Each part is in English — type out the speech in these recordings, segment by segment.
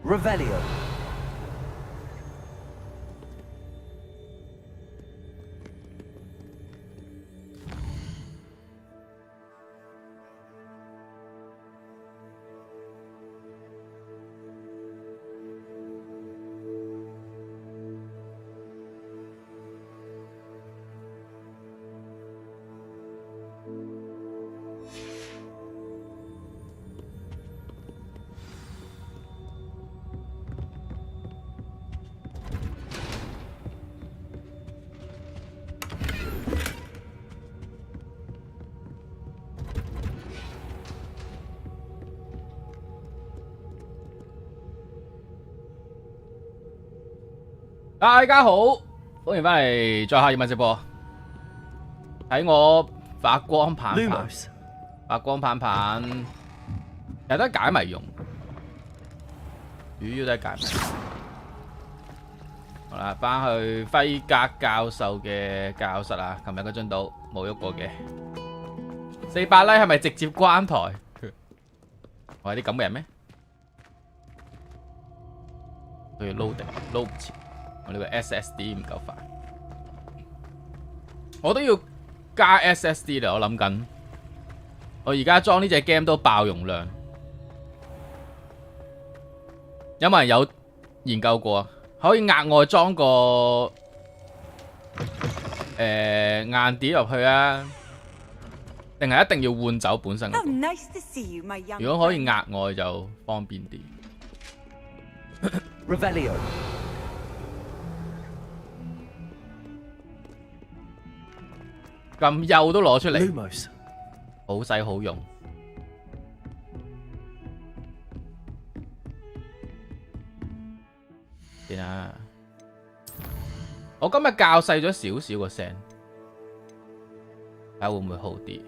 Revelio.大家好，歡迎翻嚟在下葉問直播。睇我發光棒棒，發光棒棒，其實都係解謎用，主要都係解謎。好啦，翻去輝格教授嘅教室啊，琴日嗰張島冇喐過嘅。400 like 係咪直接關台？我係啲咁嘅人咩？佢要 load 唔切。我呢個 SSD 唔夠快，我都要加 SSD 啦。我諗緊，我而家裝呢隻 game 都爆容量，有冇人有研究過啊？可以額外裝個硬碟入去啊？定係一定要換走本身嗰個？如果可以額外就方便啲。Revelio. 咁幼都攞出嚟，好使好用。點啊？我今日校細咗少少個聲，睇下會唔會好啲。音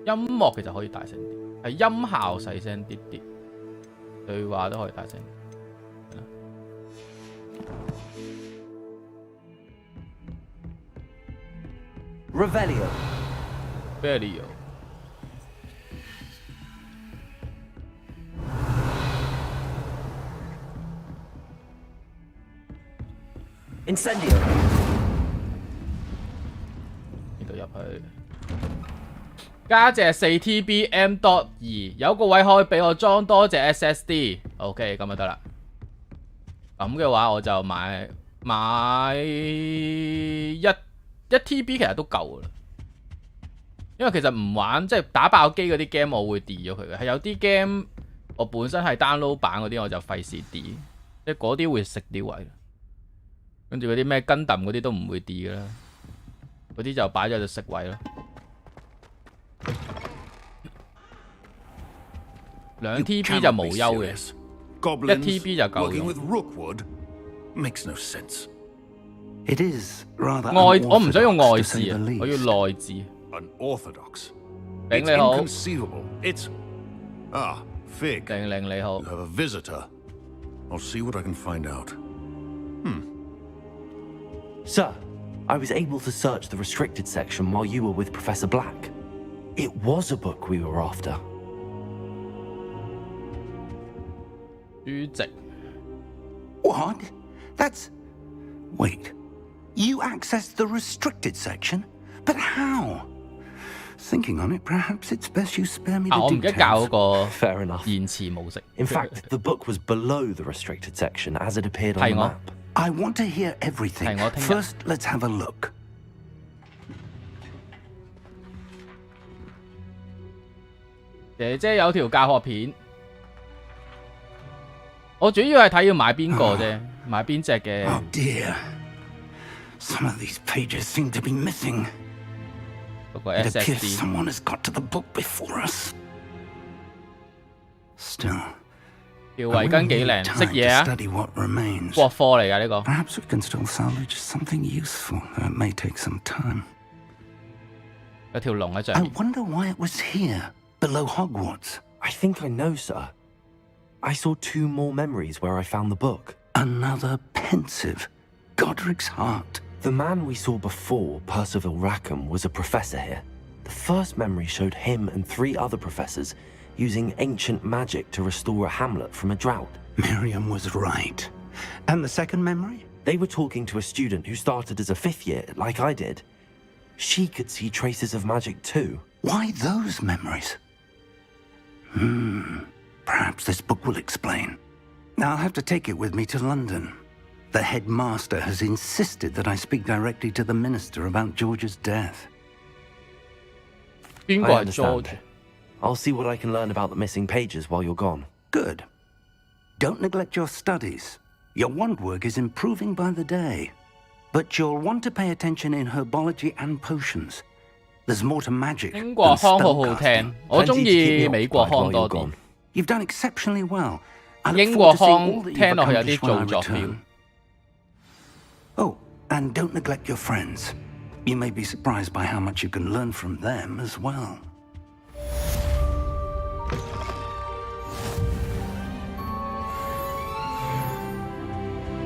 樂其實可以大聲啲，係音效細聲啲啲，對話都可以大聲啲。Revelio. Revelio. Incendio. 呢度入去，加隻4TB M.2，有個位可以俾我裝多隻 SSD。OK， 咁就得啦。咁嘅話，我就買1 TB 其實都夠噶啦，因為其實唔玩即係打爆機嗰啲 game 我會 delete 咗佢嘅，係有啲 game 我本身係 download 版嗰啲我就費事 delete，即係嗰啲會食啲位，跟住嗰啲咩 Gundam嗰啲都唔會 delete 噶啦，嗰啲就擺咗就食位咯。2 TB 就無憂嘅，1 TB 就夠用。It is rather 我唔想用外置啊，我要內置。頂你好，頂你好。Sir, I was able to search the restricted section while you were with Professor Black. It was a book we were after. 書籍 What? That's... Wait. You accessed the restricted section? But how? Thinking on it, perhaps it's best you spare me 我 the 唔記得教嗰 details. 個 Fair enough. 延遲模式。 In fact, the book was below the restricted section as it appeared on 係 the 我 map. I want to hear everything. 係我聽日 First, let's have a look. 姐姐有條教學片，我主要係睇要買邊個啫，買邊隻嘅。 Oh dear. Some of these pages seem to be missing. 嗰個 It appears SSD。 someone has got to the book before us. Still, 條 I 圍 will 巾幾 need 靚，識 time 嘢 to 啊！ study what remains. 國貨嚟㗎呢個。 Perhaps we can still salvage something useful, though it may take some time. 有條龍喺上 I 面。 wonder why it was here, below Hogwarts. I think I know, sir. I saw 2 more memories where I found the book. Another pensive. Godric's heart. The man we saw before, Percival Rackham, was a professor here. The first memory showed him and 3 other professors using ancient magic to restore a hamlet from a drought. Miriam was right. And the second memory? They were talking to a student who started as a 5th year, like I did. She could see traces of magic too. Why those memories? Perhaps this book will explain. I'll have to take it with me to London. The headmaster has insisted that I speak directly to the minister about George's death. 邊 I 個係 understand. George？ I'll see what I can learn about the missing pages while you're gone. Good. Don't neglect your studies. Your wand work is improving by the day. But you'll want to pay attention in herbology and potions. There's more to magic 英 than 國腔好好 spellcasting. 聽，我中 Plenty to keep 意 me 美國 occupied 腔 while 多 you're 啲 gone.。 You've done exceptionally well. I look 英國 forward to seeing 腔 all that 聽 you've 落去有啲 accomplished when I 做作 return. 了。 Oh, and don't neglect your friends. You may be surprised by how much you can learn from them as well.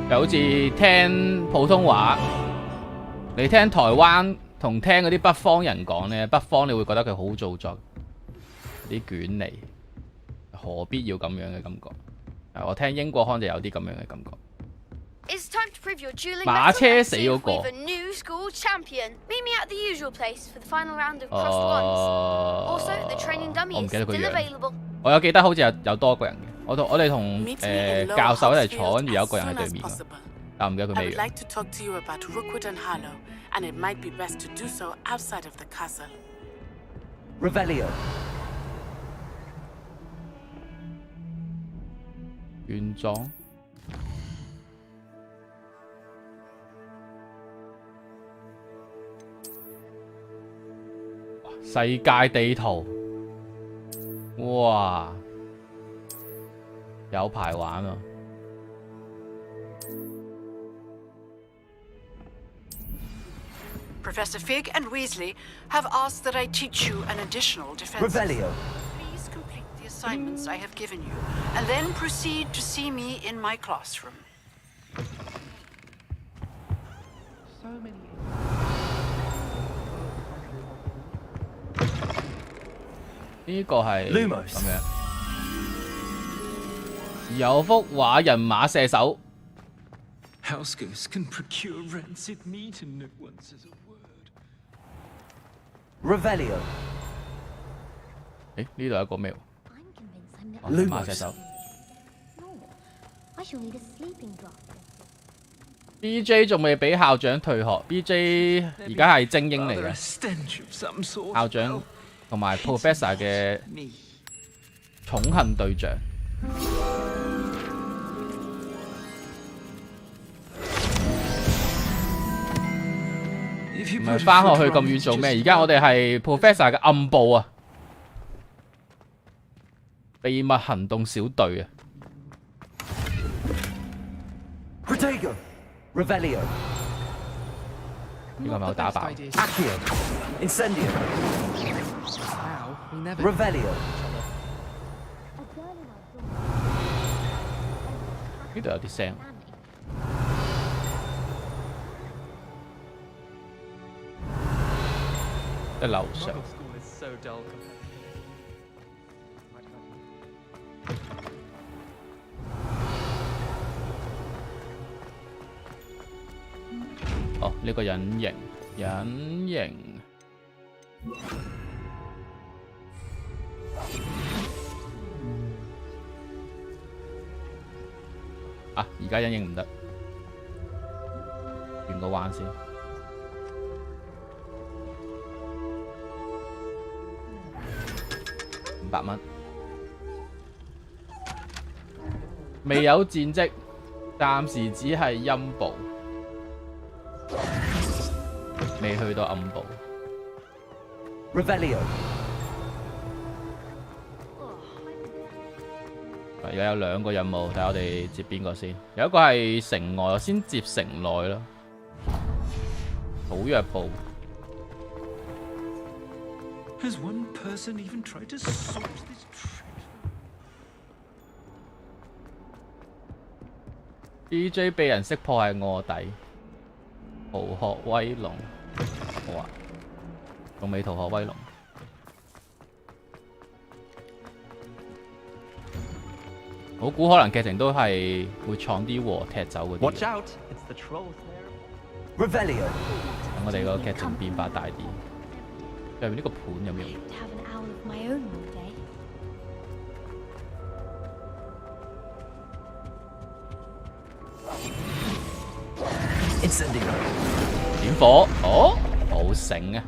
就好似聽普通話，你聽台灣同聽嗰啲北方人講呢，北方你會覺得佢好做作，啲捲嚟，何必要咁樣嘅感覺？我聽英國腔就有啲咁樣嘅感覺。 It's time to prove your dueling 馬 mettle 車 and 死 see 嗰 if 個 we've a new school champion. Meet me at the usual place for the final round of crossed wands. Also, the training 我 dummy 唔 is 記得個 still 樣。 available. 我有記得好似有多個人嘅，我哋同 Meet me in Lower 教授一齊 Hogsfield 坐，跟住有一 as 個人喺 soon 對 as 面嘅， possible. 但唔記得佢 I 咩 would 樣。 like to talk to you about Rookwood and Harlow, and it might be best to do so outside of the castle. Revelio. 原裝。世界地圖，哇，有排玩啊！ Professor Fig and Weasley have asked that I teach you an additional defense. Revelio. Please complete the assignments I have given you, and then proceed to see me in my classroom. 呢個係 Lumos 咁樣，有幅畫人馬射手， Housegoose can procure rancid meat and no one says a word. Revelio. 誒呢度有一個咩喎？ I'm convinced I'm the 哦人馬射手。 No, I shall need a sleeping drop. B.J. 仲未俾校長退學 ，B.J. 而家係精英嚟 Rather a 嘅， stench of some sort. 校長同埋 Professor 嘅 Me. 寵幸對象。唔係翻學去咁遠做咩？而家我哋係 Professor 嘅暗部啊，秘密行動小隊啊。 Protego. Revelio. 呢個係咪好打爆？ Accio. Incendio. Revelio. 呢度有啲聲。喺樓上。so dull. 哦，呢個隱形，隱形。啊！而家隱形唔得，轉個彎先。500蚊，未有戰績，暫時只係陰部，未去到暗部。Revelio。而家有2個任務，睇下我哋接邊個先。有一個係城外，我先接城內啦。土藥部。Has one person even tried to sort this trip? DJ 被人識破係卧底，逃學威龍。好啊，仲未逃學威龍。我估可能劇情都係會闖啲禍踢走嗰啲。Watch out! It's the trolls there. Revelio。等我哋個劇情變化大啲。入面呢個盤有冇用？ Have an owl of my own one day. Incendio。點火，哦，好醒啊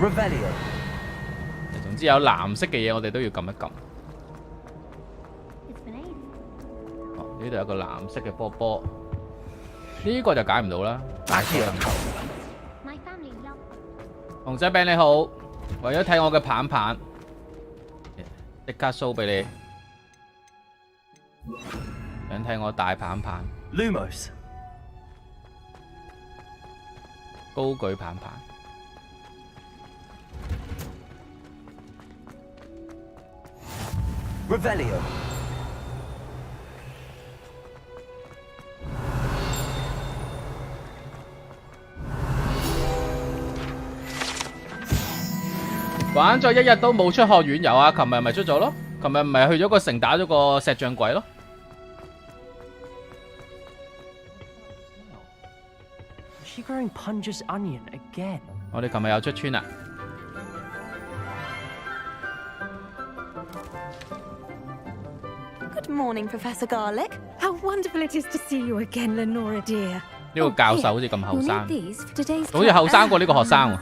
！Revelio。總之有藍色嘅嘢，我哋都要撳一撳。哦，呢度有個藍色嘅波波，呢個就解唔到啦。紅仔餅你好，為咗睇我嘅棒棒，即刻 show 俾你。想睇我大棒棒 Lumos。高舉棒棒。Revelio。玩咗1日都冇出學院遊啊！琴日咪出咗咯，琴日唔係去咗個城打咗個石像鬼咯。Is she growing Punja's onion again? 我哋琴日又出村啦。Good morning, Professor Garlic. How wonderful it is to see you again, Lenora dear. 呢個教授好似咁後 You'll 生， need these for today's 好似後生過呢個學生喎。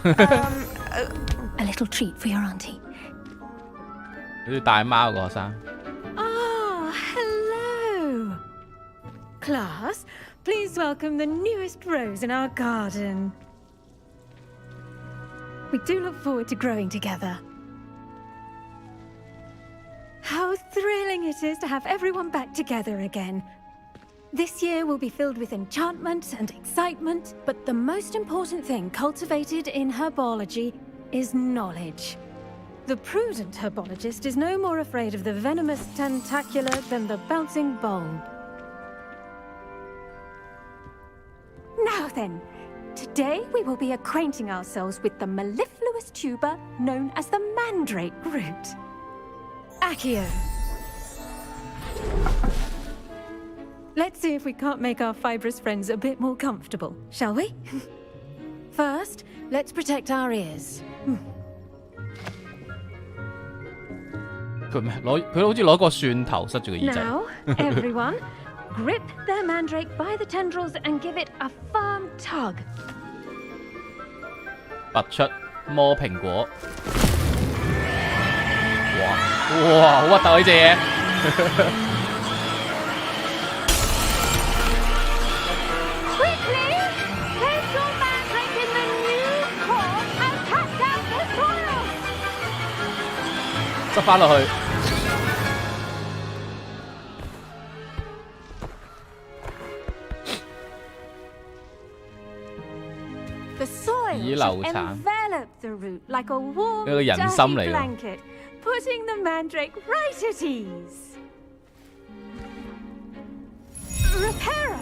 A little treat for your auntie. 好似大媽個學生。 Ah, hello. Class, please welcome the newest rose in our garden. We do look forward to growing together. How thrilling it is to have everyone back together again. This year will be filled with enchantment and excitement, but the most important thing cultivated in herbology is knowledge. The prudent herbologist is no more afraid of the venomous tentacular than the bouncing bulb. Now then, today we will be acquainting ourselves with the mellifluous tuber known as the mandrake root. Accio. Let's see if we can't make our fibrous friends a bit more comfortable, shall we? First, let's protect our ears. 佢好似攞個蒜頭塞住個耳仔。Now, everyone, grip their mandrake by the tendrils and give it a firm tug. 拔出魔蘋果。哇，好核突呢隻嘢！執翻落去。The soil should envelop the root like a warm, dusty blanket, putting the mandrake right at ease. Reparo.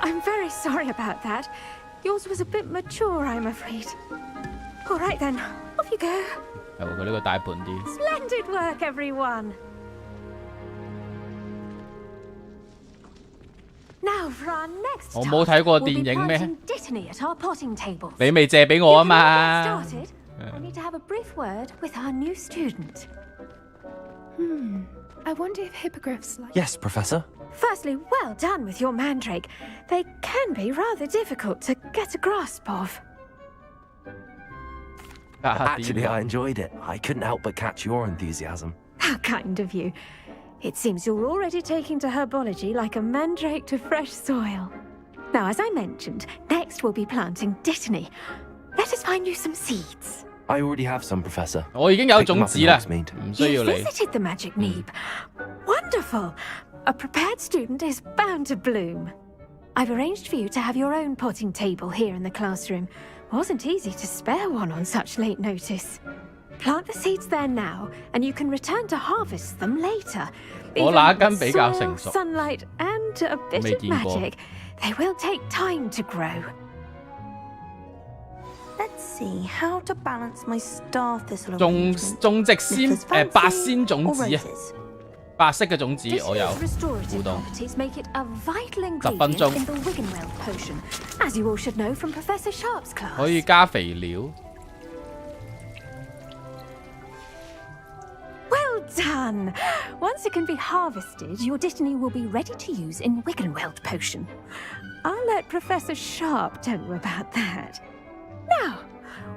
I'm very sorry about that. Yours was a bit mature, I'm afraid. All right then, off you go. 係喎，佢呢個大盤啲。Splendid work, everyone. Now for our next 我冇睇過電影咩？ Dittany at our potting tables. 你未借俾我啊嘛？ Started. I need to have a brief word with our new student. I wonder if hippogriffs like... Yes, Professor. Firstly, well done with your mandrake. They can be rather difficult to get a grasp of. Actually, I enjoyed it. I couldn't help but catch your enthusiasm. How kind of you. It seems you're already taking to herbology like a mandrake to fresh soil. Now, as I mentioned, next we'll be planting Dittany. Let us find you some seeds. I already have some, Professor. 我已經有種子啦， 唔需要 You 你。 visited the magic neeb. Wonderful. A prepared student is bound to bloom. I've arranged for you to have your own potting table here in the classroom. Wasn't easy to spare one on such late notice. Plant the seeds there now, and you can return to harvest them later. 我那根 Even 比較 soil, 成熟。 sunlight, and a bit 未 of 見過。 magic. They will take time to grow. Let's see how to balance my star thistle 種植仙白仙種子啊，白色嘅種子我有 Ditany's 互 restorative 動。 properties make it a vital 10分 ingredient 鐘 in the Wiggenweld potion, as you all should know from Professor Sharp's class. 可以加肥料。 Well done! Once it can be harvested, your Dittany will be ready to use in Wiggenweld potion. I'll let Professor Sharp tell you about that. Now,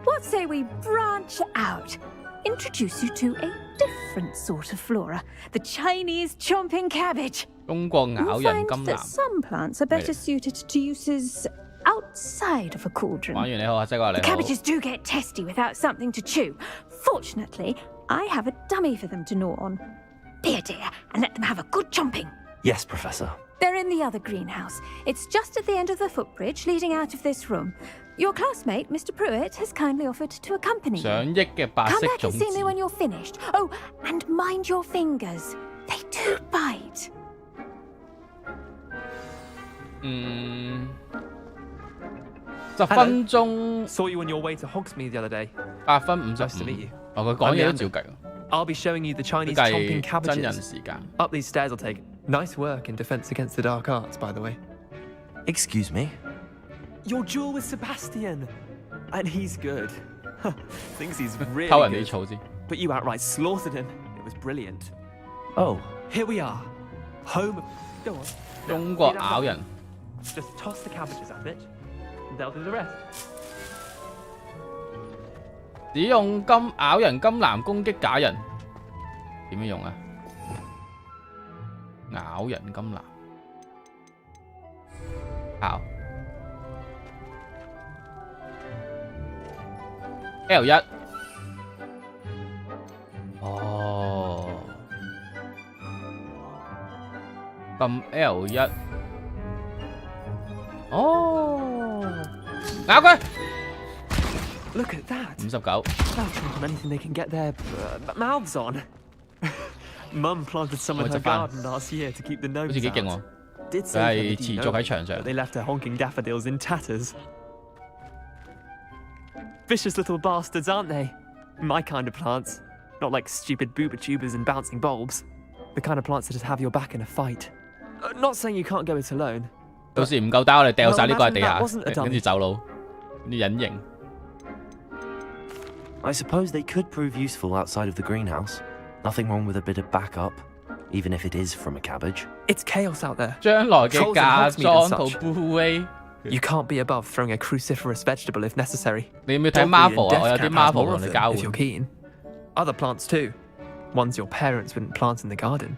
what say we branch out? Introduce you to a different sort of flora, the Chinese chomping cabbage. 中國 You'll 咬人 find 甘 that 藍。 some plants are better suited to uses outside of a 玩 cauldron. 完你好啊，即係話你 The 好。 cabbages do get testy without something to chew. Fortunately, I have a dummy for them to gnaw on. Be a dear and let them have a good chomping. Yes, Professor. They're in the other greenhouse. It's just at the end of the footbridge leading out of this room. Your classmate, Mr. Pruitt, has kindly offered to accompany you. 上億嘅白 Come 色 back 種 and see me 子。 when you're finished. Oh, and mind your fingers. They do bite. 10分鐘 Saw you on your way to Hogsmeade the other day. 8分 Nice to meet you. 55。哦，佢講嘢都照計。 I'll be showing you the 佢 Chinese 計 chomping 真人 cabbages. 時間。 Up these stairs I'll take. Nice work in defense against the dark arts, by the way. Excuse me? Your duel with Sebastian. And he's good. Thinks he's 偷 really 人哋 good. 草先。 But you outright slaughtered him. It was brilliant. Oh, Here we are. Home. Go on. 中國咬人。 Just toss the cabbages at it. And they'll do the rest. 使用咬人金藍攻擊假人，點樣用啊？咬人金藍，好 L1，哦，撳 L1，哦，咬佢。 Look at that. 59。 They'll chomp on anything they can get their mouths on. Mum planted some in her garden last year to keep the 好 gnomes 似幾勁 out. 喎， Did 佢 say 係持續喺場上 but。they left her honking daffodils in tatters. Vicious little bastards, aren't they? My kind of plants. Not like stupid booba tubers and bouncing bulbs. The kind of plants that just have your back in a fight. Not saying you can't go it alone. 到時唔夠打，我哋掉晒呢個喺地 Well, 下， imagine that wasn't a dummy. 跟住走佬，啲隱形。 I suppose they could prove useful outside of the greenhouse. Nothing wrong with a bit of backup, even if it is from a cabbage. It's chaos out there. 將來嘅 Trolls and 嫁 Hogsmeade 妝 and 同 such. 布威， You can't be above throwing a cruciferous vegetable if necessary. 你要唔要睇 Dogweed Marvel and 啊？我有 death 啲 cap has Marvel more 同 of 你 them, 交 if you're 換。 keen. Other plants too. Ones your parents wouldn't plant in the garden.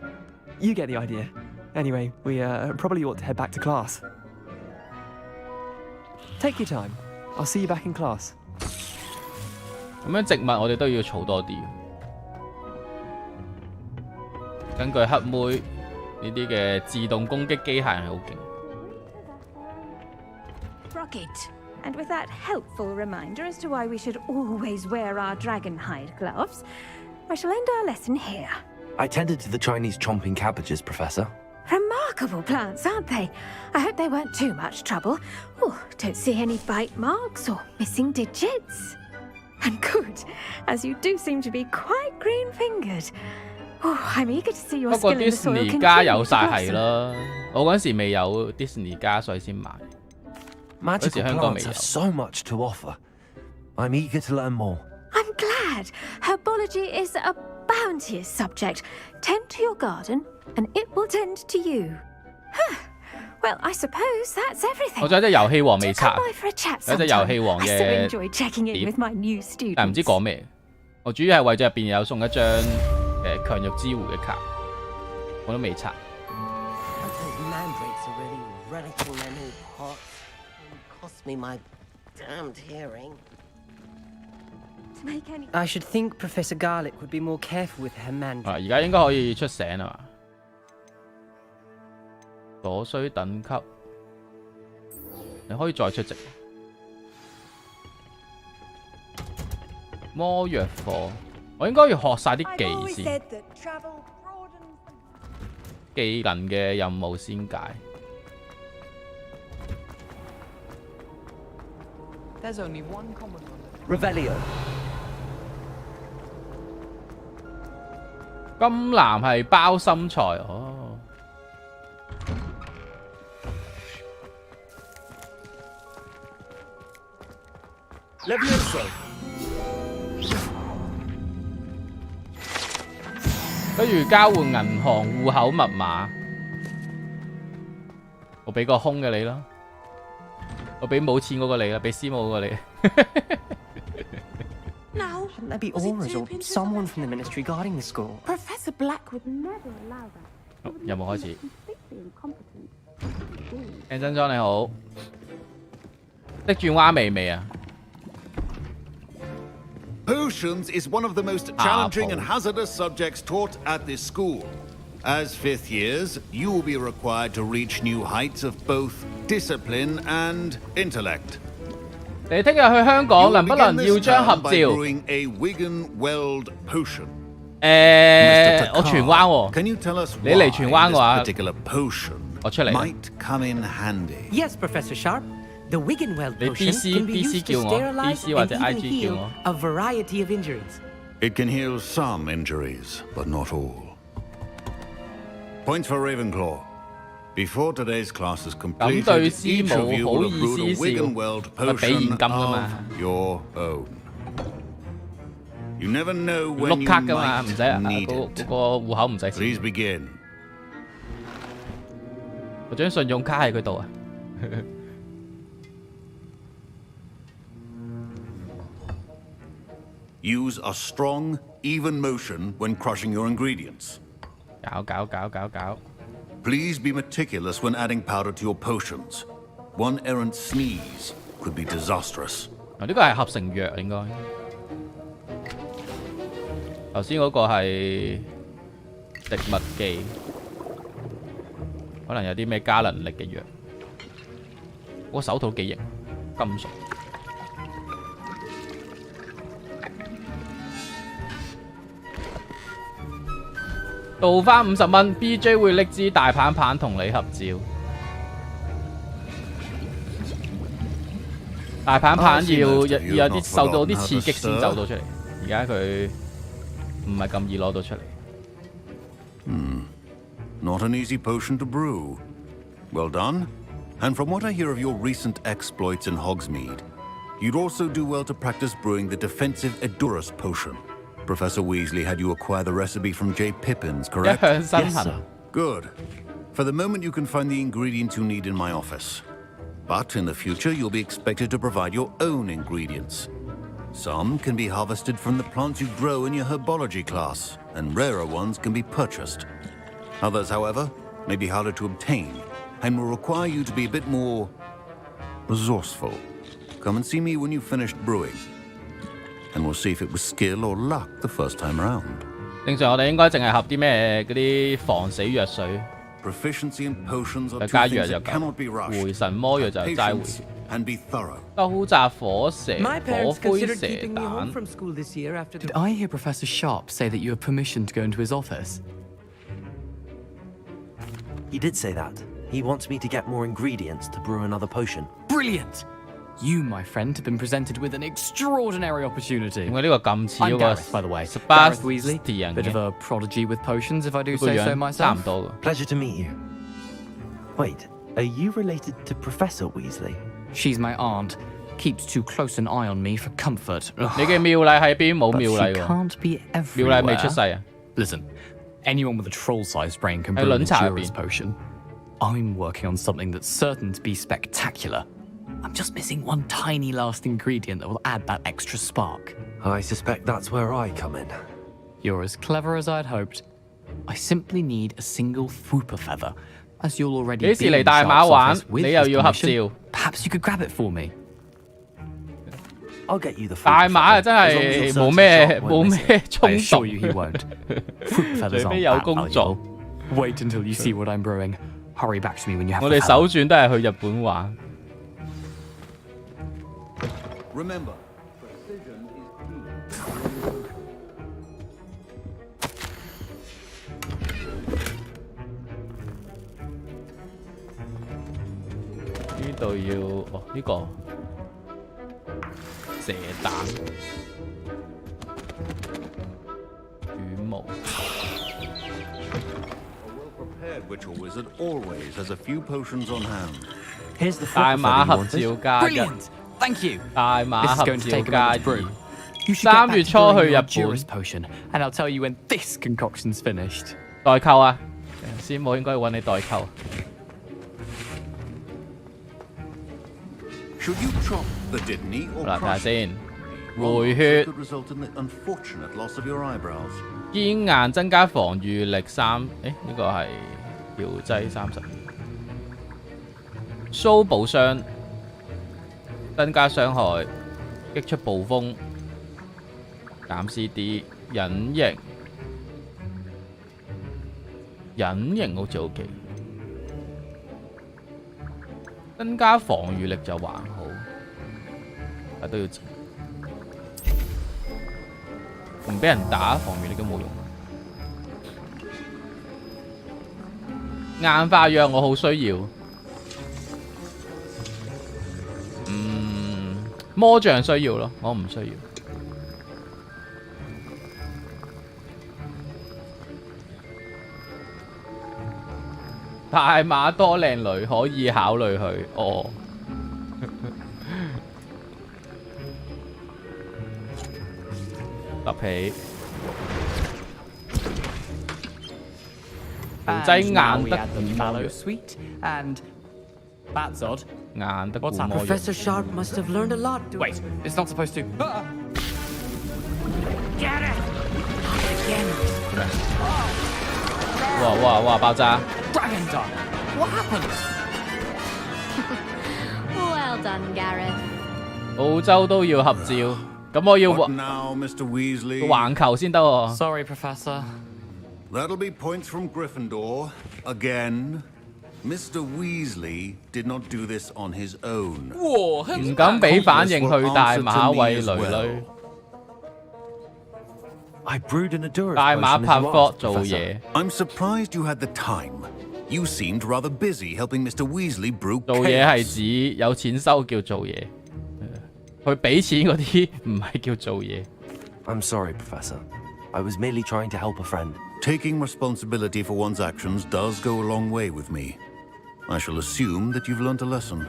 You get the idea. Anyway, we probably ought to head back to class. Take your time. I'll see you back in class. 咁樣植物我哋都要儲多啲。根據黑妹呢啲嘅自動攻擊機械人係好勁。 Rocket. And with that helpful reminder as to why we should always wear our dragon hide gloves, I shall end our lesson here. I tended to the Chinese chomping cabbages, Professor. Remarkable plants, aren't they? I hope they weren't too much trouble. Oh, don't see any bite marks or missing digits. And good, as you do seem to be quite green-fingered. Oh, I'm eager to see your 不過 skill in the soil Disney 家 continue 有 to 晒係 blossom. 啦，我嗰陣時未有 Disney 家，所以先買。嗰時 Magical 香港未 plants 有。 have so much to offer. I'm eager to learn more. I'm glad. Herbology is a bounteous subject. Tend to your garden, and it will tend to you. Well, I suppose that's everything. 我仲有隻遊戲王未 Do 刷 come，by for a chat 有隻遊 sometime. 戲王 I so 嘅 enjoy checking in 碟 with my new 但係唔知 students. 講咩。我主要係為咗入邊有送一張強弱之狐嘅卡，我都未刷。Those mandrakes are really relic in their new pots. Cost me my damned hearing. To make any I should think Professor Garlick would be more careful with her mandrake. 而家應該可以出醒啦嘛？所需等級，你可以再出席。魔藥課，我應該要學晒啲技先，技能嘅任務先解。There's only one common Revelio. 金藍係包心菜哦。Levioso. 不如交換銀行戶口密碼，我俾個空嘅你啦，我俾冇錢嗰個你啦，俾師母嗰個你。Now, Shouldn't there be auras or someone from the ministry guarding the school? Professor Black would never allow that. 有冇開始？ Completely incompetent. 鄭真莊你好，識轉蛙未啊？ Potions is one of the most challenging and hazardous subjects taught at this school. As fifth years, you will be required to reach new heights of both discipline and intellect. 你聽日去香港，能不能要張合 By 照？ brewing a Wigan Weld potion. 我荃灣喎。 Can you tell us 你嚟 why 荃灣嘅話， this particular potion 我出嚟。 might come in handy? Yes, Professor Sharp. The Wiggenweld 你 potion can be DC used to 叫我 sterilize DC 或者 and even IG 叫 heal 我。 a variety of injuries. It can heal some injuries, but not all. Points for Ravenclaw. Before today's class is 咁 completed, 對師 each of 母 you 好 will 意 have brewed a 思 Wiggenweld 笑，咪俾現 potion 金噶嘛？ of your own. You never know 碌 when you 卡噶嘛，唔使 might need 嗰 it. 個戶口唔使錢。 Please begin. 我張信用卡喺佢度啊。Use a strong, even motion when crushing your ingredients. 搞。 Please be meticulous when adding powder to your potions. One errant sneeze could be disastrous. 呢個係合成藥應該。頭先嗰個係植物技，可能有啲咩加能力嘅藥。個手套幾型，金屬。倒翻50蚊 ，BJ 會拎支大棒棒同你合照。大棒棒要有啲受到啲刺激先走到出嚟，而家佢唔係咁易攞到出嚟。Not an easy potion to brew. Well done. And from what I hear of your recent exploits in Hogsmeade, you'd also do well to practice brewing the defensive Edurus potion. Professor Weasley had you acquire the recipe from J. Pippins, correct? Yes, sir. Good. For the moment, you can find the ingredients you need in my office. But in the future, you'll be expected to provide your own ingredients. Some can be harvested from the plants you grow in your herbology class, and rarer ones can be purchased. Others, however, may be harder to obtain, and will require you to be a bit more resourceful. Come and see me when you've finished brewing. And we'll see if it was skill or luck the first time around. 正常我哋應該淨係合啲咩嗰啲防死藥水， Proficiency in potions are 就 two 加藥 things 就 that cannot be 夠。 rushed. 回神魔藥就 Have 齋回 patience and be thorough. 兜集火蛇、 My 火 parents 灰 considered 蛇 keeping me home 蛋。 from school this year after Did the... I hear Professor Sharp say that you have permission to go into his office? He did say that. He wants me to get more ingredients to brew another potion. Brilliant! You, my friend, have been presented with an extraordinary opportunity. I'm Gareth, by the way. Gareth Weasley, bit of a prodigy with potions, if I do say so myself. Pleasure to meet you. Wait, are you related to Professor Weasley? She's my aunt. Keeps too close an eye on me for comfort. But she can't be everywhere. Listen, anyone with a troll-sized brain can brew an endurance potion. I'm working on something that's certain to be spectacular. I'm just missing one tiny last ingredient that will add that extra spark. I suspect that's where I come in. You're as clever as I'd hoped. I simply need a single Fwooper feather, as you'll already be in Sharp's office with his permission. Perhaps you could grab it for me. I'll get you the Fwooper feather. I assure you he won't. Fwooper feathers aren't that valuable. Wait until you see what I'm brewing. Hurry back to me when you have the power. Remember, precision is key. 呢度要呢個蛇蛋羽毛。A well-prepared witch or wizard always has a few potions on hand. Here's the 大馬合照加一。 Thank you. 大馬合照加二。 3月初去日本 potion, and I'll tell you when this concoction's finished. 代購啊！師母應該揾你代購。 Should you chop the Didney or 嗱，睇下 crush 先。 it? 回血 Could result in the unfortunate loss of your eyebrows. 堅硬增加防禦力3，呢個係調劑30。蘇補傷增加傷害，擊出暴風，減 CD， 隱形好似 OK， 增加防禦力就還好，但都要知。唔俾人打，防禦力都冇用。硬化藥我好需要。魔杖需要咯，我唔需要。大馬多靚女可以考慮佢哦。揼起，調劑硬得mallow sweet and that's odd. 硬得 What's that? Professor Sharp must have learned a lot. Wait, it's not supposed to. Get it! Again. 哇！爆炸 ！Dragon Dart. What happened? Well done, Gareth. 澳洲都要合照，咁我要 What now, Mr. Weasley? 橫球先得喎。 Sorry, Professor. That'll be points from Gryffindor again. Mr. Weasley did not do this on his own. 唔敢俾反應去大馬喂囡囡。 I brewed an endurance 大馬 potion 拍 as you 科 asked, 做 Professor. 嘢， I'm surprised you had the time. You seemed rather busy helping Mr. Weasley brew 做嘢係 chaos. 指有錢收叫做嘢，去俾錢嗰啲唔係叫做嘢。 I'm sorry, Professor. I was merely trying to help a friend. Taking responsibility for one's actions does go a long way with me. I shall assume that you've learnt a lesson.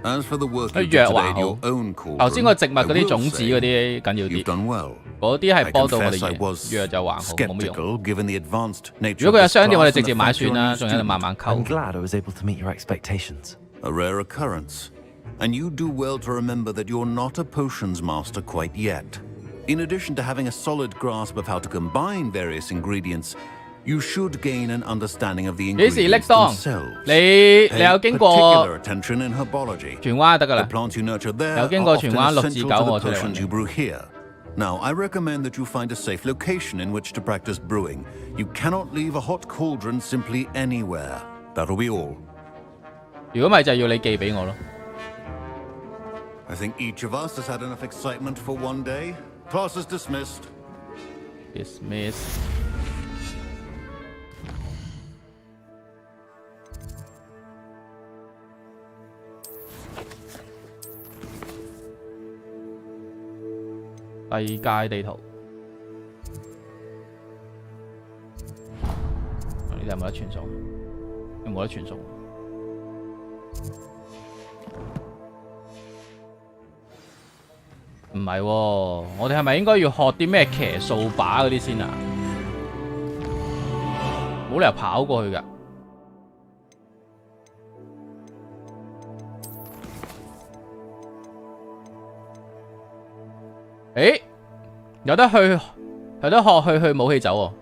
As for the work you did today in your own cauldron, 頭先個植物嗰 I 啲 will 種子嗰 say 啲緊要 you've 啲， done well. 嗰啲係 I 幫到我哋 confess I 嘢， was 藥就還好，冇乜用。 skeptical given the advanced nature 如果佢 of 有 this 商店，我哋 class 直 and 接 the 買 fact you're 算 a 啦， new 仲有度慢慢 I'm 溝。 glad I was able to meet your expectations. A rare occurrence. And you do well to remember that you're not a potions master quite yet. In addition to having a solid grasp of how to combine various ingredients, you should gain an understanding of the 幾時拎 ingredients 當？ themselves. 你有經 Pay 過 particular attention in herbology. 荃灣就得㗎 The 啦。 plants you nurture there 有 are 經過 often 荃灣6至 essential 9 to 我 the 出嚟 potions you 揾。 brew here. Now, I recommend that you find a safe location in which to practice brewing. You cannot leave a hot cauldron simply anywhere. That'll be all. 如果咪就要你寄俾我咯。 I think each of us has had enough excitement for one day. Class is dismissed. Dismiss。世界地圖。呢啲有冇得傳送？有冇得傳送？唔係喎，我哋係咪應該要學啲咩騎掃把嗰啲先啊？冇理由跑過去㗎。誒，有得學去武器走喎。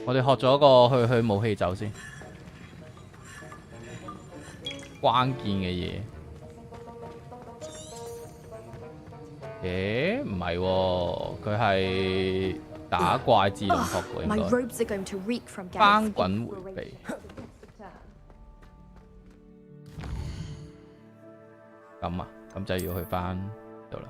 我哋學咗個去武器走先，關鍵嘅嘢。誒，唔係喎，佢係打怪自動學過應該。翻滾迴避。咁啊，咁就要去翻度啦。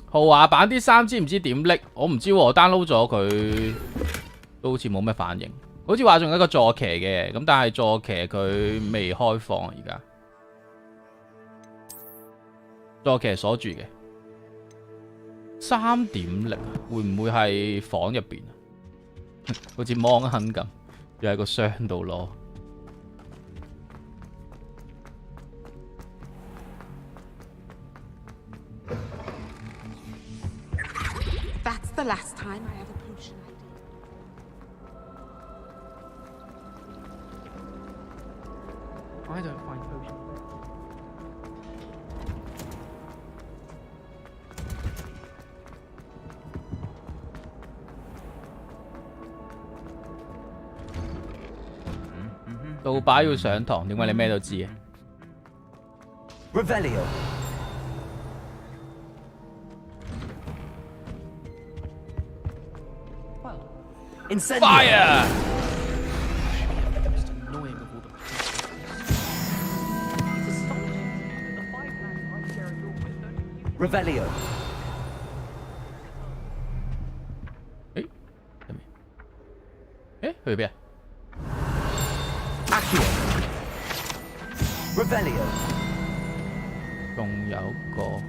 豪華版啲衫知唔知點拎？我唔知喎，我 download 咗佢都好似冇咩反應。好似話仲有一個坐騎嘅，咁但係坐騎佢未開放而家。坐騎鎖住嘅3.0，會唔會係房入邊啊？好似芒亨咁，要喺個箱度攞。That's the last time I have a potion I don't find potions. 盜版要上堂，點解你咩都知啊 Revelio. Fire! Revelio. 誒，去邊啊 Accio. Revelio. 仲有個。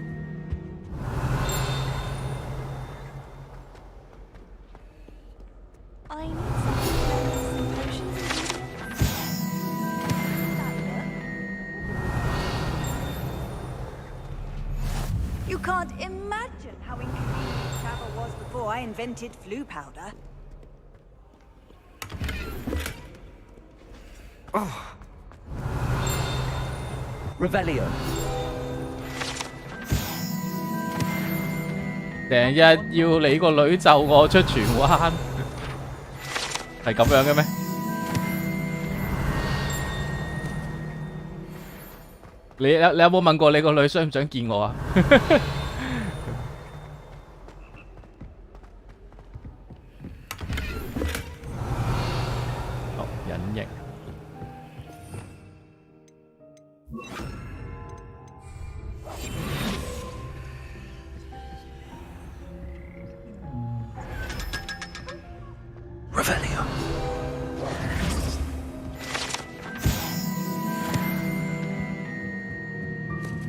You can't imagine how inconvenient travel was before I invented flu powder. Oh. Revelio. 成日要你個女就我出荃灣，係咁樣嘅咩？你有冇問過你個女想唔想見我啊？哦，隱形。Revelio.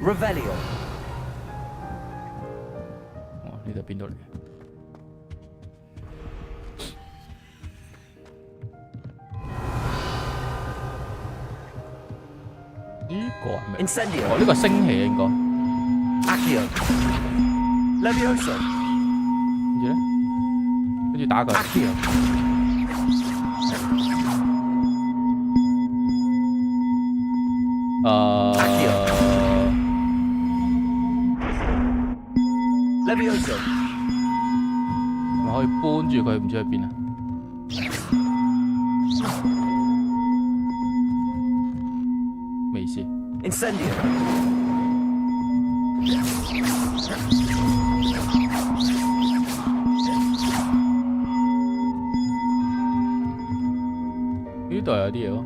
Revelio. 哦，呢度邊度嚟嘅？呢個係咩？哦，呢個升起應該。Accio. Levioso. 跟住咧，跟住打佢。Accio. Levioso. 咪可以搬住佢，唔知去邊啊？咩意思 Incendio.呢度有啲嘢咯。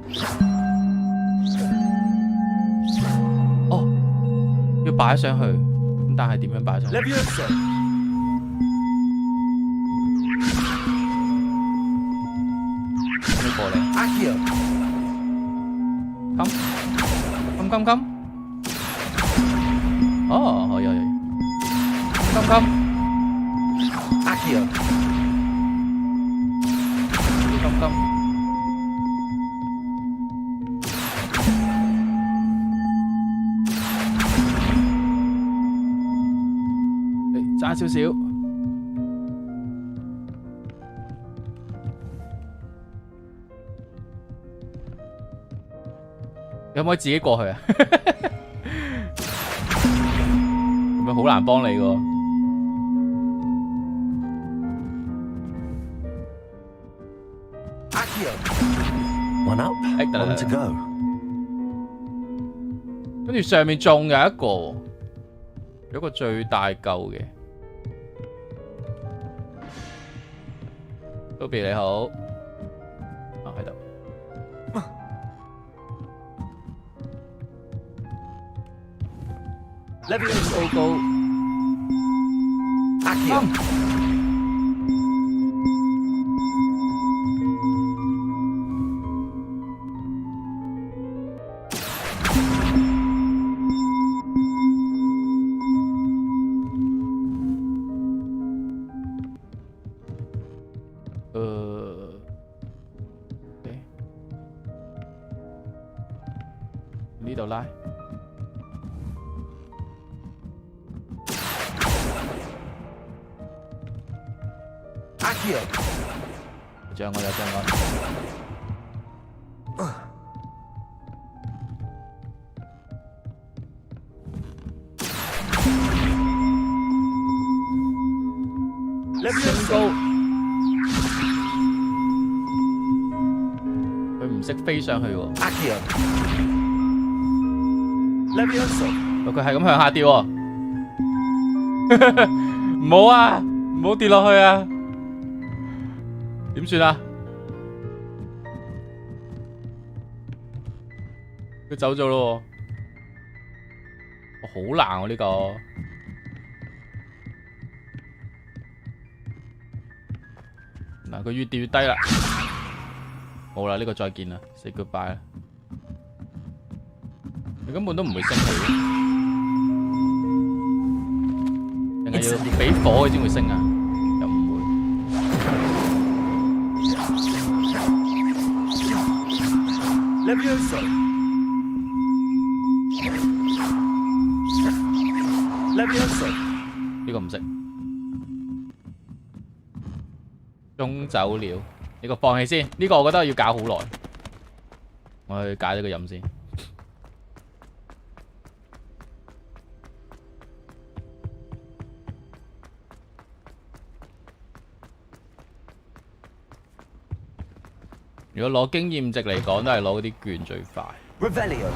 哦，要擺上去。咁但係點樣擺上去？呢個嚟。Come。哦，可以。Come。Come。差少少。你可唔可以自己過去啊？係咪好難幫你㗎？One up, one to go。跟住上面仲有一個，有一個最大嚿嘅。Toby 你好，喺度。Go。呢度拉。障礙有障礙。升高。佢唔識飛上去喎。佢係咁向下跌喎。唔好啊！唔好跌落去啊！點算啊？佢走咗咯喎，好難喎呢個。嗱，佢越跌越低啦。好啦，呢個再見啦 ，say goodbye 啦。佢根本都唔會升起，定係要俾火佢先會升啊？又唔會。呢個唔識。中走了，呢個放棄先。呢個我覺得要搞好耐。我去解咗個音先。如果攞經驗值嚟講，都係攞嗰啲券最快。Revelio。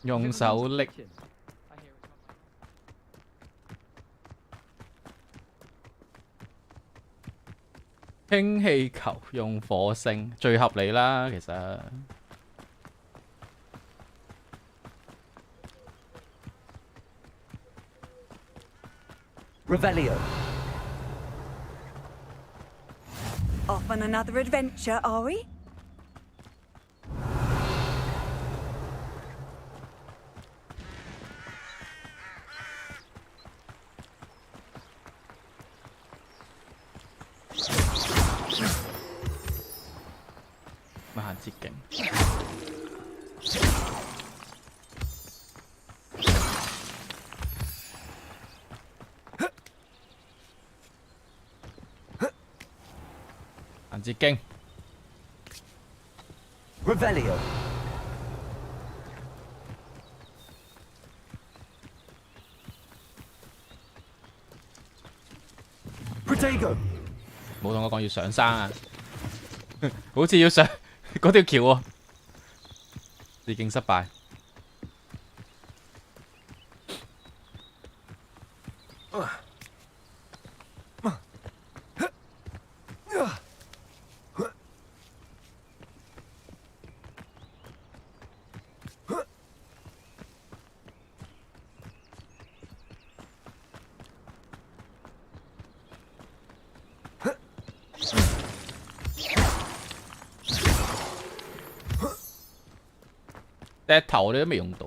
用手拎。氫氣球用火星最合理啦，其實。Revelio. Off on another adventure, are we? Mahal chicken. Chicken. Revelio. Protego. 冇同我講要上山啊！好似要上嗰條橋喎，已經失敗。第一頭你都未用到。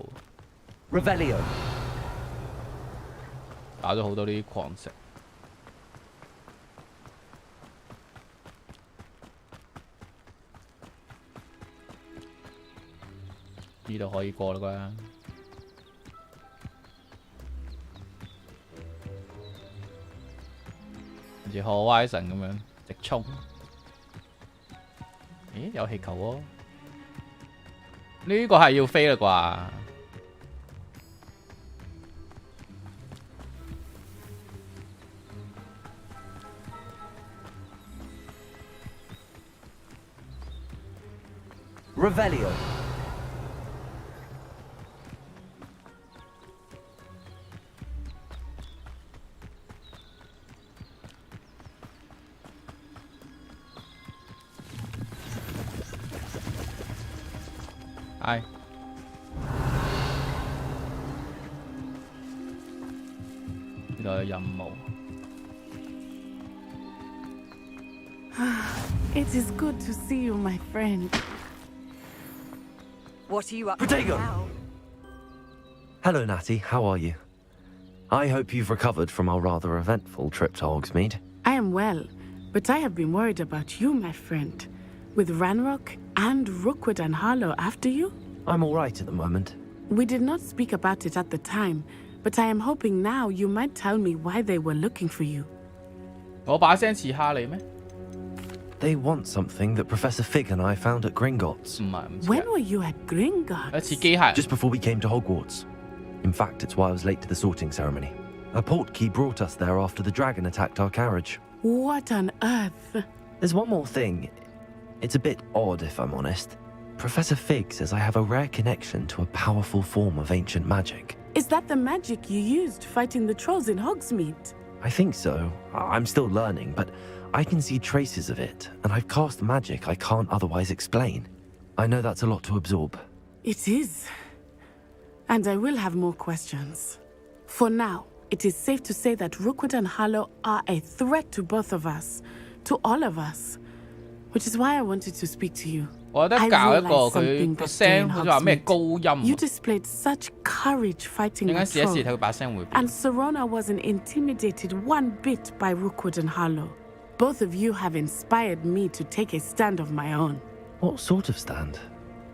Revelio。打咗好多呢啲礦石。呢度可以過啦啩？好似何威神咁樣直衝。咦？有氣球喎！呢個係要飛啦啩？ Revelio。係。呢度有任務。 It is good to see you, my friend. What are you up Protego! to now? Hello, Natty. How are you? I hope you've recovered from our rather eventful trip to Hogsmeade. I am well, but I have been worried about you, my friend. With Ranrock and Rookwood and Harlow after you? I'm all right at the moment. We did not speak about it at the time, but I am hoping now you might tell me why they were looking for you. 我把聲似哈利咩？ They want something that Professor Fig and I found at Gringotts. When were you at Gringotts? Just before we came to Hogwarts. In fact, it's why I was late to the sorting ceremony. A portkey brought us there after the dragon attacked our carriage. What on earth? There's one more thing. It's a bit odd, if I'm honest. Professor Fig says I have a rare connection to a powerful form of ancient magic. Is that the magic you used fighting the trolls in Hogsmeade? I think so. I'm still learning, but I can see traces of it, and I've cast magic I can't otherwise explain. I know that's a lot to absorb. It is. And I will have more questions. For now, it is safe to say that Rookwood and Harlow are a threat to both of us, to all of us, which is why I wanted to speak to you. I realized something that day in Hogsmeade. You displayed such courage fighting the troll, and Serona wasn't intimidated one bit by Rookwood and Harlow. Both of you have inspired me to take a stand of my own. What sort of stand?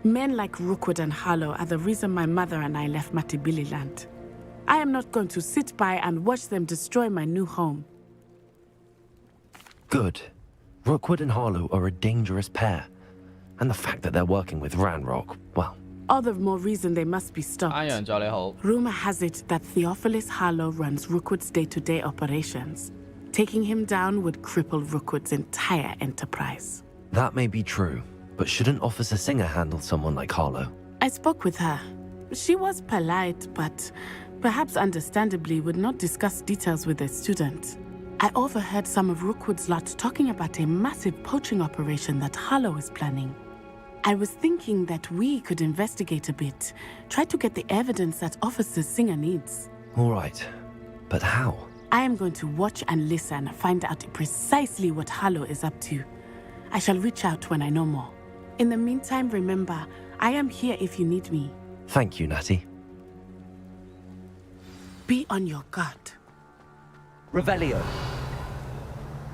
Men like Rookwood and Harlow are the reason my mother and I left Matabeleland. I am not going to sit by and watch them destroy my new home. Good. Rookwood and Harlow are a dangerous pair. And the fact that they're working with Ranrock, well... All the more reason they must be stopped. Rumor has it that Theophilus Harlow runs Rookwood's day-to-day operations. Taking him down would cripple Rookwood's entire enterprise. That may be true, but shouldn't Officer Singer handle someone like Harlow? I spoke with her. She was polite, but perhaps understandably would not discuss details with a student. I overheard some of Rookwood's lot talking about a massive poaching operation that Harlow is planning. I was thinking that we could investigate a bit, try to get the evidence that Officer Singer needs. All right, but how? I am going to watch and listen, find out precisely what Harlow is up to. I shall reach out when I know more. In the meantime, remember, I am here if you need me. Thank you, Natty. Be on your guard. Revelio.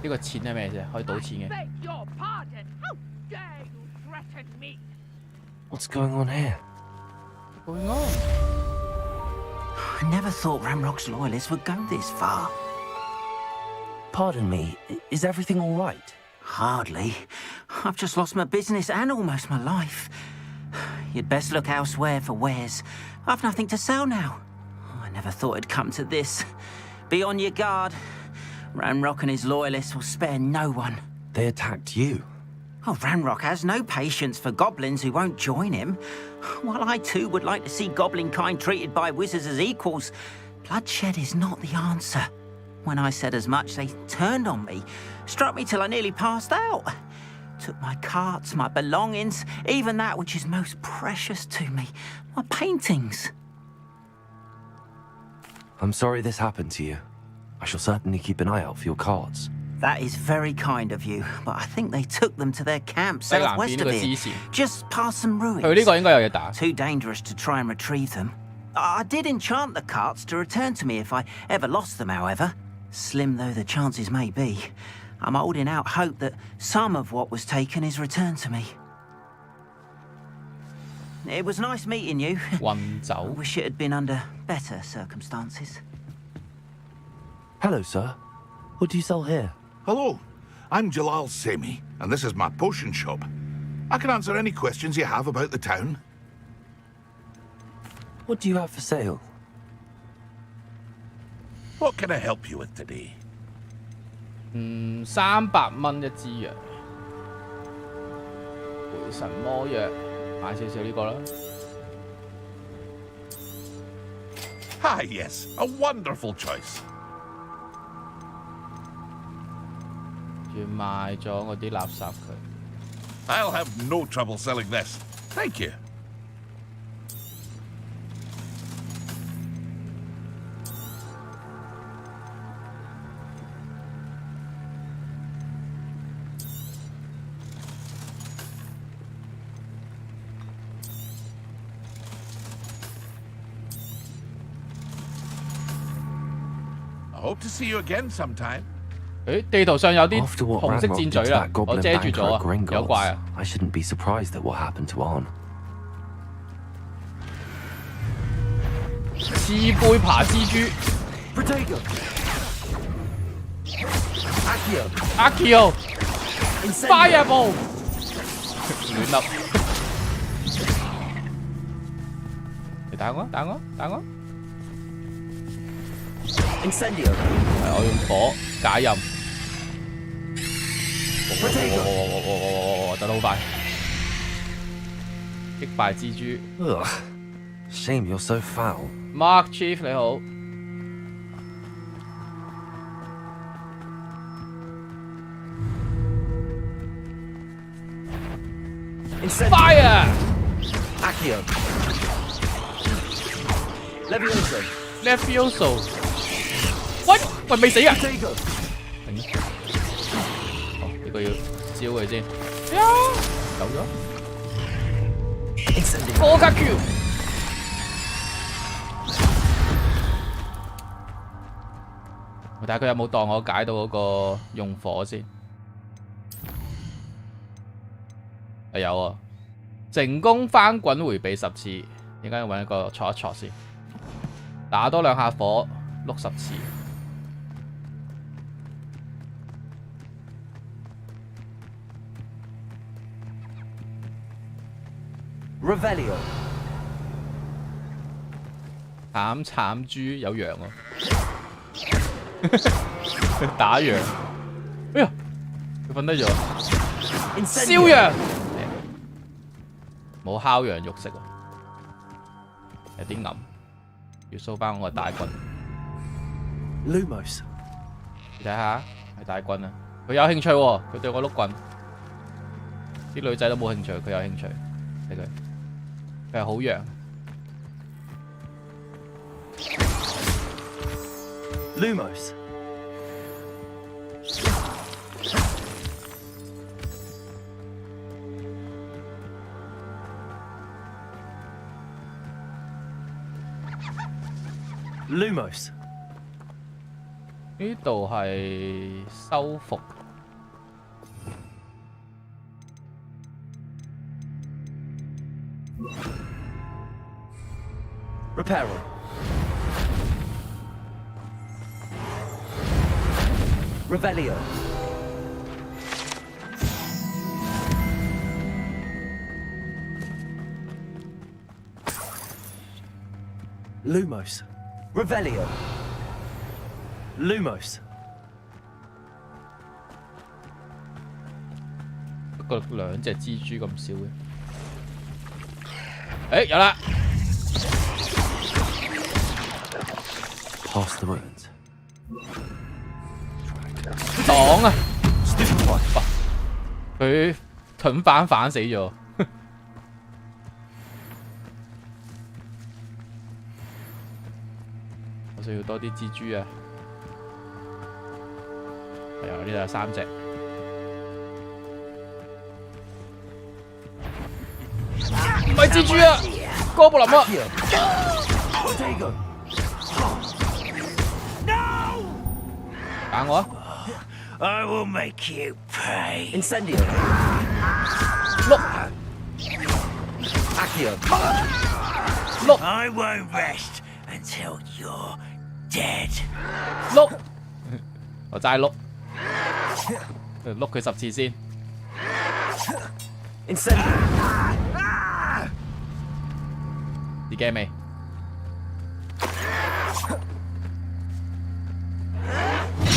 呢個錢係咩啫？可以賭錢嘅。 Your pardon. How dare you threaten me? What's going on here? What's going on? I never thought Ranrock's loyalists would go this far. Pardon me, is everything all right? Hardly. I've just lost my business and almost my life. You'd best look elsewhere for wares. I've nothing to sell now. I never thought it'd come to this. Be on your guard. Ranrock and his loyalists will spare no one. They attacked you? Oh, Ranrock has no patience for goblins who won't join him. While I too would like to see goblin kind treated by wizards as equals, bloodshed is not the answer. When I said as much, they turned on me, struck me till I nearly passed out. Took my carts, my belongings, even that which is most precious to me, my paintings. I'm sorry this happened to you. I shall certainly keep an eye out for your cards. That is very kind of you, but I think they took them to their camp southwest of here, just past some ruins. Too dangerous to try and retrieve them. I did enchant the carts to return to me if I ever lost them, however. Slim though the chances may be, I'm holding out hope that some of what was taken is returned to me. It was nice meeting you. I wish it had been under better circumstances. Hello, sir. What do you sell here? Hello, I'm Jalal Semi, and this is my potion shop. I can answer any questions you have about the town. What do you have for sale? What can I help you with today? 300蚊一支藥，回神魔藥，買少少呢個啦。Ah, yes, a wonderful choice. 仲賣咗嗰啲垃圾佢。I'll have no trouble selling this. Thank you. I hope to see you again sometime. 誒，地圖上有啲紅色箭嘴啦，我遮住咗啊，有怪啊 I shouldn't be surprised at what happened to Arn. 刺背爬蜘蛛 ，Akio Fireball 亂笠，你打我，打我，打我 Incendio 係我用火解任。得得好快，擊敗蜘蛛。Shame you're so foul. Mark Chief 你好。Fire! Accio. Levioso. Levioso. 喂，未死啊！呢個要招佢先。走咗。科卡 Q。我睇下佢有冇當我解到嗰個用火先。有啊，成功翻滾迴避10次，應該要揾一個戳一戳先。打多2下火，碌10次。Revelio 慘慘豬有羊喎，打羊，哎呀，佢瞓低咗，燒羊，冇烤羊肉食喎，有啲暗，要掃翻我個大軍。Lumos 你睇下，係大軍啊，佢有興趣喎，佢對我碌棍，啲女仔都冇興趣，佢有興趣，睇佢。佢係好羊。Lumos. Lumos. 呢度係修復。Reparo. Revelio. Lumos. Revelio. Lumos. 不過2隻蜘蛛咁少嘅。誒，有啦！ Past the ruins. 擋啊！佢盾反死咗。我需要多啲蜘蛛啊！係啊，呢度有3隻。唔係蜘蛛啊，哥布林啊！打我啊 I will make you pay. Incendio. Look. Accio. Look. I won't rest until you're dead. Look. 我齋碌，碌佢10次先。Incendio. 啲驚未？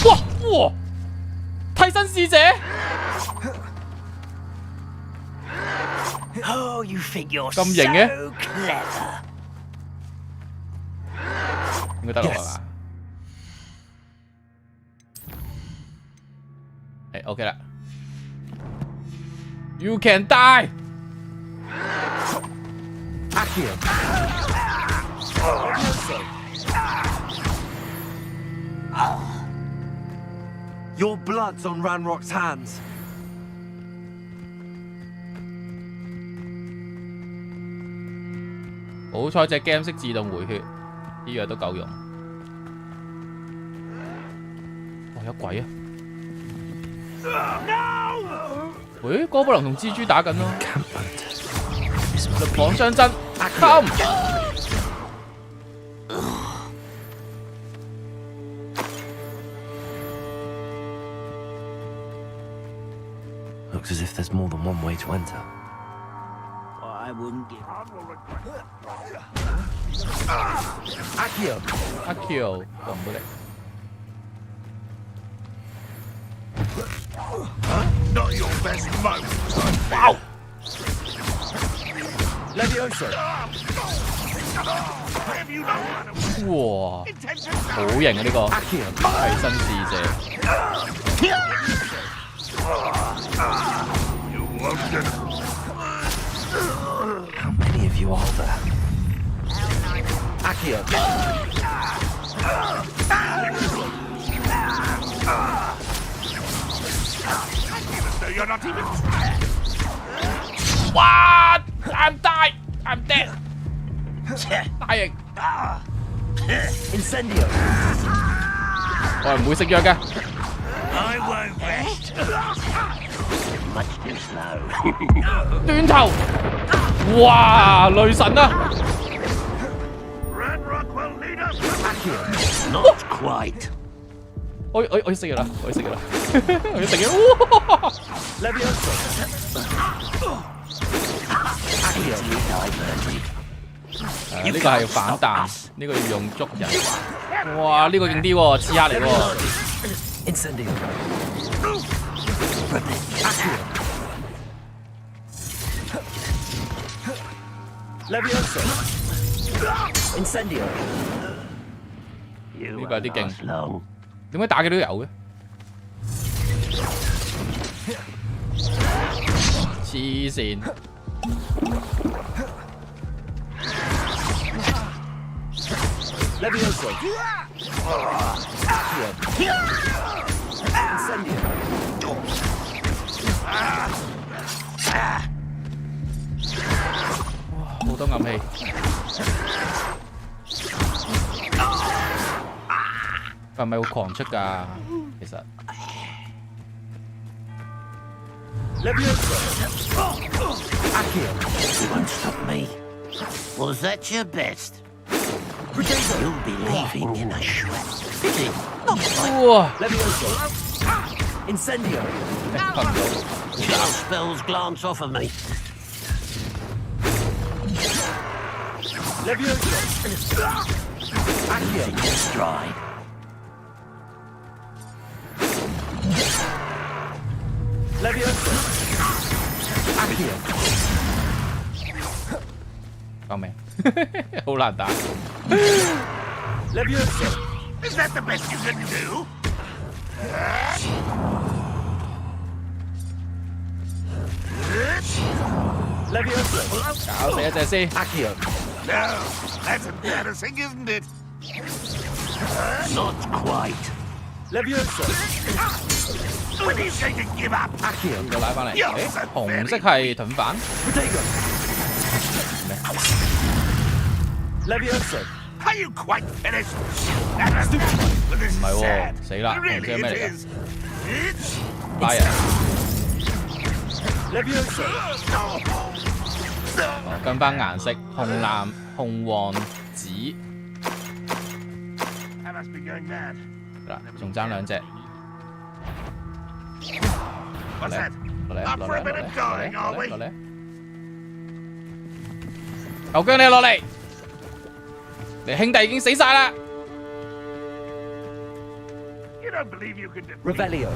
哇！替身使者。Oh, you think you're 咁型嘅？ so clever. 應該得落係嘛？係 OK 啦。You can die. Accio. Your blood's on Ranrock's hands. 好彩隻 game 識自動回血，呢樣都夠用。哇！有鬼啊！喂，哥布林同蜘蛛打緊咯。力磅雙真 ，come！ Looks as if there's more than one way to enter. I wouldn't give. Accio. Accio 撳到你。Not your best moment. Wow. Levioso. 哇，好型啊！呢個替身使者。How many of you are there? Accio. You're not even trying. What? I'm died. I'm dead. 大型。Incendio. 我係唔會食藥嘅。I won't rest. Much too slow. 斷頭！哇！雷神啊！ Ranrock will lead us. Not quite. 我要食藥啦！我要食藥啦！我要食藥！哇 Levioso. Accio. 呢個係反彈，呢個要用捉人。哇！呢個勁啲喎，刺客嚟喎。Incendio. Accio. Levioso. Incendio. 呢個有啲勁。點解打嘅都有嘅？黐線！ Levioso. Accio. Incendio. 哇，好多暗器。佢係咪會狂出㗎？其實。Levioso. Accio. You won't stop me. Was that your best? You'll be leaving in a shred. Pity. Not quite. 哇 Levioso. Incendio. Your spells glance off of me. Levioso. Accio. In your stride. Levioso. Accio. 救命！好難打。 Levioso. Is that the best you can do? Levioso. 搞死一隻先。Accio. No, that's embarrassing, isn't it? Not quite. Levioso. 又拉翻嚟，誒紅色係盾反。Are you quite finished? 唔係喎，死啦！紅色係咩嚟㗎 ？Fire。哦，跟翻顏色，紅藍、紅黃、紫。嗱，仲爭兩隻。落嚟！牛姜你落嚟！你兄弟已經死晒啦！ Revelio。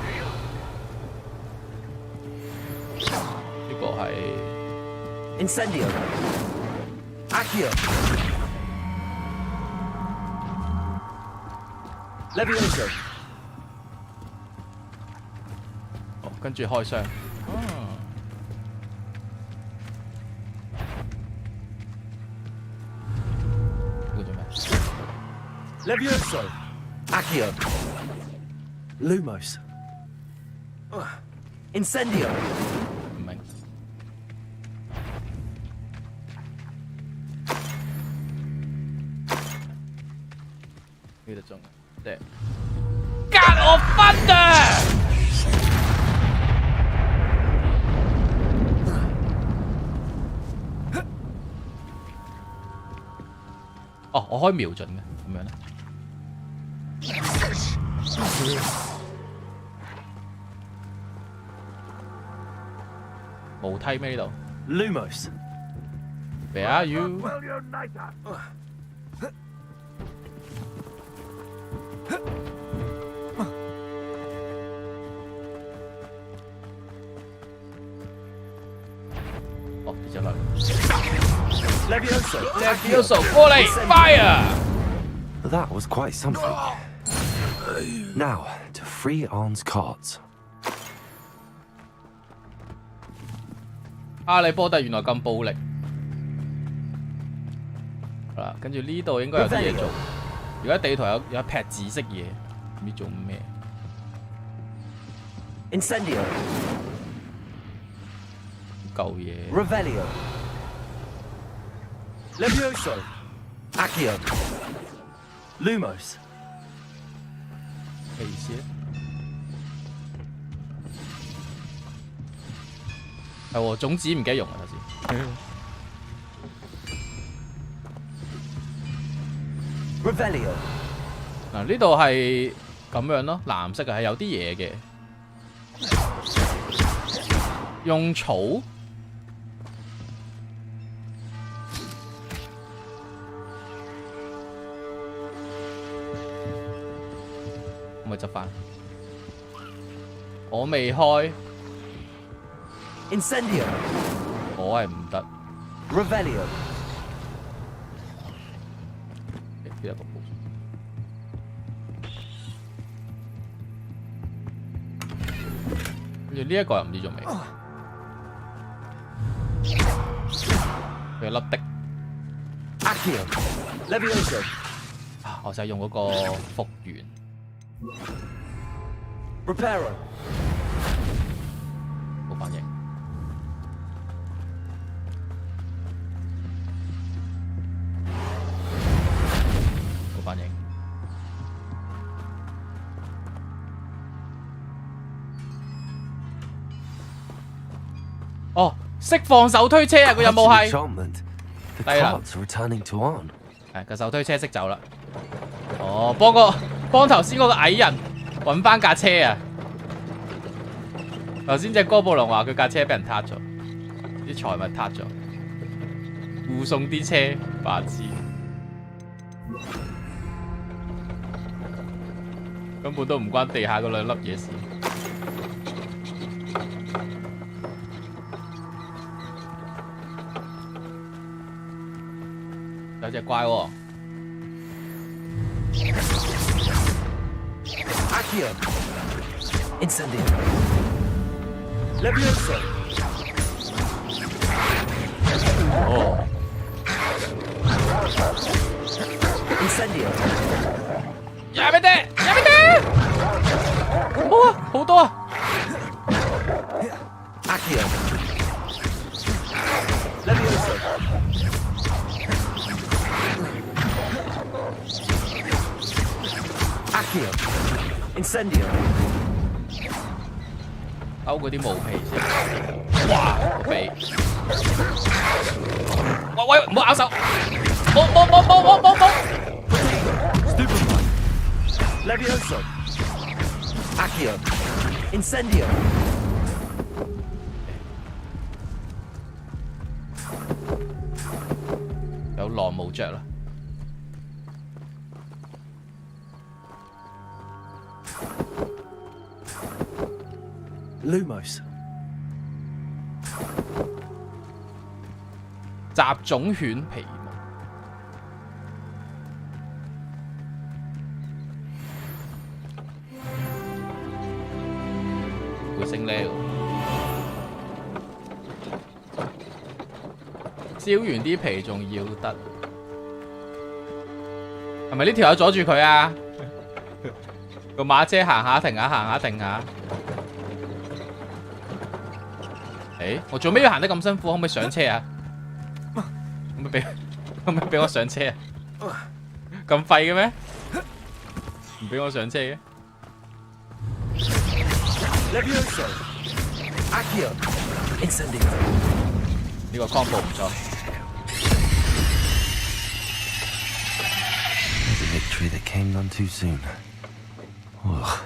呢個係 Incendio。Accio。Levioso。哦，跟住開箱。Levioso. Accio. Lumos. Incendio. 唔明。呢度中，對。God of Thunder！ 哦，我可以瞄準嘅，咁樣咧。 冇梯咩呢度 ？Lumos。Where are you？ 哦，跌咗落嚟。Levioso， 過嚟 ，fire！That was quite something. Now to free Arn's cards. 哈利波特原來咁暴力。好啦，跟住呢度應該有啲嘢做。而家地圖有一撇紫色嘢，唔知做咩。Incendio。舊嘢。Revelio。Levioso。Accio。Lumos。 咩意思咧？係喎，種子唔記得用啊，頭先。Revelio。嗱，呢度係咁樣咯，藍色嘅係有啲嘢嘅，用草。可唔可以執翻？我未開。Incendio。我係唔得。Revelio。邊一個步？跟住呢一個又唔知做咩。佢有粒的。Accio。Levioso。啊！我就係用嗰個復原。 Reparo。冇反應。冇反應。哦，釋放手推車啊！個任務係。低啦。係個手推車識走啦。哦，幫頭先嗰個矮人揾翻架車啊！頭先隻哥布龍話佢架車俾人撻咗，啲財物撻咗，護送啲車，白痴，根本都唔關地下嗰兩粒嘢事。有隻怪喎。 Accio. Incendio. Levioso. Oh. Incendio. やめて！やめて！好啊，好多啊！ Accio. Levioso. Accio. Incendio. 勾嗰啲毛皮先。哇！鼻。喂，唔好咬手！冇！ Stupefy. Levioso. Accio. Incendio. 有狼毛着啦。Lumos. 雜種犬皮毛。會升呢喎。燒完啲皮仲要得，係咪呢條友阻住佢啊？個馬車行下停下，行下停下。誒，我做咩要行得咁辛苦？可唔可以上車啊？可唔可以俾我上車啊？咁廢嘅咩？唔俾我上車嘅。Levioso. Accio. Incendio. 呢個 combo 唔錯。There's a victory that came none too soon. Ugh.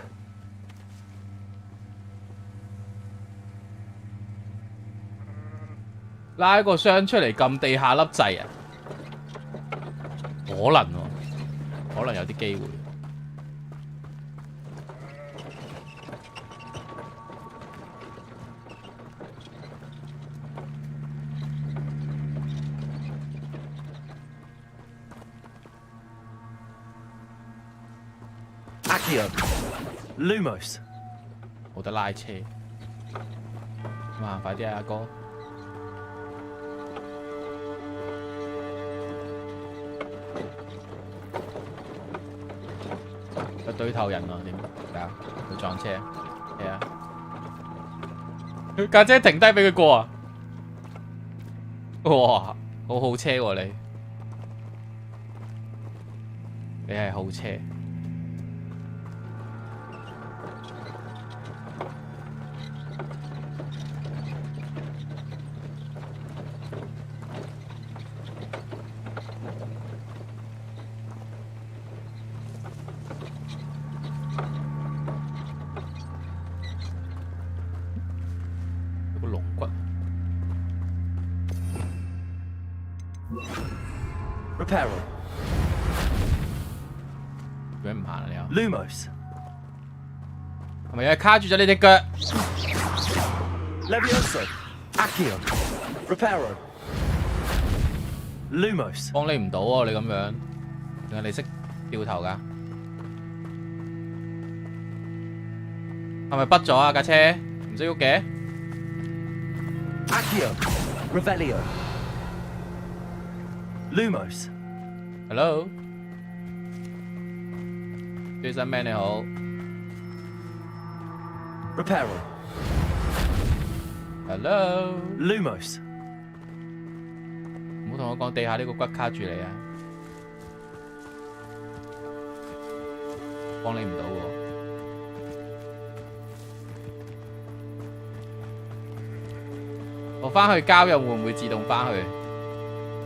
拉個箱出嚟撳地下粒掣啊！可能喎，可能有啲機會。Accio. Lumos. 冇得拉車，咁啊，快啲啊，阿哥！個對頭人啊，點搞？佢撞車，係啊！架車停低俾佢過啊！哇，好好車喎你係好車。Reparo. 做咩唔行啊你又 Lumos. 係咪又係卡住咗你隻腳 Levioso. Accio. Reparo. Lumos. 幫你唔到喎，你咁樣，定係你識掉頭㗎？係咪畢咗啊架車？唔識喐嘅 Accio. Revelio. Lumos. Hello， 追身咩你好 Reparo. Hello， Lumos. 唔好同我講地下呢個骨卡住你啊！幫你唔到喎。我翻去交又會唔會自動翻去？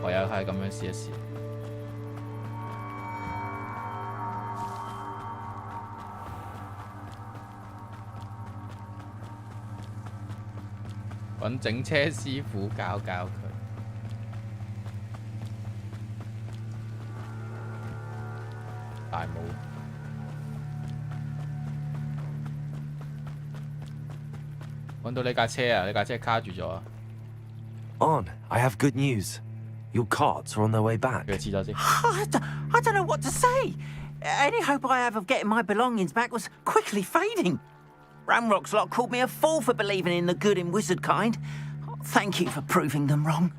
唯有係咁樣試一試。揾整車師傅教佢。大帽。揾到你架車啊！你架車卡住咗啊！ On, I have good news. Your carts are on their way back. I don't know what to say. Any hope I have of getting my belongings back was quickly fading. Ramrock's lot called me a fool for believing in the good and wizard kind. Thank you for proving them wrong.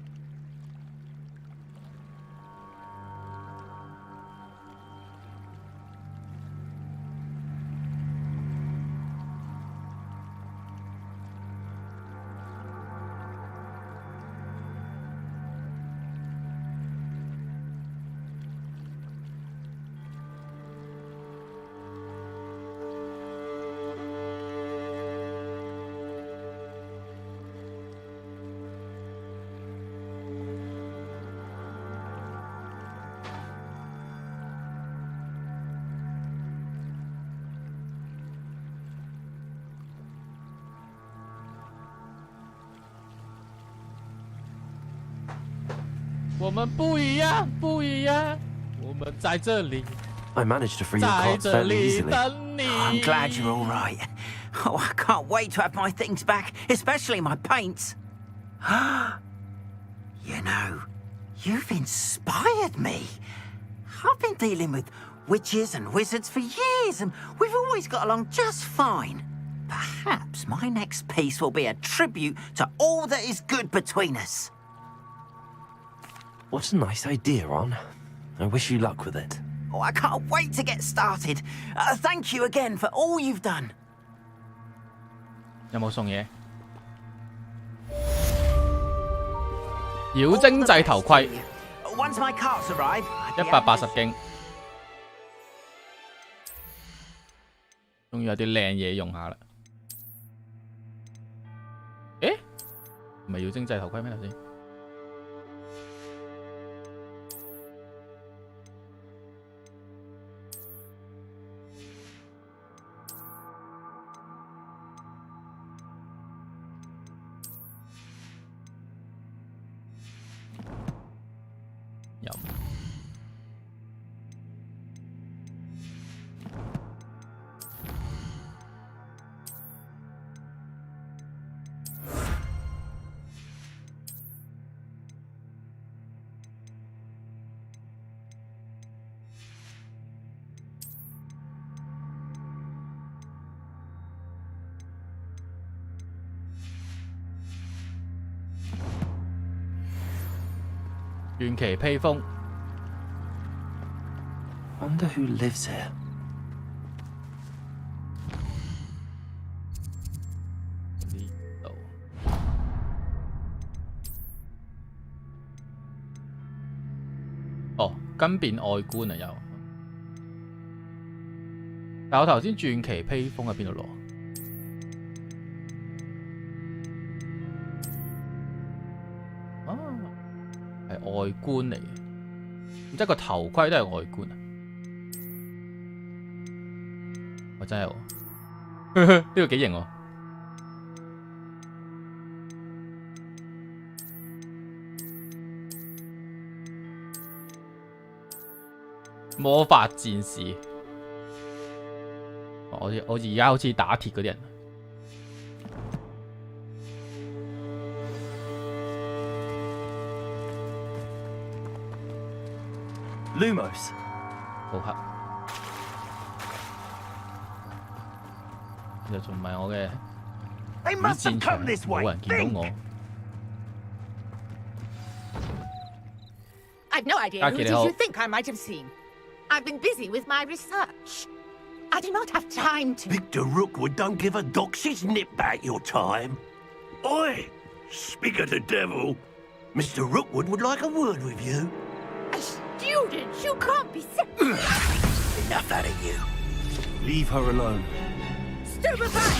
我们不一样，不一样，我们在这里。 I managed to free your cards fairly easily. I'm glad you're all right. Oh, I can't wait to have my things back, especially my paints. You know, you've inspired me. I've been dealing with witches and wizards for years, and we've always got along just fine. Perhaps my next piece will be a tribute to all that is good between us. What a nice idea, Ron. I wish you luck with it. Oh, I can't wait to get started. Thank you again for all you've done. 有冇送嘢？妖精製頭盔 Once my carts arrive, ，180斤，終於有啲靚嘢用下啦。誒，唔係妖精製頭盔咩頭先？ 傳奇披風 Wonder who lives here. 呢度哦，跟變外觀啊又，但我頭先傳奇披風喺邊度攞？ 外觀嚟嘅，即係個頭盔都係外觀啊！我真係喎，呢個幾型喎！魔法戰士，我而家好似打鐵嗰啲人。 Lumos. 好黑，又仲唔係我嘅主戰場，冇人見到我。I've no idea who it is you think I might have seen. I've been busy with my research. I do not have time to. Victor Rookwood don't give a doxy's nip back your time. Oi! Speak of the devil. Mr. Rookwood would like a word with you. Students, you can't be sick. Enough out of you. Leave her alone. Stupefy!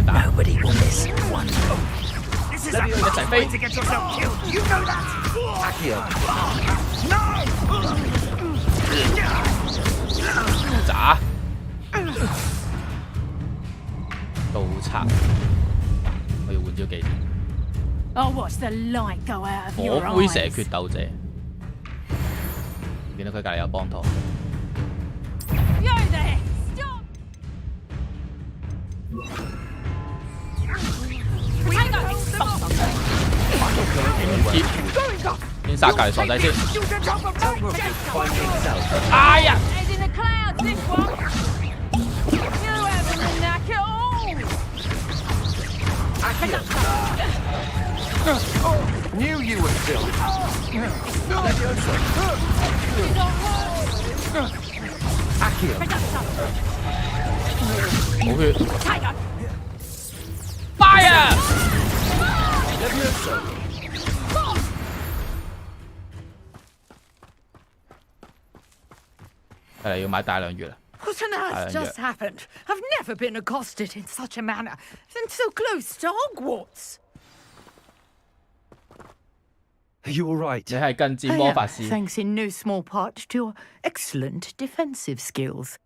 Nobody will miss one. This is a fast way to get yourself killed. You know that? Accio. No! 渣盜賊，我要換招技。 Oh, watch the light go out of your eyes. 火灰蛇決鬥者，見到佢隔離有幫拖。Yo there! Stop! 先殺隔離傻仔先。哎呀！ Knew you were still. Accio. 冇血。Fire！ 睇嚟要買大量血啦。 What on earth just happened? I've never been accosted in such a manner, and so close to Hogwarts. Are you all right? 你係近戰魔法師。 Thanks in no small part to your excellent defensive skills.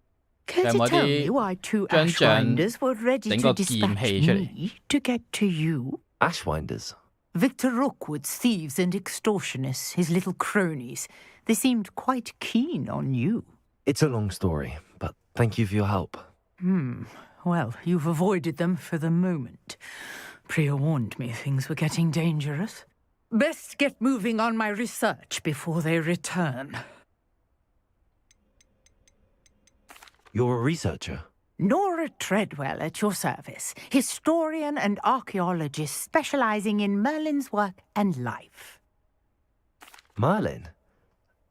Care to tell me why two Ashwinders were ready to dispatch me to get to you? Ashwinders? Victor Rookwood's thieves and extortionists, his little cronies, they seemed quite keen on you. It's a long story, but thank you for your help. Well, you've avoided them for the moment. Priya warned me things were getting dangerous. Best get moving on my research before they return. You're a researcher? Nora Treadwell at your service, historian and archaeologist specializing in Merlin's work and life. Merlin?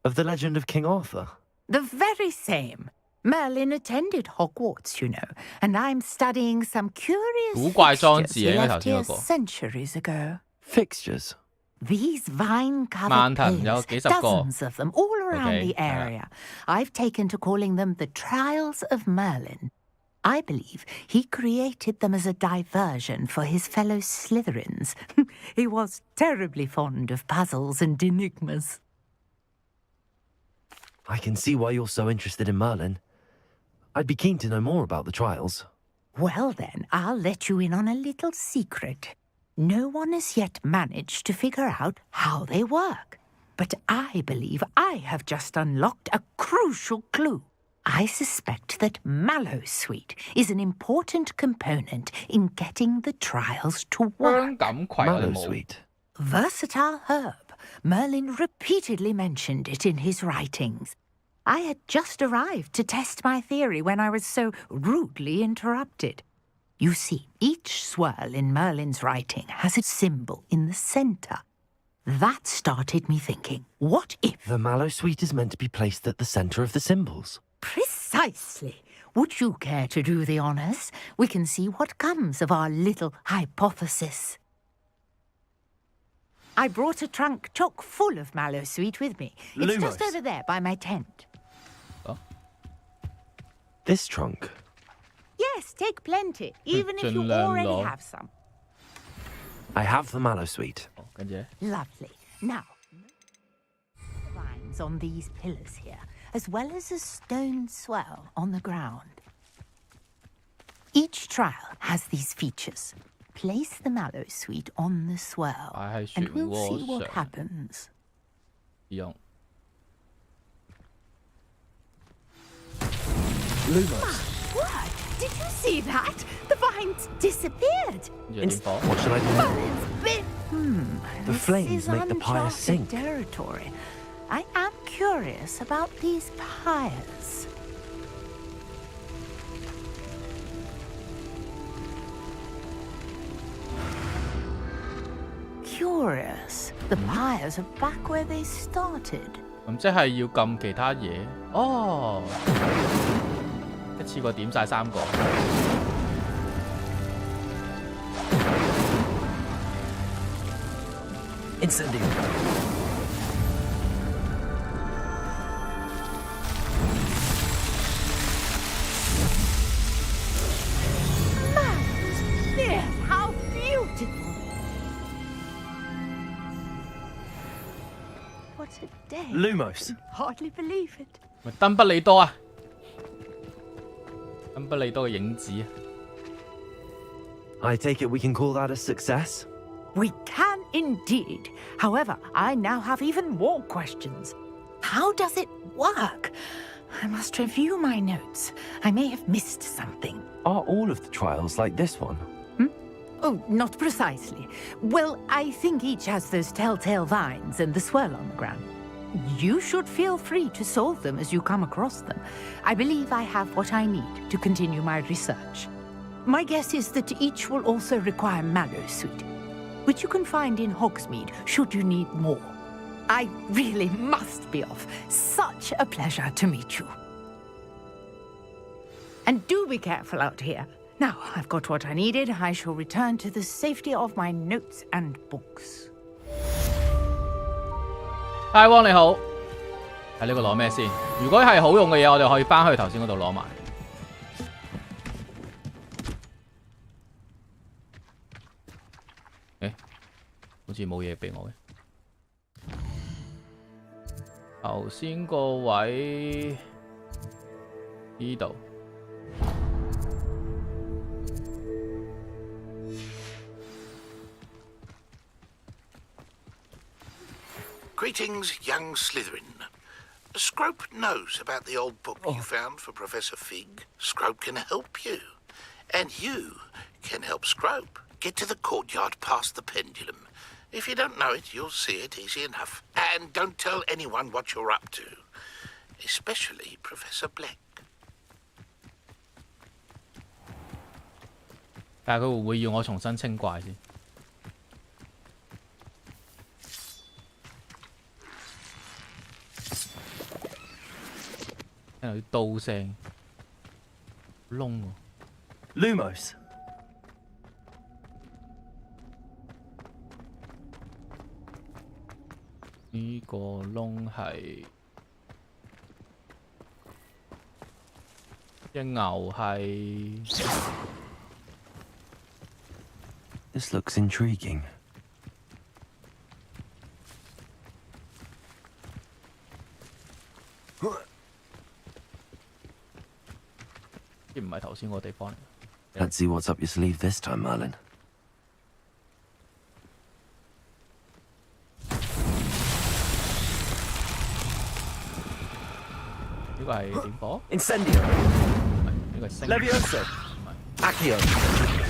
Of the legend of King Arthur? The very same. Merlin attended Hogwarts, you know, and I'm studying some curious fixtures he left here centuries ago. Fixtures? These vine-covered pillars, dozens of them, all around the area. I've taken to calling them the Trials of Merlin. I believe he created them as a diversion for his fellow Slytherins. He was terribly fond of puzzles and enigmas. I can see why you're so interested in Merlin. I'd be keen to know more about the trials. Well then, I'll let you in on a little secret. No one has yet managed to figure out how they work. But I believe I have just unlocked a crucial clue. I suspect that Mallowsweet is an important component in getting the trials to work. Mallowsweet? Versatile herb. Merlin repeatedly mentioned it in his writings. I had just arrived to test my theory when I was so rudely interrupted. You see, each swirl in Merlin's writing has a symbol in the center. That started me thinking, what if... The Mallowsweet is meant to be placed at the center of the symbols. Precisely. Would you care to do the honors? We can see what comes of our little hypothesis. I brought a trunk chock full of Mallowsweet with me. It's just over there by my tent. Oh. This trunk? Yes, take plenty, even if you already have some. I have the Mallowsweet. Lovely. Now, vines on these pillars here, as well as a stone swell on the ground. Each trial has these features. Place the Mallowsweet on the swell, and we'll see what happens. Lumos. What? Did you see that? The vines disappeared. What should I do? The flames make the pyre sink. Territory. I am curious about these pyres. Curious. The pyres are back where they started. 咁即係要撳其他嘢。哦，一次過點晒3個。Incendio. How beautiful! What a day! Lumos. Hardly believe it. 咪登不利多啊！登不利多嘅影子啊！ I take it we can call that a success? We can indeed. However, I now have even more questions. How does it work? I must review my notes. I may have missed something. Are all of the trials like this one? Oh, not precisely. Well, I think each has those telltale vines and the swirl on the ground. You should feel free to solve them as you come across them. I believe I have what I need to continue my research. My guess is that each will also require Mallowsweet, which you can find in Hogsmeade should you need more. I really must be off. Such a pleasure to meet you. And do be careful out here. Now, I've got what I needed. I shall return to the safety of my notes and books. 大汪你好，睇呢個攞咩先？如果係好用嘅嘢，我哋可以翻去頭先嗰度攞埋。誒，好似冇嘢俾我嘅。頭先個位呢度。Greetings, young Slytherin. Scrope knows about the old book you found for Professor Fig. Scrope can help you. And you can help Scrope. Get to the courtyard past the pendulum. If you don't know it, you'll see it easy enough. And don't tell anyone what you're up to. Especially Professor Black. 但係佢會唔會要我重新清怪先？聽到啲刀聲，窿喎。Lumos。呢個窿係隻牛係。This looks intriguing. 呢唔係頭先個地方嚟。Let's see what's up your sleeve this time, Merlin. 呢個係點火 ？Incendio。呢個係星。Levioso。Accio。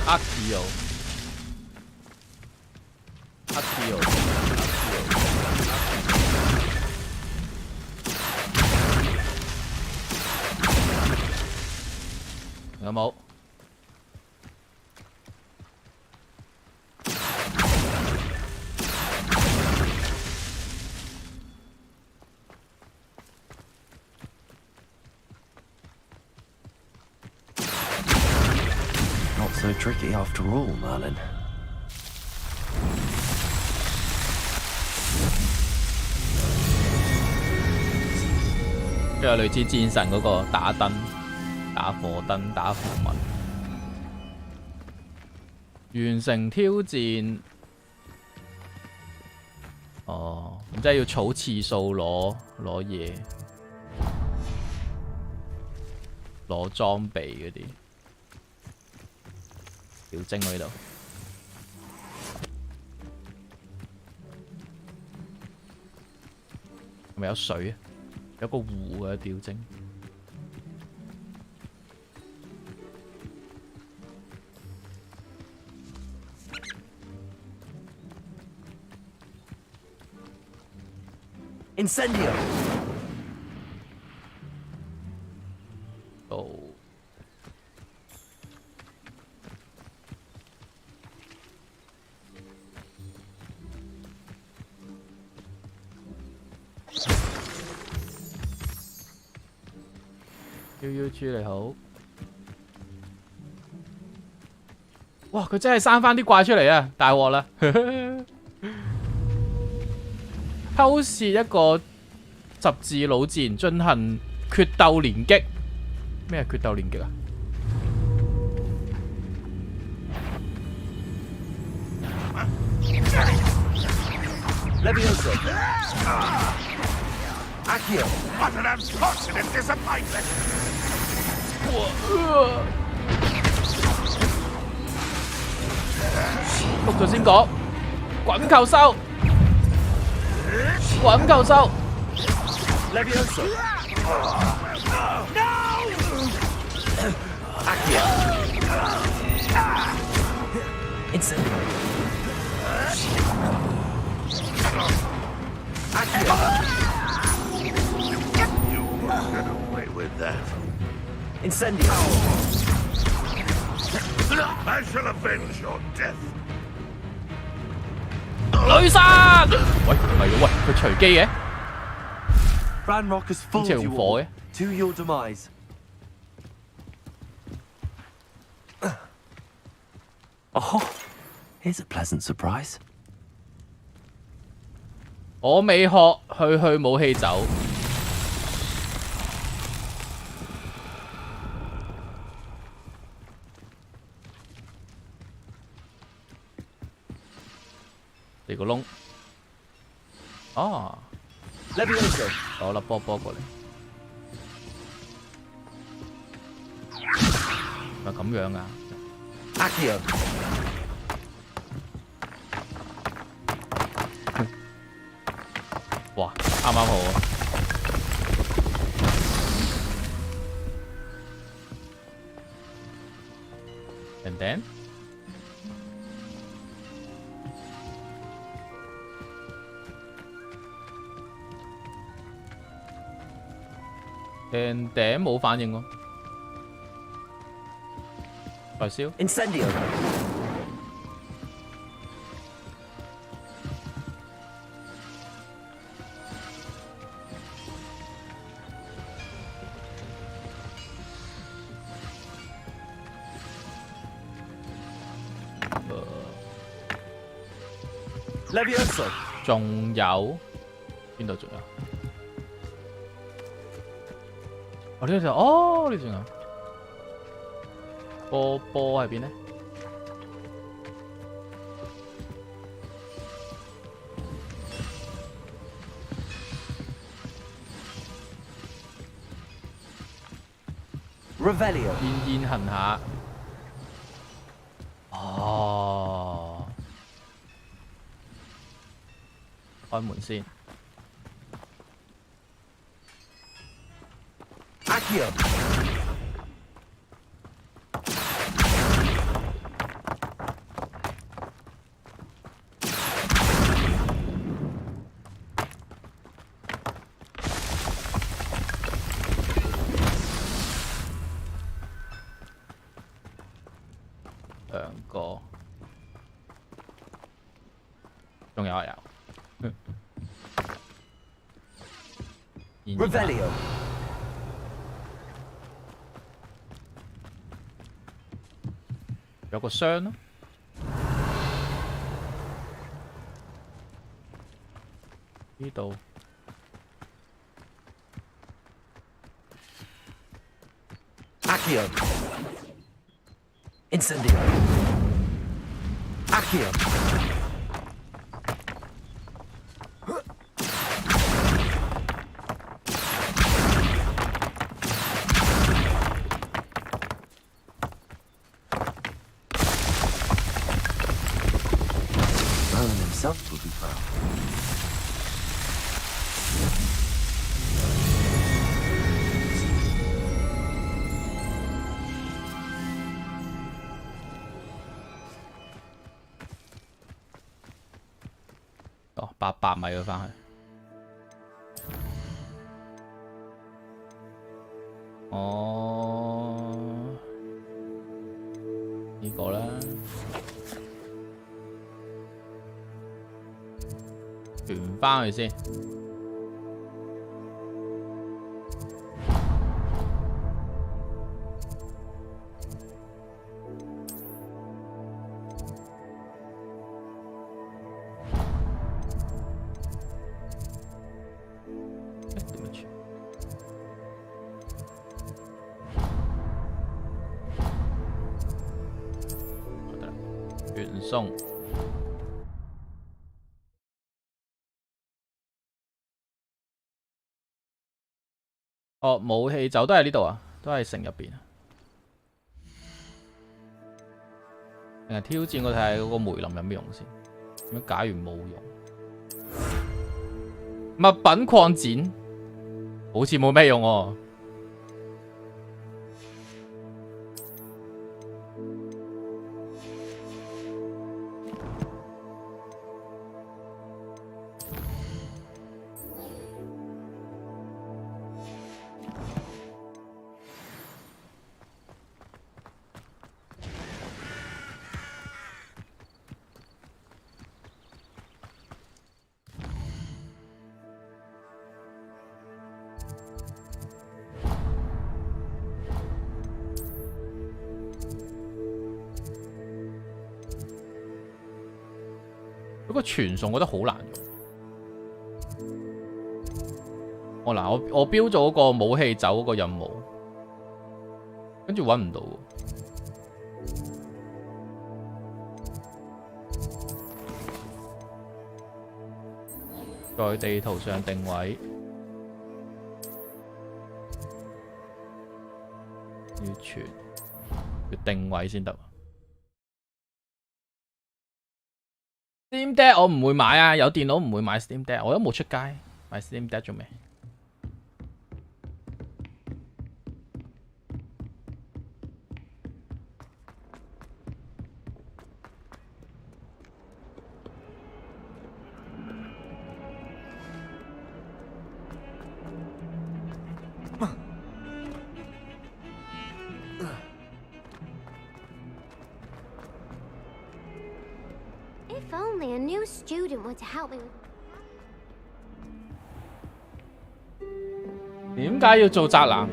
Accio。有冇？Not so tricky after all, Merlin. 即係類似戰神嗰個打燈、打火燈、打符文。完成挑戰。哦，咁即係要儲次數攞嘢，攞裝備嗰啲。吊精喺度。係咪有水啊？有個湖嘅吊精。Incendio。哦。UUG 你好，哇！佢真係生翻啲怪出嚟啊！大鑊啦！偷竊一個十字弩箭進行決鬥連擊。咩係決鬥連擊啊？ Levioso. Accio. What an unfortunate disappointment! 錄咗先講，滾球收，滾球收。Levioso. Accio. Incendio. You won't get away with that. Incendio. I shall avenge your death. 雷殺！喂，唔係喎，喂，佢隨機嘅。Ranrock has fooled you all to your demise. Oh, here's a pleasant surprise. 我未學去武器走。嚟個窿。哦。Levioso。攞粒波波過嚟。咪咁樣啊 ？Accio。啱啱好啊。And then 頂冇反應喎，再燒。Incendio. Levioso. 仲有邊度仲有？哦呢度就哦呢度仲有。波喺邊呢？Revelio. 現行下。哦。開門先。Accio. Revelio. 有個箱咯。呢度。Accio. Incendio. Accio. Himself will be proud. Oh, 800米嘅翻去。哦，呢個啦。傳翻去先。傳送。哦，武器就都係呢度啊，都係城入邊。定係挑戰我睇下嗰個梅林有咩用先？咁假如冇用，物品擴展好似冇咩用喎。嗰個傳送我覺得好難用。哦嗱，我標咗嗰個武器走嗰個任務，跟住揾唔到喎。在地圖上定位，要定位先得。Steam Deck 我唔會買啊，有電腦唔會買 Steam Deck，我都冇出街。買 Steam Deck 做咩？If only a new student were to help me with. 點解要做宅男？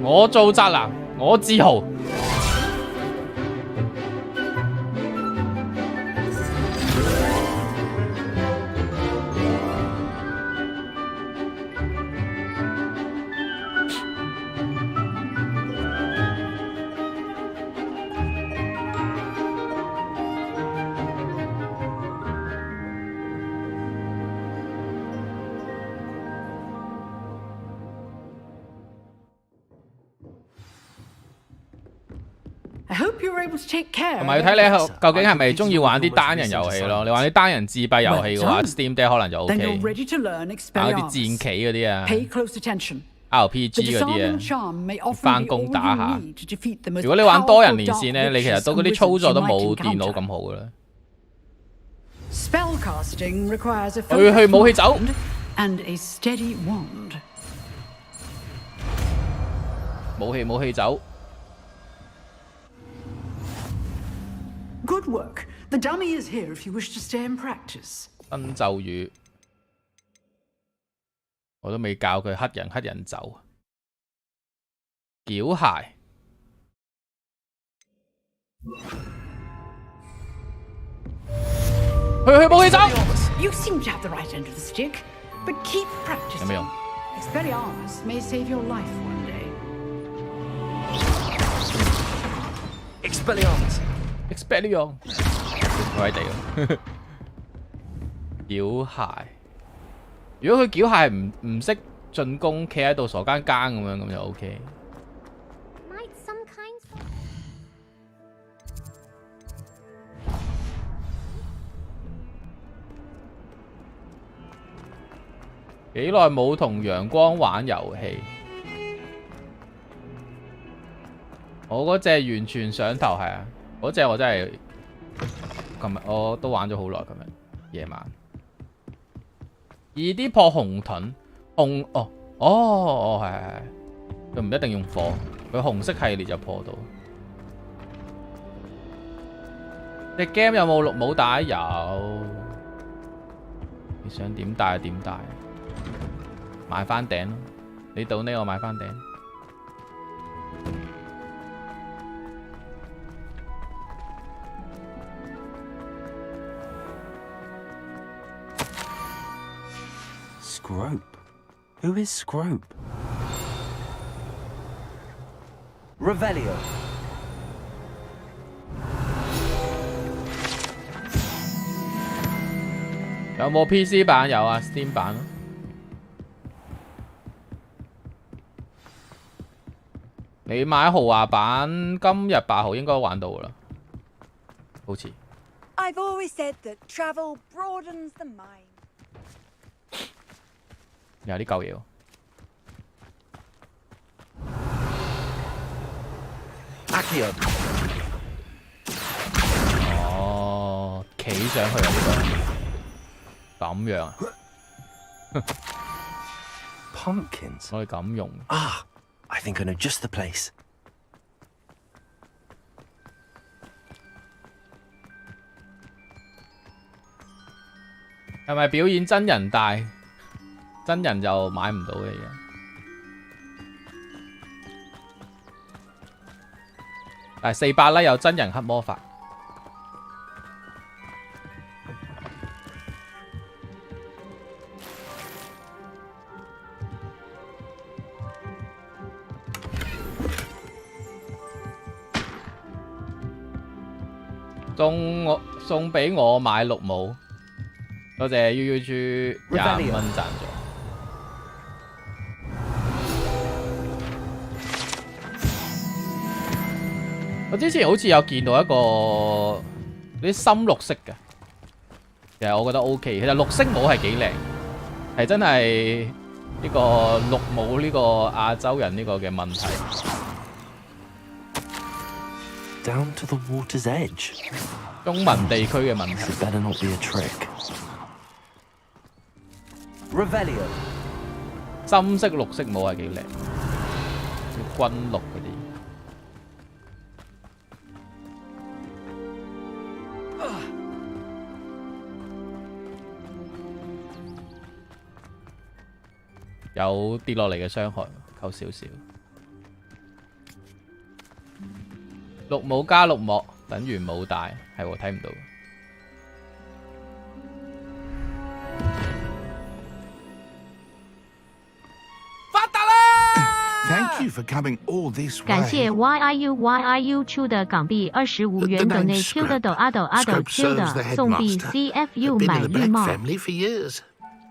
我做宅男，我自豪。同埋要睇你究竟係咪中意玩啲單人遊戲咯？你玩啲單人自閉遊戲嘅話 ，Steam Deck 可能就 OK。玩嗰啲戰棋嗰啲啊 ，RPG 嗰啲啊，翻工打下。如果你玩多人連線咧，你其實都嗰啲操作都冇電腦咁好噶啦。去武器走。武器走。Good work. The dummy is here if you wish to stay and practice. 新咒語，我都未教佢黑人走。繳械，去武器走。You seem to have the right end of the stick, but keep practicing. 有咩用 Expelliarmus may save your life one day. Expelliarmus。我喺地咯。繳械，如果佢繳械唔識進攻，企喺度傻更更咁樣，咁就 OK。幾耐冇同陽光玩遊戲？我嗰隻完全上頭係啊！嗰隻我真係，琴日我都玩咗好耐，琴日夜晚。易啲破紅盾，係，佢唔一定用火，佢紅色系列就破到。隻 game 有冇綠帽帶？有。你想點帶就點帶，買翻頂咯。你到呢，我買翻頂。Scrope? Who is Scrope? Revelio. 有冇 PC 版？有啊 ，Steam 版咯。你買豪華版，今日8號應該玩到啦，好似。I've always said that travel broadens the mind. 有啲舊嘢喎。哦，企上去啊！呢個咁樣啊 ？Pumpkins。我哋咁用。I think I know just the place. 係咪表演真人帶？真人就買唔到嘅嘢。但係400啦，有真人黑魔法。送俾我買綠帽，多謝 UUG 25蚊贊助。我之前好似有見到一個啲深綠色嘅，其實我覺得 OK。其實綠色帽係幾靚。係真係呢個綠帽呢個亞洲人呢個嘅問題。Down to the water's edge. 中文地區嘅問題。It better not be a trick. Revelio. 深色、綠色帽係幾靚，軍綠嗰啲。有跌落嚟嘅傷害，扣少少。綠帽加綠幕等於冇戴，係喎睇唔到。發達啦 ！Thank you for coming all this way。感謝 YIU 出的港幣25元的內 Q 的抖啊抖啊抖 Q 的送幣 CFU 買綠帽。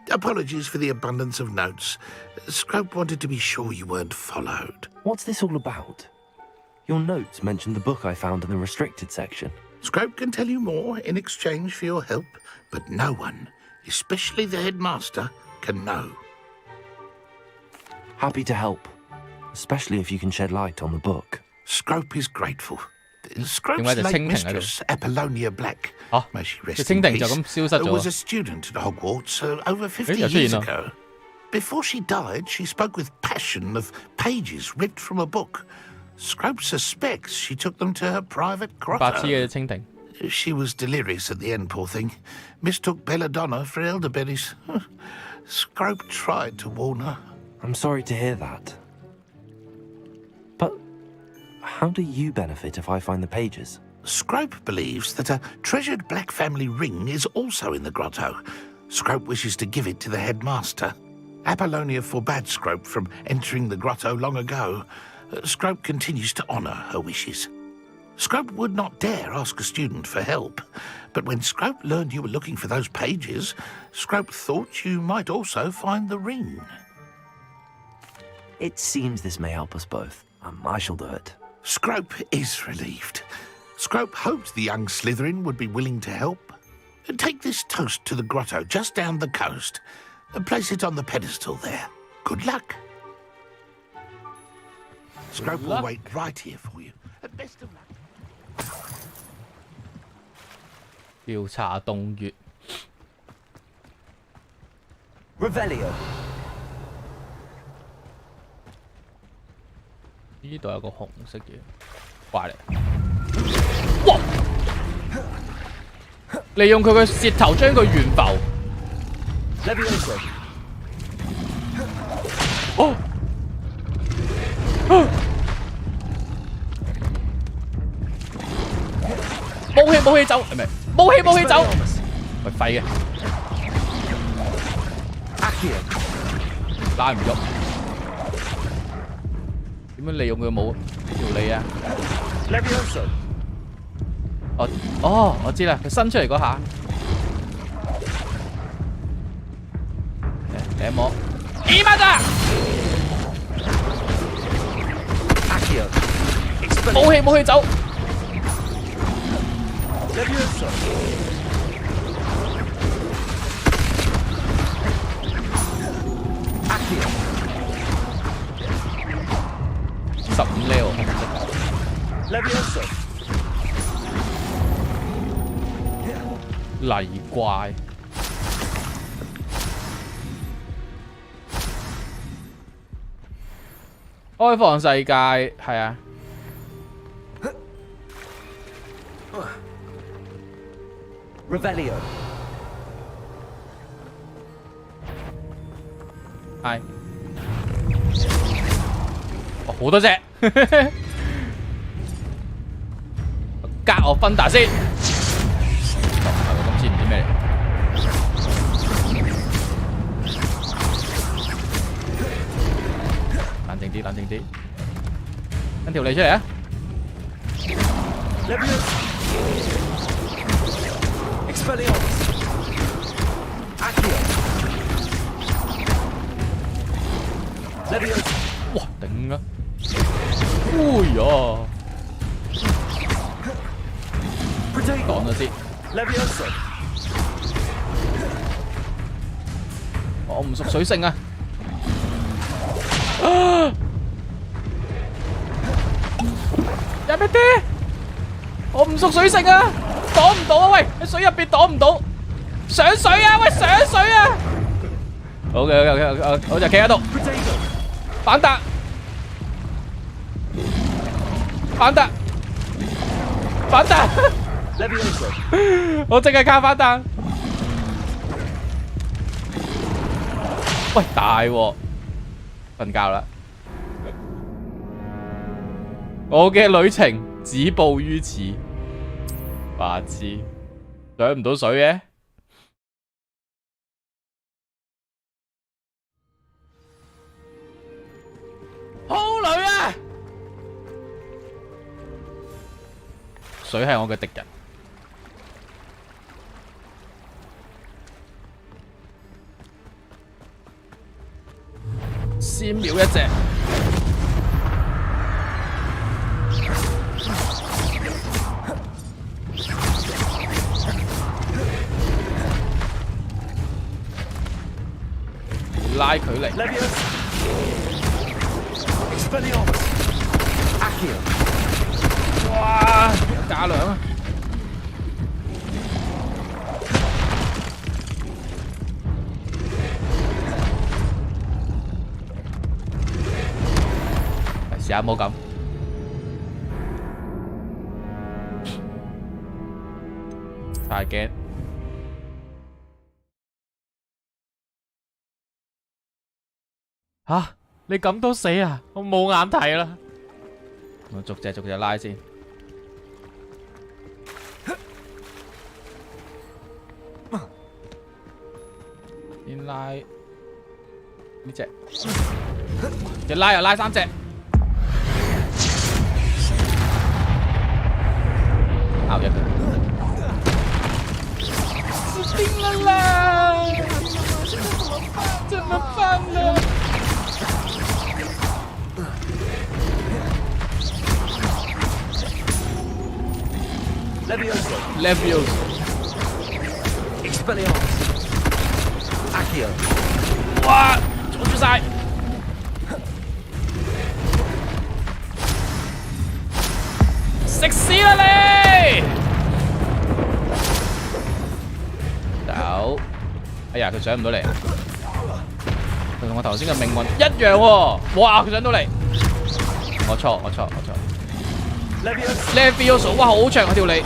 Apologies for the abundance of notes. Scrope wanted to be sure you weren't followed. What's this all about? Your notes mentioned the book I found in the restricted section. Scrope can tell you more in exchange for your help, but no one, especially the headmaster, can know. Happy to help, especially if you can shed light on the book. Scrope is grateful. Scrope's late mistress, Apollonia Black, may she rest in peace, was a student at Hogwarts over 50 years ago. Before she died, she spoke with passion of pages ripped from a book. Scrope suspects she took them to her private grotto. She was delirious at the end, poor thing. Mistook belladonna for elderberries. Scrope tried to warn her. I'm sorry to hear that. But how do you benefit if I find the pages? Scrope believes that a treasured black family ring is also in the grotto. Scrope wishes to give it to the headmaster. Apollonia forbade Scrope from entering the grotto long ago. Scrope continues to honour her wishes. Scrope would not dare ask a student for help, but when Scrope learned you were looking for those pages, Scrope thought you might also find the ring. It seems this may help us both. I shall do it. Scrope is relieved. Scrope hoped the young Slytherin would be willing to help. Take this toast to the grotto just down the coast. Place it on the pedestal there. Good luck. Scrope will wait right here for you. Best of luck. 調查洞穴。Revelio。呢度有個紅色嘅，怪嚟。哇！利用佢嘅舌頭將佢懸浮。哦！冇氣走，係咪？冇氣走，喂廢嘅，拉唔喐，點樣利用佢冇條脷啊？我知啦，佢伸出嚟嗰下，嚟摸，Imada，冇氣走。15 level 泥怪，開放世界係啊。Revelio。係。哦，好多隻。隔我分打先。今次唔知咩嚟。冷靜啲，冷靜啲。伸條脷出嚟啊哇，頂啊！哎呀！擋咗先。我唔熟水性啊！有咩啲？我唔熟水性啊，擋唔到啊！喂，喺水入邊擋唔到，上水啊！喂，上水啊 ！OK， 我就企喺度，反彈，反彈，反彈！我淨係靠反彈。喂，大鑊，瞓覺啦！我嘅旅程止步於此，白痴，上唔到水嘅。好女啊！水係我嘅敵人。先秒一隻。拉距離。哇！加兩啊！試下冇咁。大嘅。吓！你咁都死啊！我冇眼睇啦。我逐隻拉先。先拉呢隻，一拉又拉3隻。咬一個。死定了啦！怎麼辦呢？Levioso. Expelliarmus. Accio. 哇！阻住晒。食屎啦你！走。哎呀，佢上唔到嚟。佢同我頭先嘅命運一樣喎。哇！佢上到嚟。我錯。Levioso， 哇，好長嗰條脷。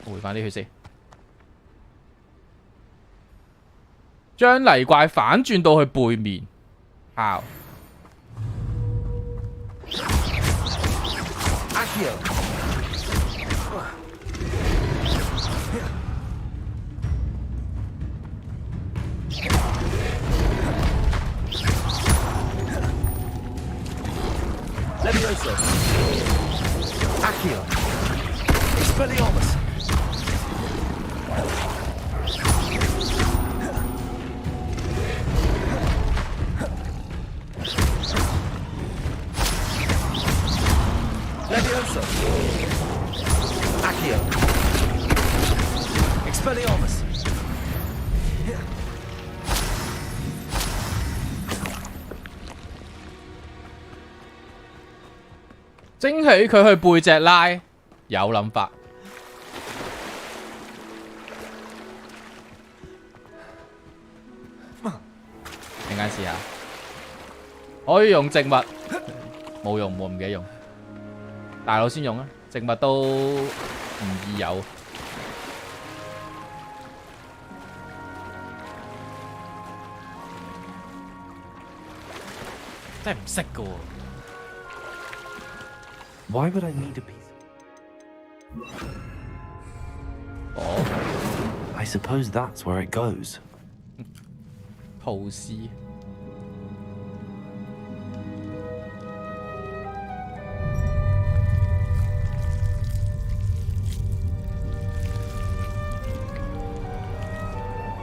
回翻啲血先。將泥怪反轉到去背面。靠！Levioso. Accio. Expelliarmus. Levioso. Accio. Expelliarmus. 蒸起佢去背脊拉，有諗法。陣間試下，可以用植物，冇用，我唔記得用。大佬先用啊，植物都唔易有。真係唔識㗎喎。Why would I need a piece? Oh. I suppose that's where it goes. 吐絲。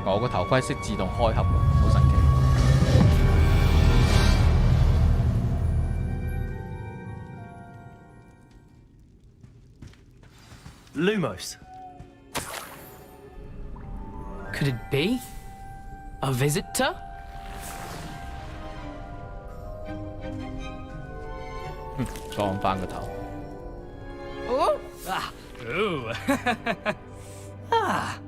我個頭盔識自動開合，好神奇。Lumos. Could it be? A visitor? Oh! Ah! Ooh! Ah!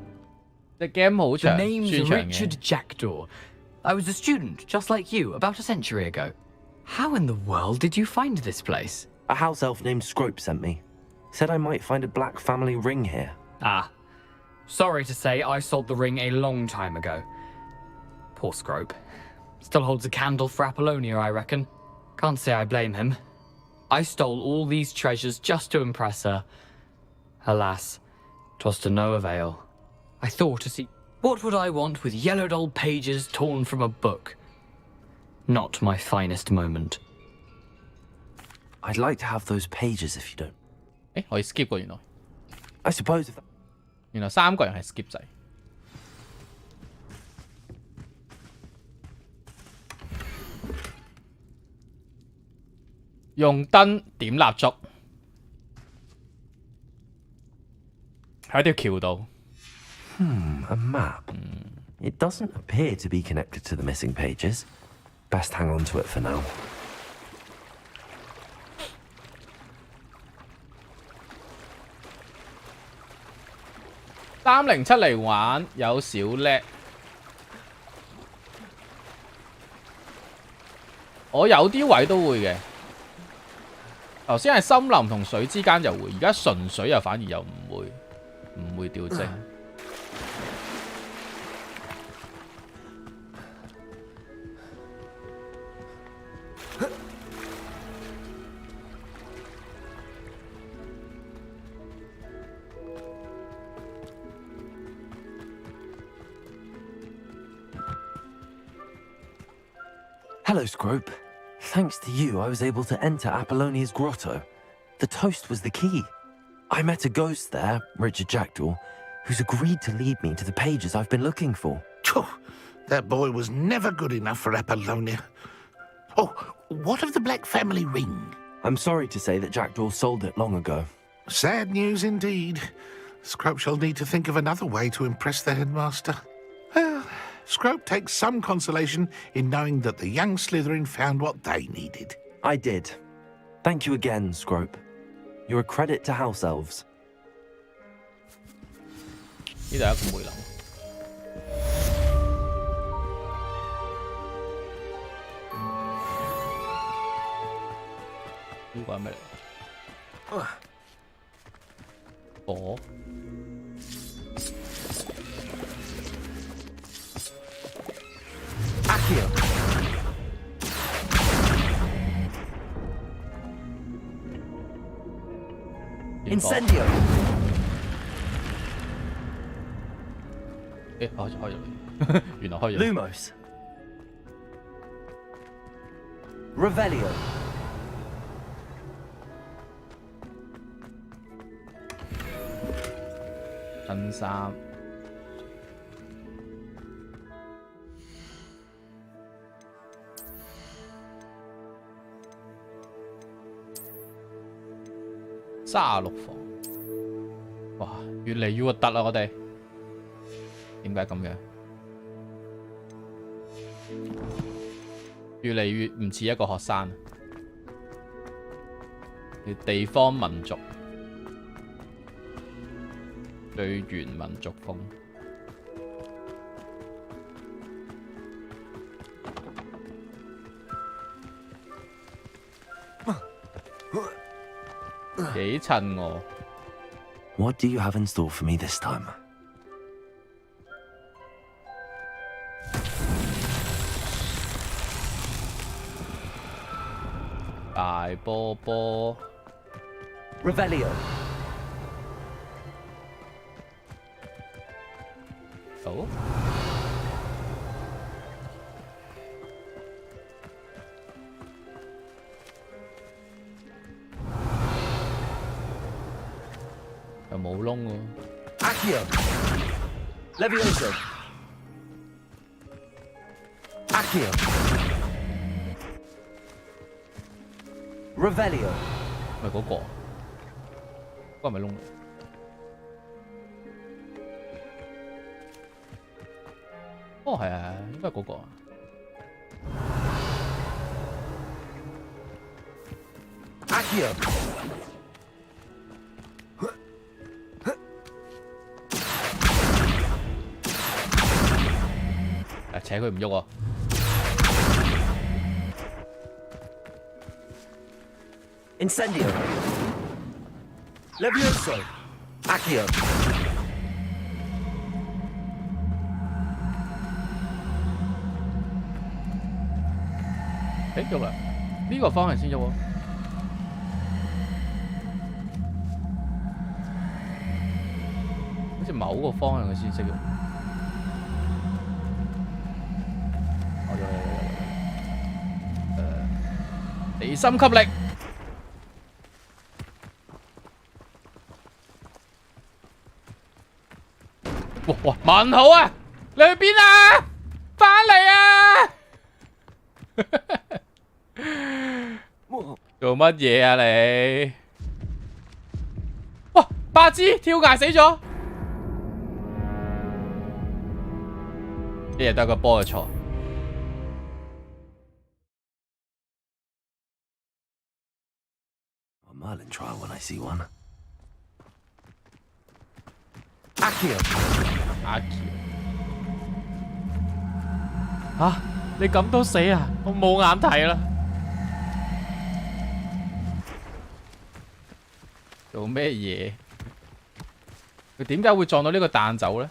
The game The name's Richard Jackdaw. I was a student, just like you, about a century ago. How in the world did you find this place? A house elf named Scrope sent me. Said I might find a black family ring here. Ah. Sorry to say, I sold the ring a long time ago. Poor Scrope. Still holds a candle for Apollonia, I reckon. Can't say I blame him. I stole all these treasures just to impress her. Alas, 'twas to no avail. I thought to see... What would I want with yellowed old pages torn from a book? Not my finest moment. I'd like to have those pages if you don't. 可以 skip 過原來。I suppose if... 原來3個人係 skip 制。用燈點蠟燭，喺條橋度。A map. It doesn't appear to be connected to the missing pages. Best hang on to it for now. 307嚟玩有少叻，我有啲位都會嘅。頭先係森林同水之間就會，而家純水又反而又唔會掉精。Hello, Scrope. Thanks to you, I was able to enter Apollonia's grotto. The toast was the key. I met a ghost there, Richard Jackdaw, who's agreed to lead me to the pages I've been looking for. That boy was never good enough for Apollonia. Oh, what of the Black family ring? I'm sorry to say that Jackdaw sold it long ago. Sad news indeed. Scrope shall need to think of another way to impress the headmaster. Well, Scrope takes some consolation in knowing that the young Slytherin found what they needed. I did. Thank you again, Scrope. You're a credit to House Elves. 呢度有一個梅林。呢個係咩嚟？火。Accio. Incendio. 開咗嚟，原來開咗。Lumos. Revelio. 襯衫。36房，哇，越嚟越核突啦！我哋點解咁嘅？越嚟越唔似一個學生。地方民族，最原民族風。幾襯我。What do you have in store for me this time? 大波波。Revelio. 好。又冇窿喎。Accio. Levioso. Accio. Revelio. 咪嗰個，嗰個係咪窿？哦，係係，應該係嗰個。Accio。扯佢唔喐喎。Incendio。Levioso。Accio。喐啦，呢個方向先喐喎。好似某個方向嘅先識喐。地心吸力。哇！文豪啊，你去邊啊？翻嚟啊！做乜嘢啊你？哇！八支跳崖死咗，一日都係個波嘅錯。A Merlin trial when I see one. Accio。吓，你咁都死啊？我冇眼睇啦。做咩嘢？佢點解會撞到呢個彈走咧？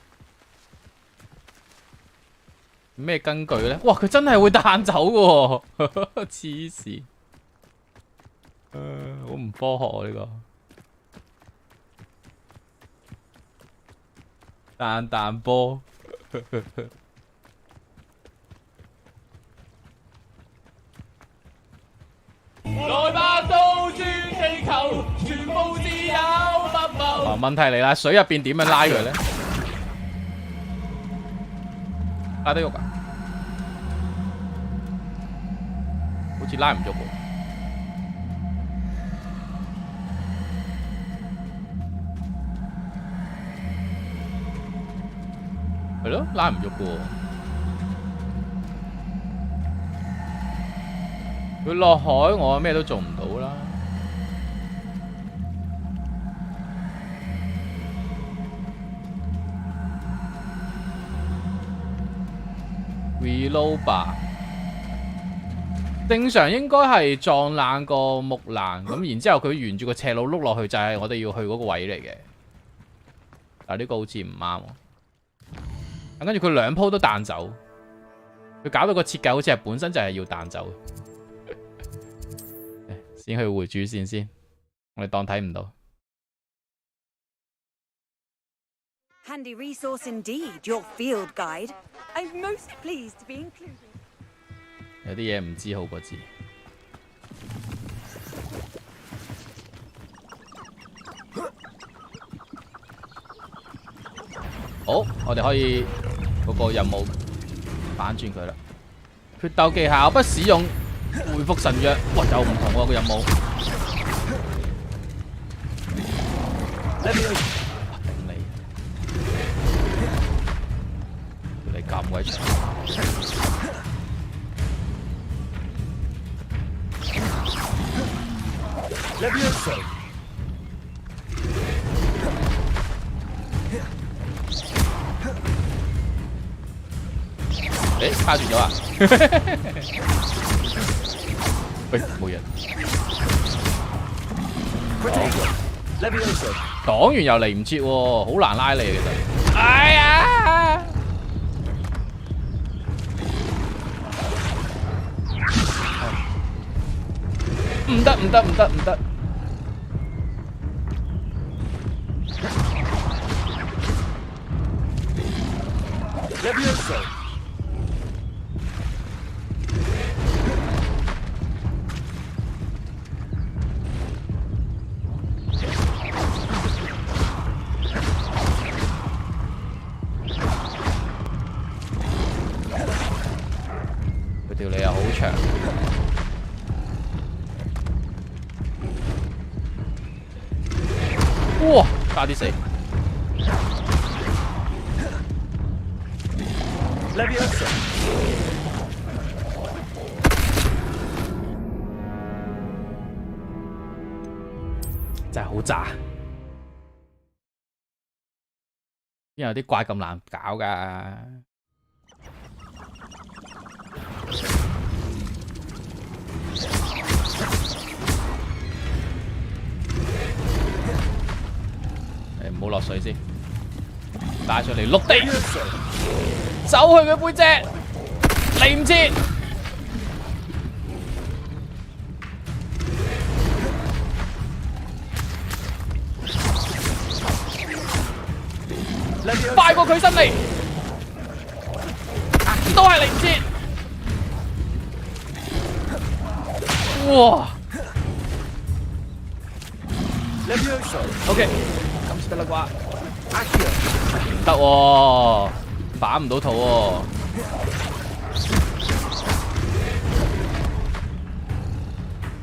咩根據咧？哇！佢真係會彈走嘅喎，黐線！好唔科學啊呢個。彈波。來吧，倒轉地球，全部自由不謀。問題嚟啦，水入邊點樣拉佢咧？拉得喐啊？好似拉唔喐喎。係咯，拉唔喐喎。佢落海，我咩都做唔到啦。Reload 吧，正常應該係撞爛個木欄，咁然之後佢沿住個斜路碌落去，就係我哋要去嗰個位嚟嘅。但係呢個好似唔啱喎。跟住佢兩鋪都彈走，佢搞到個設計好似係本身就係要彈走。先去回主線先，我哋當睇唔到。Handy resource indeed, your field guide. I'm most pleased to be included. 有啲嘢唔知好過知。好，我哋可以嗰個任務反轉佢啦。決鬥技巧不使用回復神藥，哇，有唔同喎個任務。頂你！你咁鬼長。誒，卡住咗啊！喂，冇人。擋完又嚟唔切喎，好難拉你其實。哎呀！唔得唔得唔得唔得！佢條脷又好長。哇！差啲死。Leviosa. 真係好渣，邊有啲怪咁難搞㗎？誒，唔好落水先，帶上嚟陸地，走去佢背脊，嚟唔切。快過佢身嚟，都係嚟唔切。哇 ！OK， 咁先得啦啩？唔得喎，反唔到肚喎。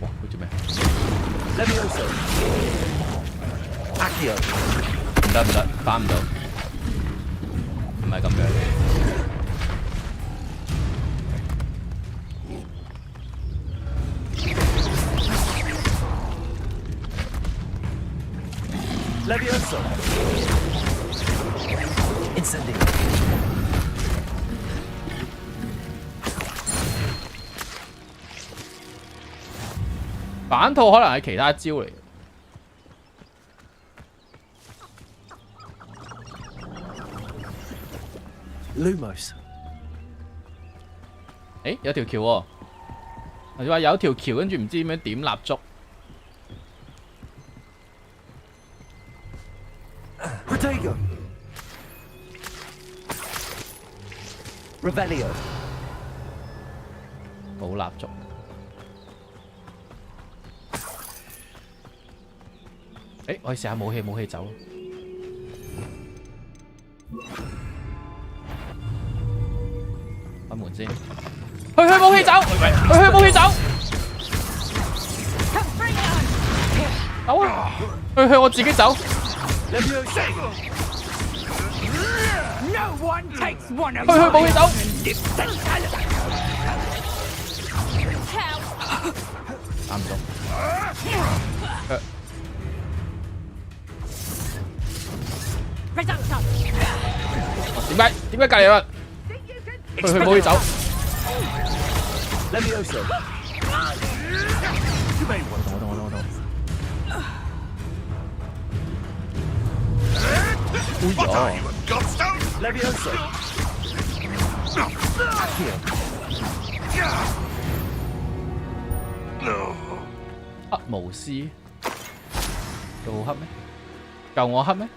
哇！佢做咩？唔得唔得，反唔到。唔係咁樣。Leviosa. Incendio. 反套可能係其他招嚟嘅。Lumos。誒，有條橋喎。佢話有條橋，跟住唔知點樣點蠟燭。Protego. Revelio. 冇蠟燭。誒，我哋試下武器走。開門先。去武器走，去武器走。走啊！去我自己走。No one takes one of 去武器走。打唔到。點解隔離有人？去武器走。Leviosa. Leviosa. Accio. 黑巫師，佢好黑咩？夠我黑咩？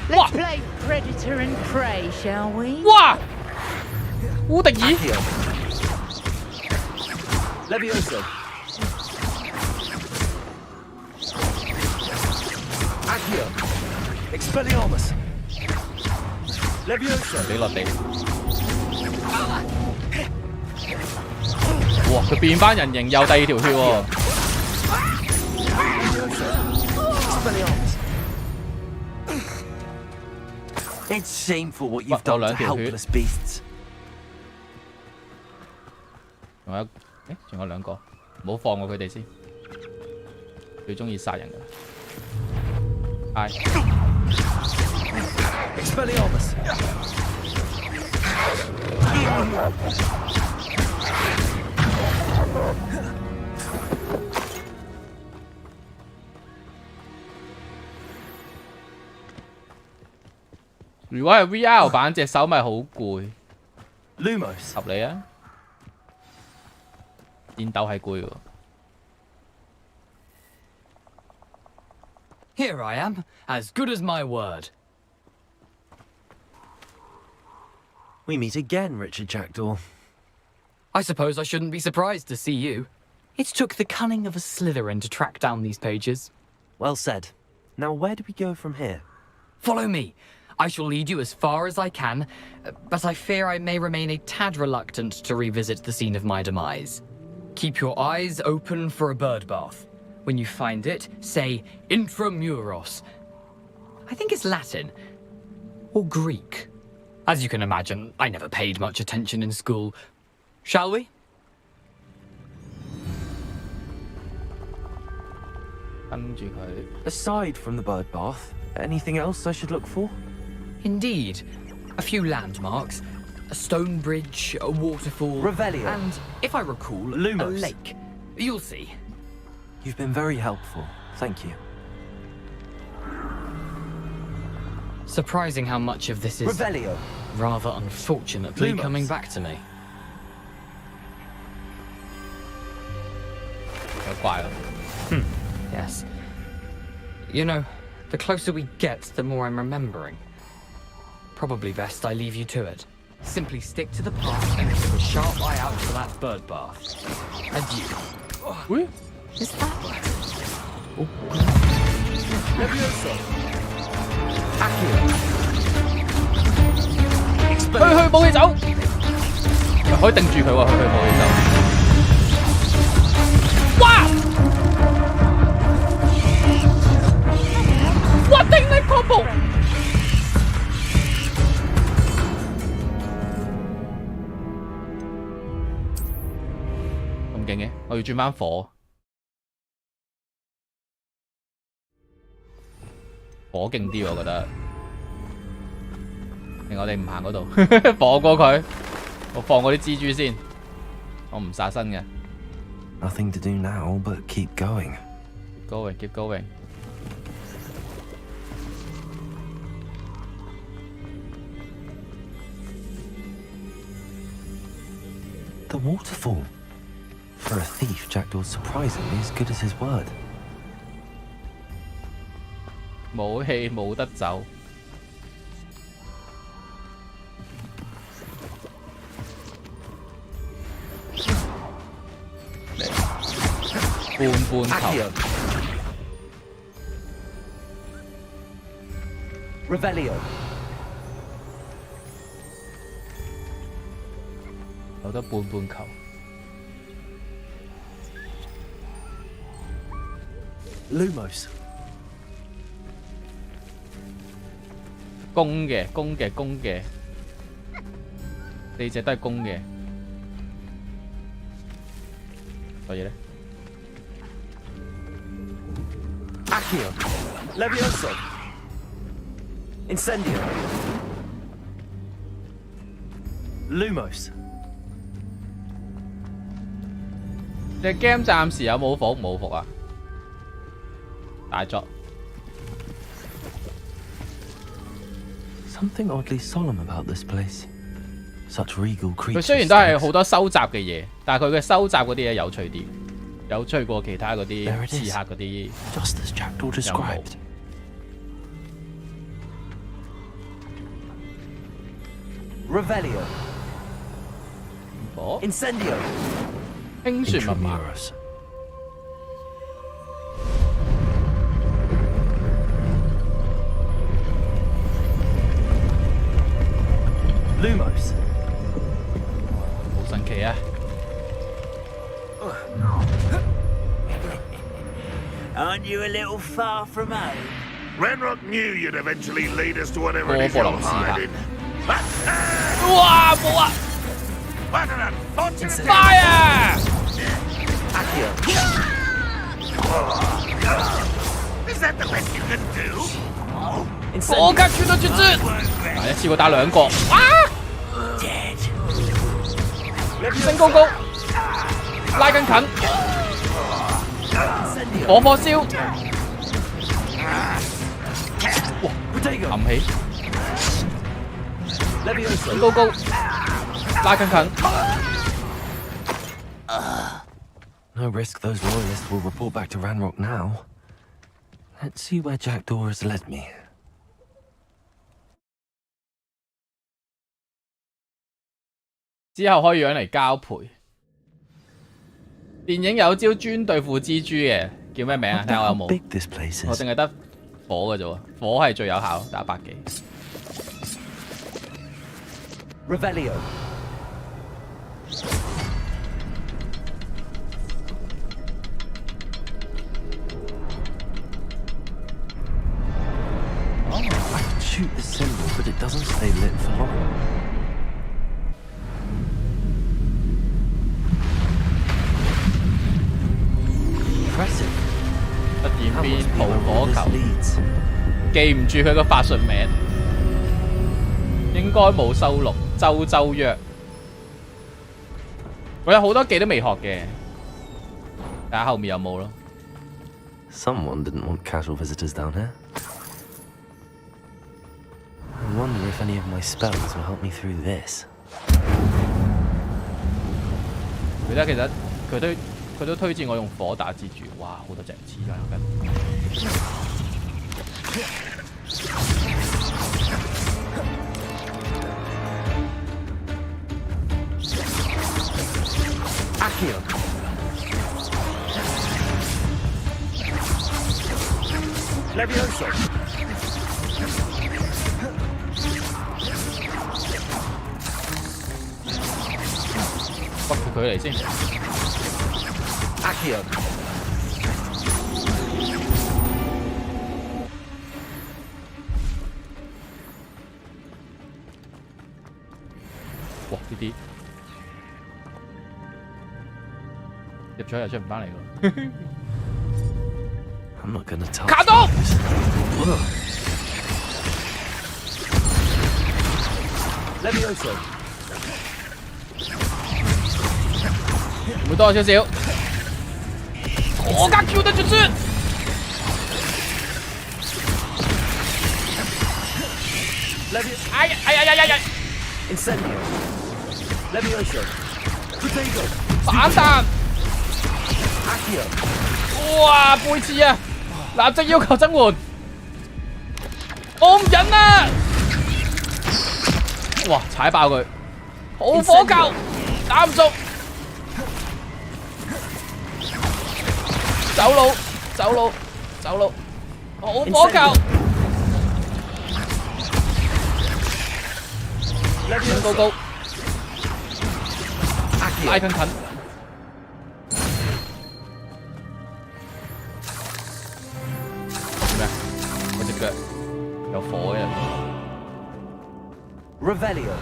Let's play predator and prey, shall we? 哇！烏迪爾 Leviosa. Accio. Expelliarmus. Leviosa. 俾落地。哇！佢變翻人形，又第二條血喎。It's shameful what you've done to helpless beasts. 仲有，仲有兩個，唔好放過佢哋先。最中意殺人㗎啦。係。Expelliarmus.如果係 VR 版，隻手咪好攰。Lumos 合理啊！戰鬥係攰喎。Here I am, as good as my word. We meet again, Richard Jackdaw. I suppose I shouldn't be surprised to see you. It took the cunning of a Slytherin to track down these pages. Well said. Now where do we go from here? Follow me. I shall lead you as far as I can, but I fear I may remain a tad reluctant to revisit the scene of my demise. Keep your eyes open for a bird bath. When you find it, say intramuros. I think it's Latin. Or Greek. As you can imagine, I never paid much attention in school. Shall we? Aside from the bird bath, anything else I should look for? Indeed. A few landmarks. A stone bridge, a waterfall. Revelio. And, if I recall, Lumos. a lake. You'll see. You've been very helpful. Thank you. Surprising how much of this is Revelio. rather unfortunately Lumos. coming back to me. Yes. You know, the closer we get, the more I'm remembering. Probably best I leave you to it. Simply stick to the path and keep a sharp eye out for that bird bath. Adieu. Oui. Is that? Oh. 去冇氣走，可以定住佢喎，佢冇氣走。哇！哇！頂你個部！咁勁嘅，我要轉翻火。火勁啲，我覺得。令我哋唔行嗰度，放過佢。我放嗰啲蜘蛛先，我唔殺身嘅。Nothing to do now but keep going. Keep going, keep going. The waterfall. For a thief, Jackdaw's surprisingly as good as his word. 冇氣冇得走。半球。Revelio. 有得半球。Lumos. 公嘅，4隻都係公嘅。所以咧。Accio. Levioso. Incendio. Lumos. 隻 game 暫時有冇伏啊？大作。Something oddly solemn about this place. Such regal creatures. 佢雖然都係好多收集嘅嘢，但係佢嘅收集嗰啲嘢有趣啲，有趣過其他嗰啲刺客嗰啲。Just as Jackdaw described. Revelio. Incendio. 輕旋密碼。Lumos. 好神奇啊！ Aren't you a little far from home? Renrock knew you'd eventually lead us to whatever it is you're hiding. 哇！冇啊 What an unfortunate！Fire! Is that the best you can do? 火格傳到絕招，嗱一次過打兩個，啊！升高高，拉緊近，火燒，哇！冚起，升高高，拉緊近。No risk those loyalists will report back to Ranrock now. Let's see where Jackdaw has led me. 之後可以養嚟交配。電影有招專對付蜘蛛嘅，叫咩名啊？睇下我有冇。我淨係得火嘅啫喎，火係最有效，打100幾。Revelio. shoot the symbol, but it doesn't stay lit for long. Impressive. 突然變無火球，記唔住佢個法術名，應該冇收錄。周約，我有好多技都未學嘅，睇下後面有冇咯。Someone didn't want casual visitors down here. I wonder if any of my spells will help me through this. 其實佢都推薦我用火打蜘蛛，哇，好多隻黐咗筋。Accio. Levioso. 屈佢嚟先。Accio. 哇！呢啲入咗又出唔翻嚟喎。I'm not gonna touch. 卡到！會多少少。我家 Q 得住先。哎呀哎呀呀呀呀 Incendio. Levioso. Potato. 反彈。哇！背刺啊！立即要求增援。我唔忍啦！哇！踩爆佢。好火球，打唔中。走佬，走佬，走佬！好火球。升高高。拉近近。咩？我隻腳有火嘅。Revelio.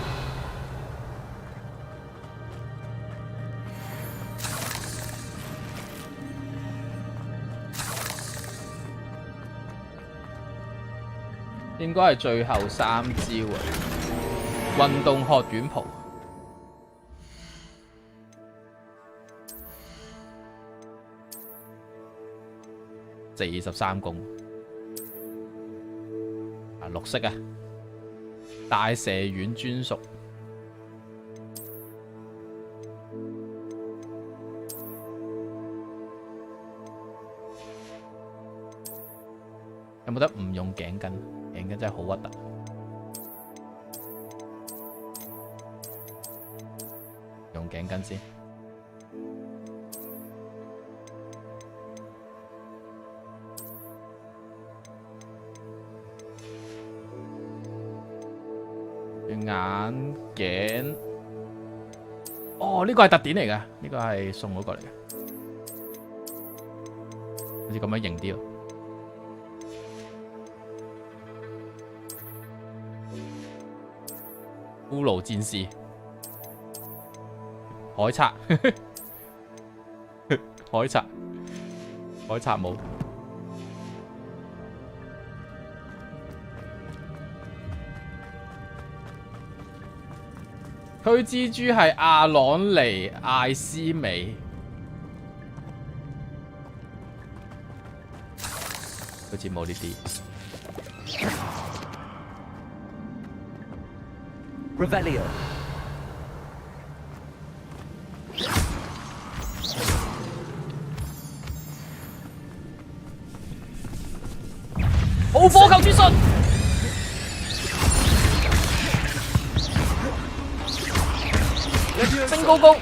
應該係最後3招啊！運動學院袍。43公啊，綠色啊，大蛇丸專屬。有冇得唔用頸巾？頸巾真係好核突。用頸巾先。眼鏡，哦，呢個係特典嚟㗎，呢個係送嗰個嚟嘅，好似咁樣型啲喎。骷髏戰士，海賊，海賊帽。佢蜘蛛係阿朗尼艾斯美，好似冇呢啲。Revelio. 好火球轉身。升高高，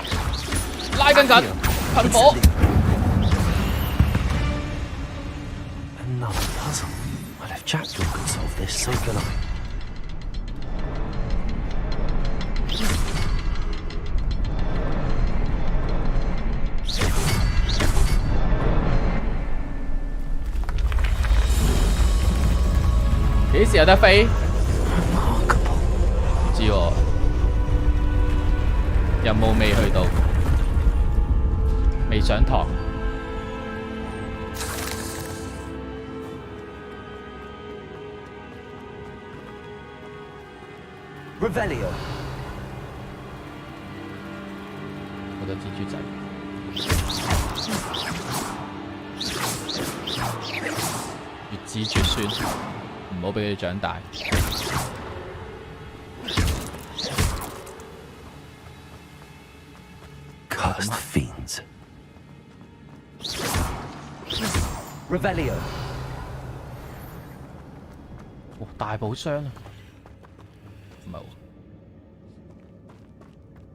拉近近，噴火。Another puzzle. Well, if Jackdaw could solve this, so can I. 幾時有得飛？知喎，任務未去到，未上堂。Revelio。我嘅蜘蛛仔。越指越酸，唔好俾佢長大。Cursed fiends. Revelio. 哇，大寶箱啊！唔係喎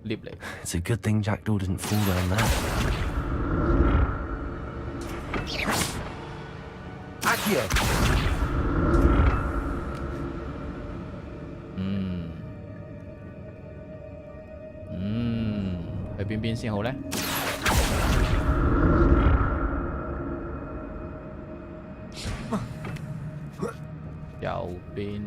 ，lift 嚟。It's a good thing Jackdaw didn't fall down there. Accio. 去邊先好咧？右邊。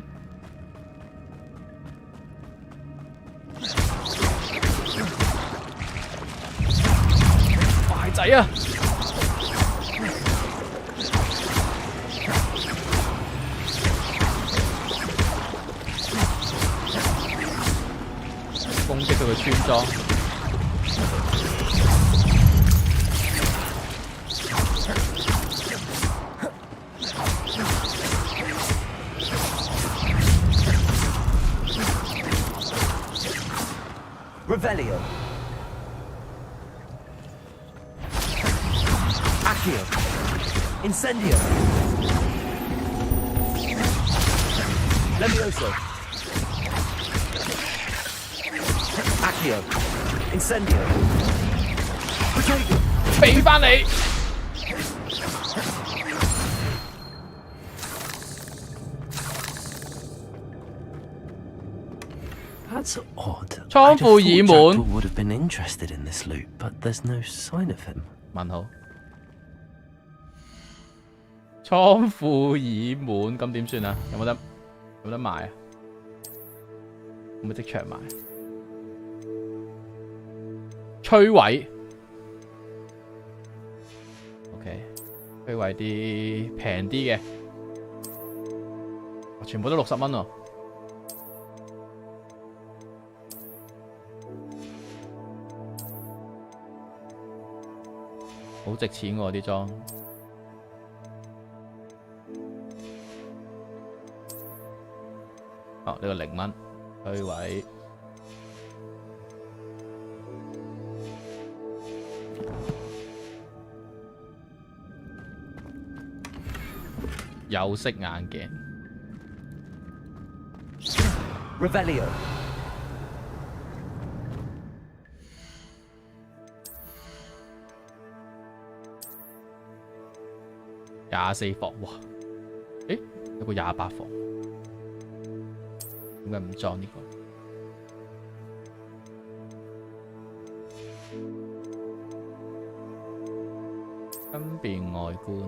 壞仔啊！攻擊佢嘅村莊。Revelio. Accio. Incendio. Levioso. Accio. Incendio. Protego. 俾返你。That's odd. 倉庫已滿。Would have been interested in this loot, but there's no sign of him. 問號。倉庫已滿，咁點算啊？有冇得賣啊？有冇即場賣？摧毀。OK， 摧毀啲平啲嘅，全部都60蚊喎。好值錢喎啲裝。哦，呢個0蚊，摧毀。有色眼鏡。Revelio. 24房，哇！誒，有個28房，點解唔裝呢個？分辨外觀。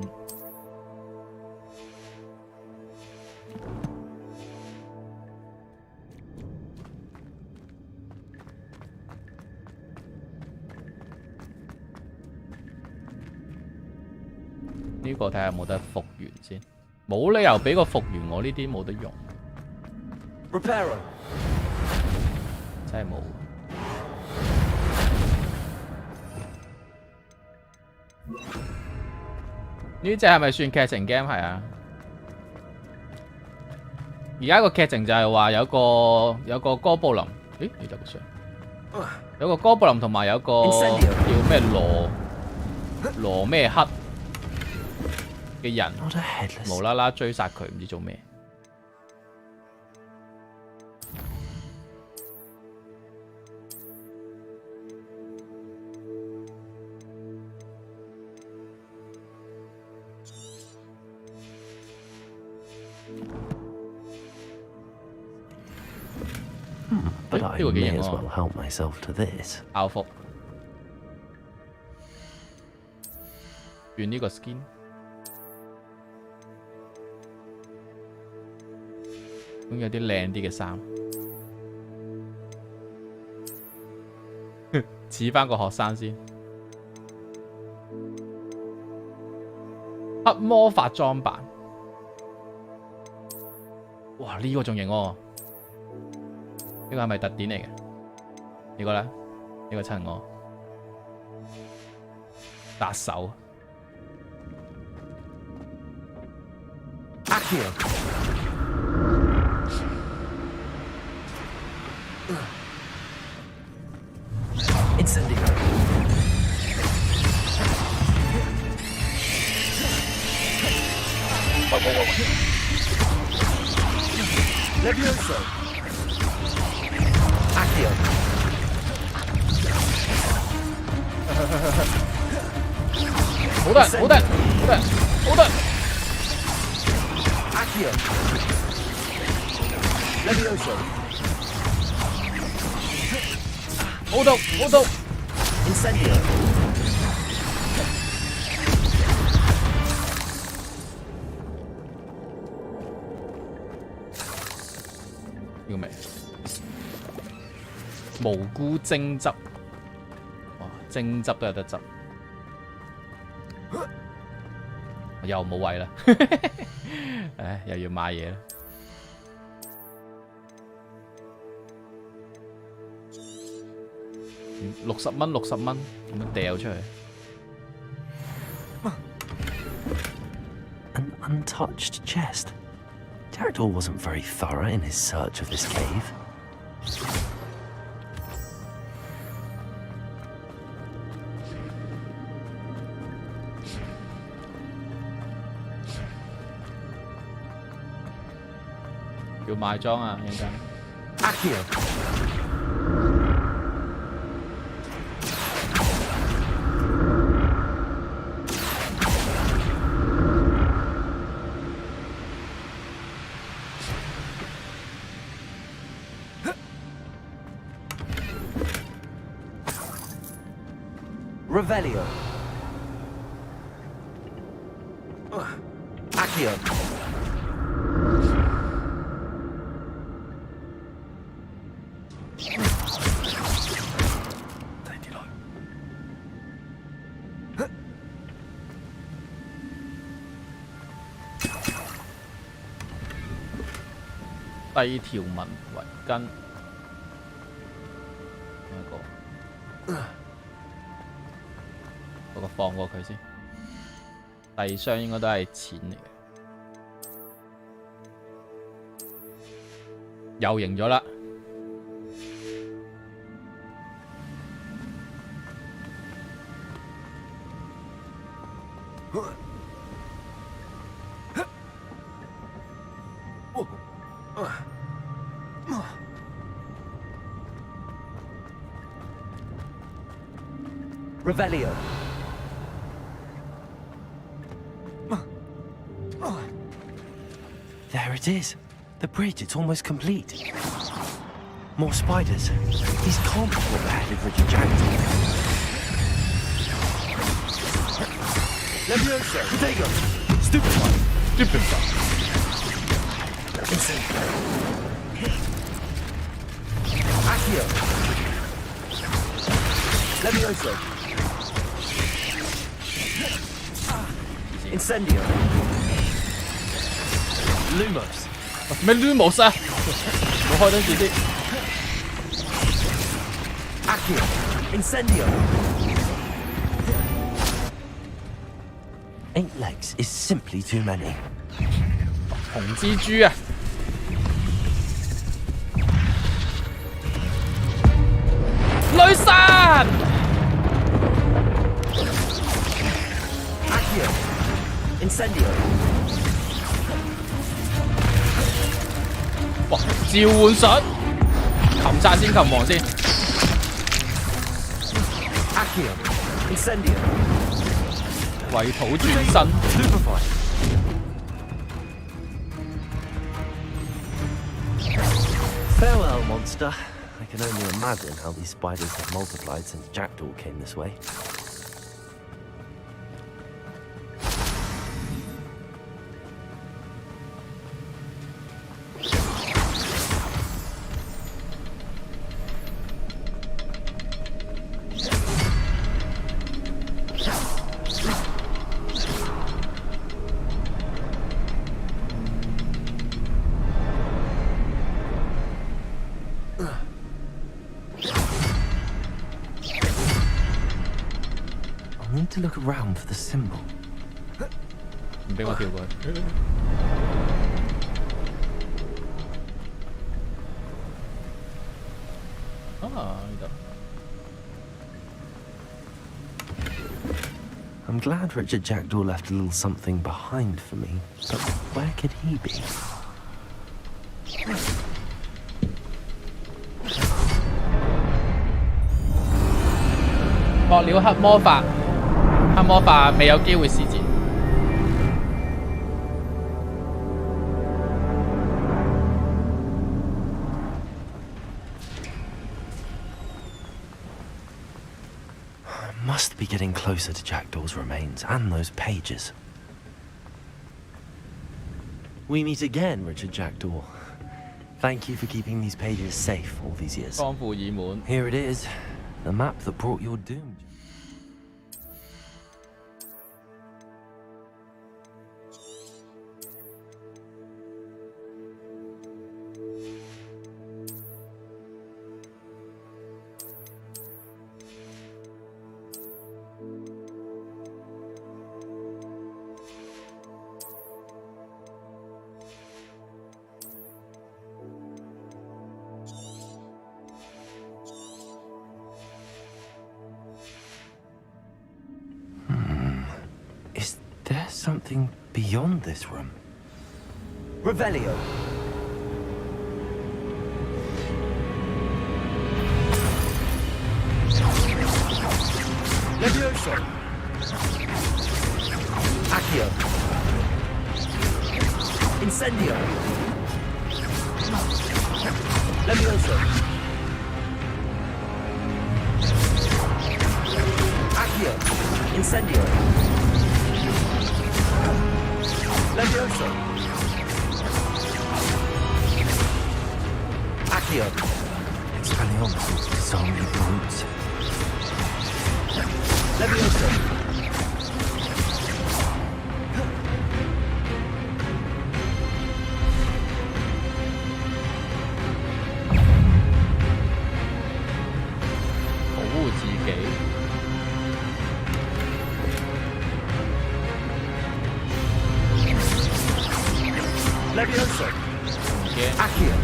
呢個睇下有冇得復原先，冇理由俾個復原我呢啲冇得用。Reparo 真係冇。呢隻係咪算劇情 game 係啊？而家個劇情就係話有個哥布林，咦？你得個相？有個哥布林同埋有個叫咩羅咩黑嘅人，無啦啦追殺佢，唔知做咩。But I may as well help myself to this. 校服，換呢個 skin。咁有啲靚啲嘅衫。似翻個學生先。黑魔法裝扮，哇！呢、個仲型喎，呢個係咪特典嚟嘅？呢個咧，呢個襯我殺手。Incendio. Levioso. Accio. Hold on, hold on, hold on, hold on. Accio. Levioso. Hold up, hold up. Incendio. Yêu mẹ. 蘑菇蒸汁，哇！蒸汁都有得執，又冇位啦，唉，又要買嘢啦。60蚊，60蚊，咁樣掉出去。An untouched chest. Jackdaw wasn't very thorough in his search of this cave. Accio. 要買裝啊，陣間。Accio. Revelio. Accio.第二條紋圍巾，嗰個放過佢先。第二箱應該都係錢嚟嘅，又贏咗啦。Revelio. There it is. The bridge, it's almost complete. More spiders. These can't be what beheaded Richard Jackdaw. Levioso. Protego. Stupefy. Stupefy. Accio. Levioso. Incendio. Lumos. 咩 Lumos 啊？我開燈住先。Accio. Incendio. 8 legs is simply too many. 紅蜘蛛啊！雷神 Accio. Incendio. 哇！召喚術，擒殺先，擒王先。Accio. Incendio. 為土轉身。Farewell, monster. I can only imagine how these spiders have multiplied since Jackdaw came this way. to look around for the symbol. 唔俾我跳過去。啊，呢度。 I'm glad Richard Jackdaw left a little something behind for me, but where could he be? 學了黑魔法，黑魔法未有機會施展。Must be getting closer to Jackdaw's remains and those pages. We meet again, Richard Jackdaw. Thank you for keeping these pages safe all these years. 江父已滿。 Here it is, the map that brought your doom. There's something beyond this room. Revelio. Levioso. Accio. Incendio. Levioso. Accio. Incendio. Levioso. Accio. Expelliarmus, zombie brutes. Levioso. Levioso. Accio.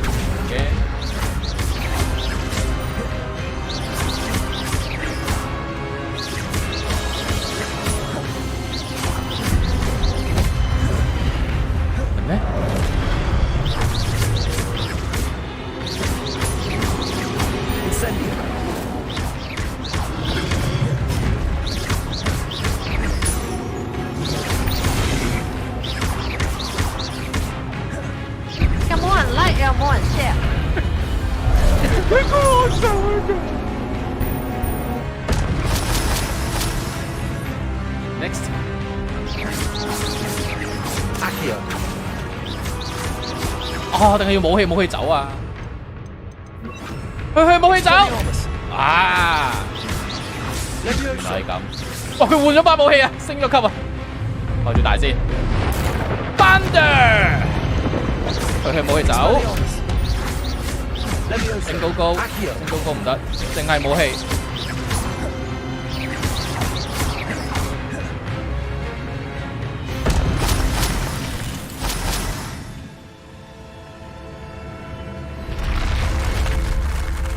Incendio. Next. Accio. 哦，定係要武器走啊？去武器走啊！就係咁。哇！佢換咗把武器啊，升咗級啊！開住大先。Thunder。去武器走。升高，升高唔得，淨係武器。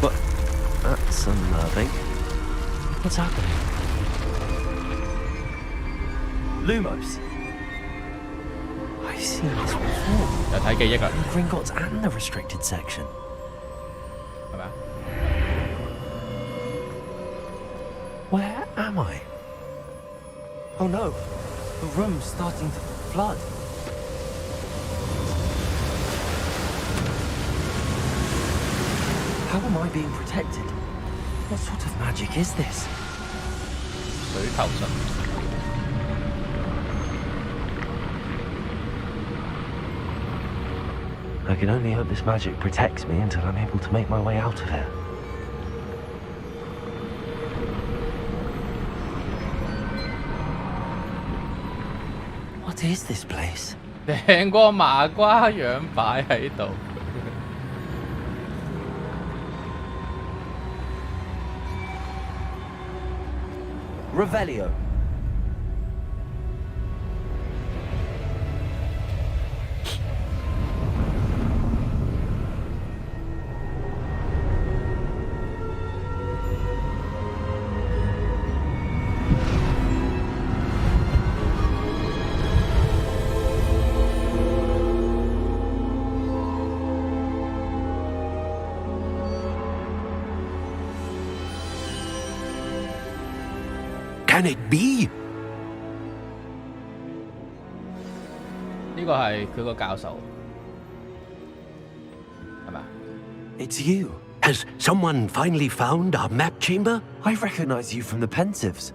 But that's unnerving. What's happening? Lumos. I've seen this before. 有睇記憶啦。 The Gringotts and the restricted section. 係咪啊？ Where am I? Oh no, the room's starting to flood. How am I being protected? What sort of magic is this? 水頭術。I can only hope this magic protects me until I'm able to make my way out of here. What is this place? 成個麻瓜樣擺喺度。Revelio. can it be? 呢個係佢個教授，係嘛？ It's you. Has someone finally found our map chamber? I recognize you from the Pensives.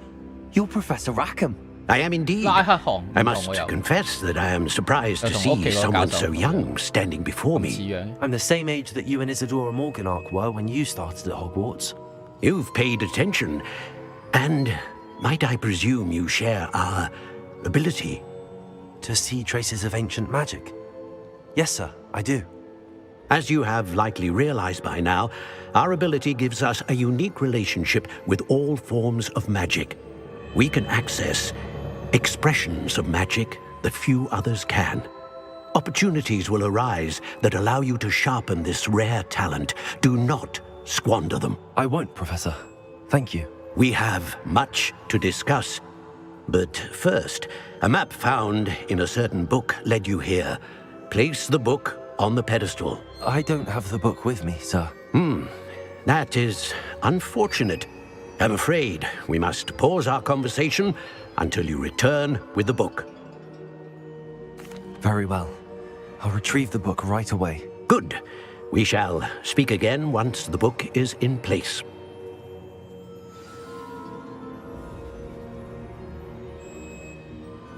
You're Professor Rackham. I am indeed. 拉黑行 I must confess that I am surprised to see someone so young standing before me. I'm the same age that you and Isadora Morganach were when you started at Hogwarts. You've paid attention, and might I presume you share our ability? To see traces of ancient magic? Yes, sir, I do. As you have likely realized by now, our ability gives us a unique relationship with all forms of magic. We can access expressions of magic that few others can. Opportunities will arise that allow you to sharpen this rare talent. Do not squander them. I won't, Professor. Thank you. We have much to discuss. But first, a map found in a certain book led you here. Place the book on the pedestal. I don't have the book with me, sir. That is unfortunate. I'm afraid we must pause our conversation until you return with the book. Very well. I'll retrieve the book right away. Good. We shall speak again once the book is in place.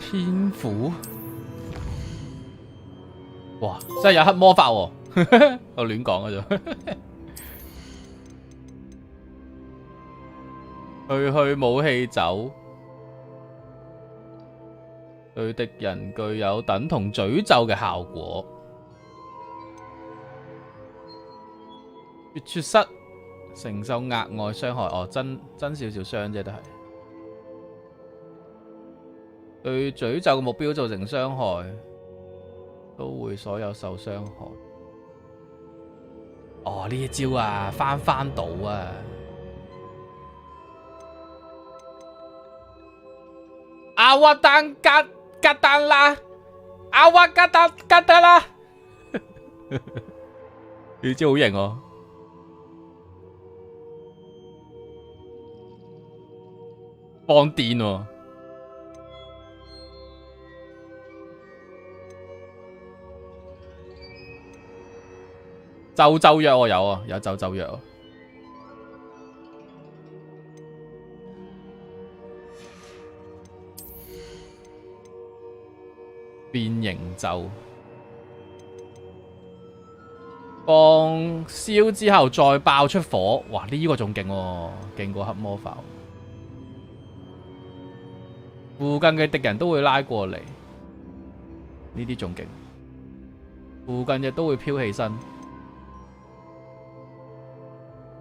天賦，哇！真係有黑魔法喎、我亂講嘅啫。去武器走，對敵人具有等同詛咒嘅效果。缺失承受額外傷害，哦，真少少傷啫，都係。對詛咒嘅目標造成傷害，都會所有受傷害。哦，呢一招啊，翻到啊！阿瓦丹格丹啦，阿瓦格丹啦，呢招好型喎！放電喎！咒藥我有啊，有咒藥啊。變形咒，放燒之後再爆出火，哇！呢個仲勁喎，勁過黑魔法。附近嘅敵人都會拉過嚟，呢啲仲勁。附近嘅都會飄起身。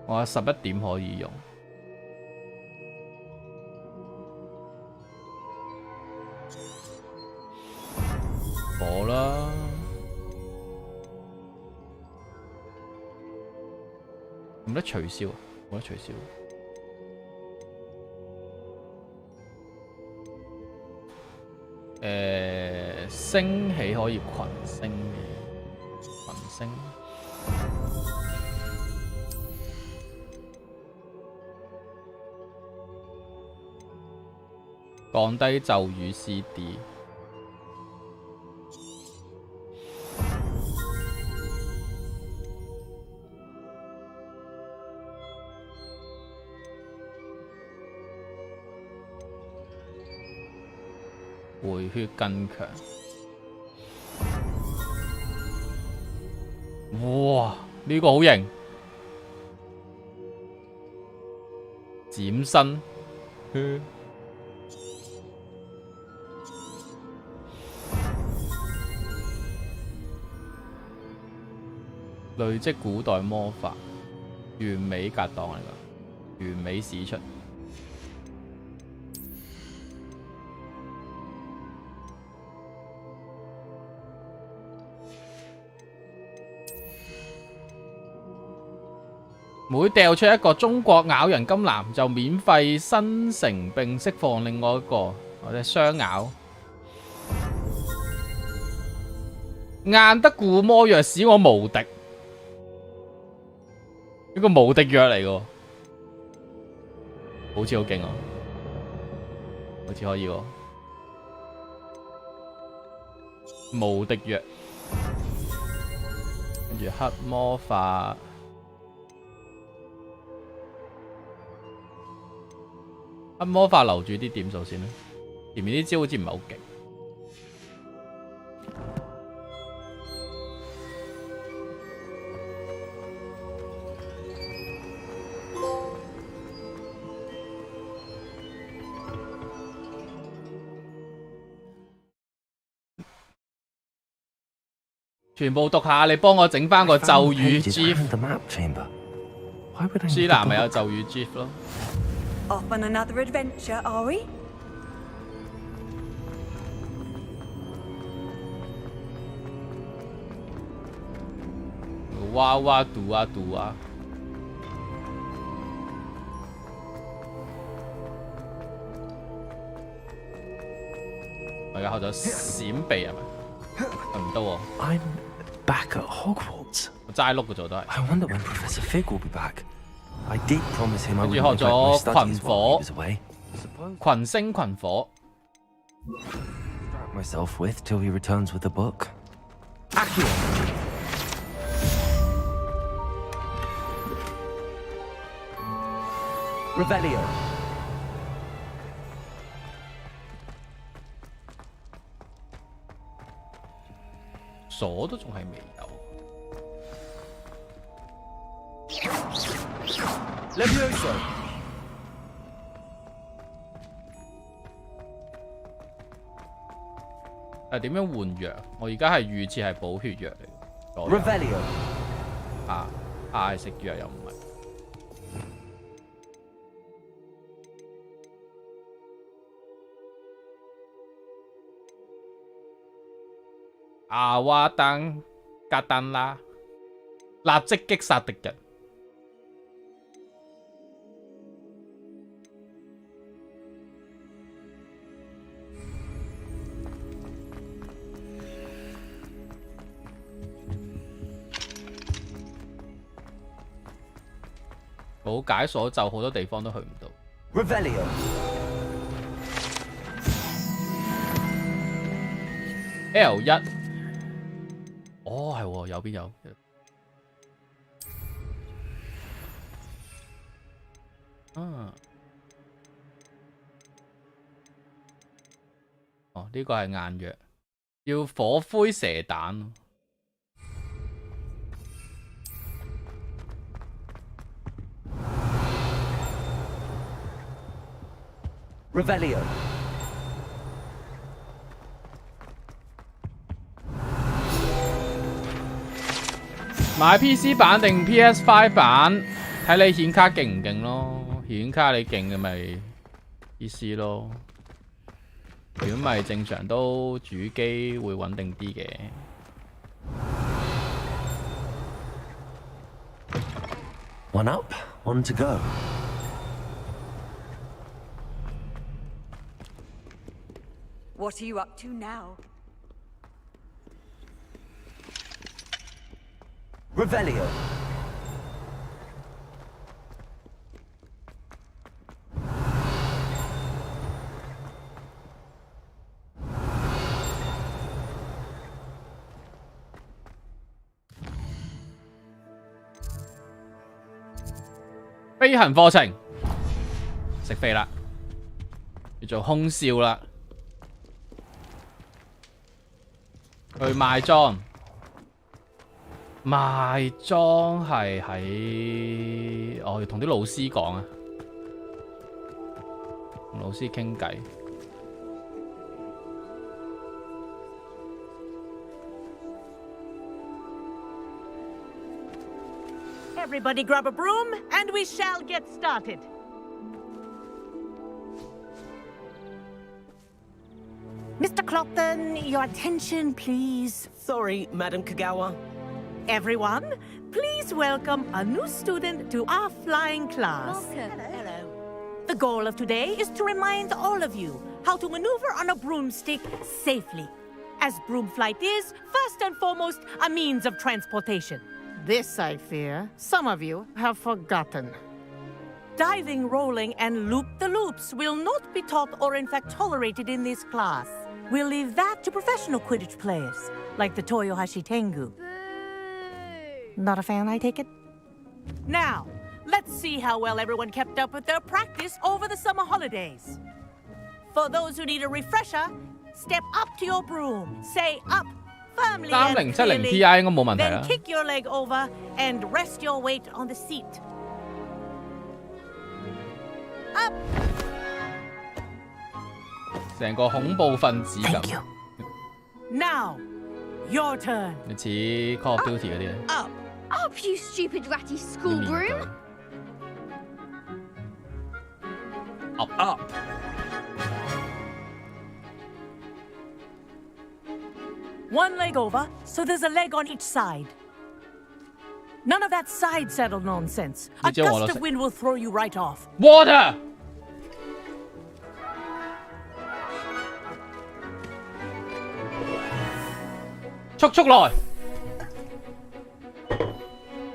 我有11點可以用。火啦！唔得取消，冇得取消。升起可以群升嘅，群升。降低咒語 CD。回血更強，哇！呢個好型，閃身，累積古代魔法，完美格檔嚟㗎，完美使出。每掉出一個中國咬人金藍，就免費生成並釋放另外一個，或者雙咬。硬得固魔藥使我無敵，呢個無敵藥嚟㗎，好似好勁啊！好似可以喎。無敵藥，跟住黑魔法。黑魔法留住啲點數先啦，前面啲招好似唔係好勁。全部讀下，你幫我整翻個咒語 GIF。舒娜咪有咒語 GIF 咯。Off on another adventure, are we? 哇哇嘟啊嘟啊！我而家學咗閃避係咪？唔得喎。I'm back at Hogwarts。我齋碌嘅啫都係。I wonder when Professor Fig will be back. I did promise him I would neglect my studies while he was away. 群星群火。Distract myself with till he returns with the book. Accio. Revelio. 鎖都仲係未有。Levioso。點樣換藥？我而家係預設係補血藥嚟。Revelio。係食藥又唔係。阿瓦登格登啦，立即擊殺敵人。冇解鎖就好多地方都去唔到。Revelio。L1。哦，係喎，右邊有。哦，呢個係硬藥，要火灰蛇蛋。Revelio。買 PC 版定 PS5 版，睇你顯卡勁唔勁咯。顯卡你勁嘅咪 PC 咯，如果咪正常都主機會穩定啲嘅。One up, one to go. What are you up to now? Revelio.飛行課程食飛啦，要做空少啦，去賣裝。賣裝係喺要同啲老師講啊，同老師傾偈。Everybody grab a broom and we shall get started. Mr. Clopton, your attention, please. Sorry, Madam Kagawa. Everyone, please welcome a new student to our flying class. Welcome. Hello. The goal of today is to remind all of you how to maneuver on a broomstick safely, as broom flight is, first and foremost, a means of transportation. This, I fear, some of you have forgotten. Diving, rolling, and loop-the-loops will not be taught or in fact tolerated in this class. We'll leave that to professional Quidditch players, like the Toyohashi Tengu. Not a fan, I take it? Now, let's see how well everyone kept up with their practice over the summer holidays. For those who need a refresher, step up to your broom, say up firmly and clearly, TI 應該冇問題啦。 then kick your leg over and rest your weight on the seat. Up. 成個恐怖分子咁。Now, your turn. 你似 Call of Duty 嗰啲咧。Up, up, you stupid ratty school broom. Up, up. One leg over, so there's a leg on each side. None of that side saddle nonsense. A gust of wind will throw you right off. Water!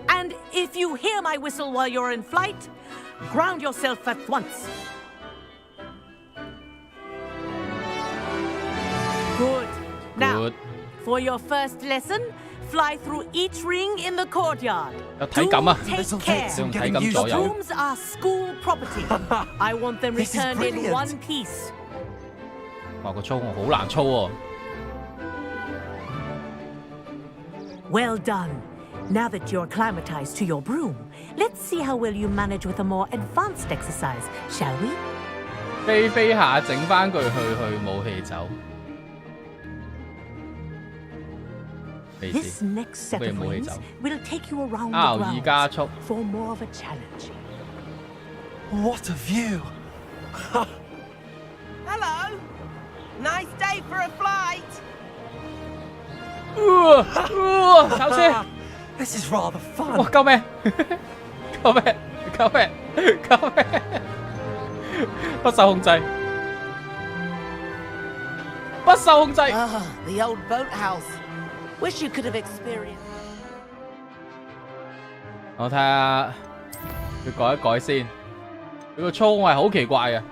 And if you hear my whistle while you're in flight, ground yourself at once. Good. Now, for your first lesson, fly through each ring in the courtyard. Do take care. Rooms are school property. I want them returned in one piece. 哇，個操控好難操喎。 Well done. Now that you're acclimatized to your broom, let's see how well you manage with a more advanced exercise, shall we? 飛飛下整翻佢去冇氣走。 This next set of rings will take you around the grounds for more of a challenge. What a view! Hello! Nice day for a flight! This is rather fun. 哇！救命！救命！救命！救命！不受控制！不受控制！ The old boathouse. Wish you could have experienced. 我睇下，要改一改先。佢個操控係好奇怪嘅。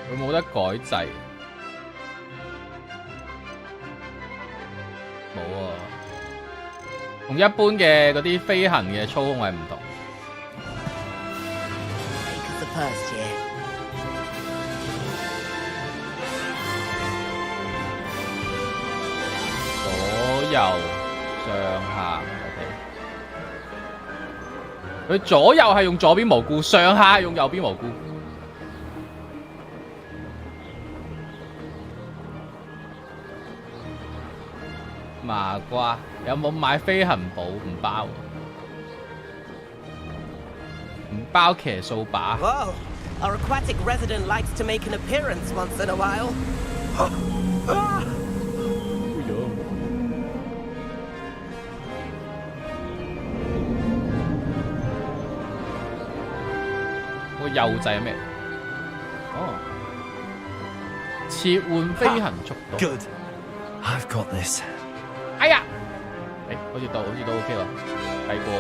佢冇得改掣。 冇啊，同一般嘅嗰啲飛行嘅操控係唔同。左右上下 ，OK。佢左右係用左邊蘑菇，上下係用右邊蘑菇。 麻瓜有冇買飛行寶？唔包，唔包騎掃把。 Whoa, our aquatic resident likes to make an appearance once in a while. 個右掣係咩？哦，切換飛行速度。 Good, I've got this. 哎呀，好似都 OK 喎，計過喎。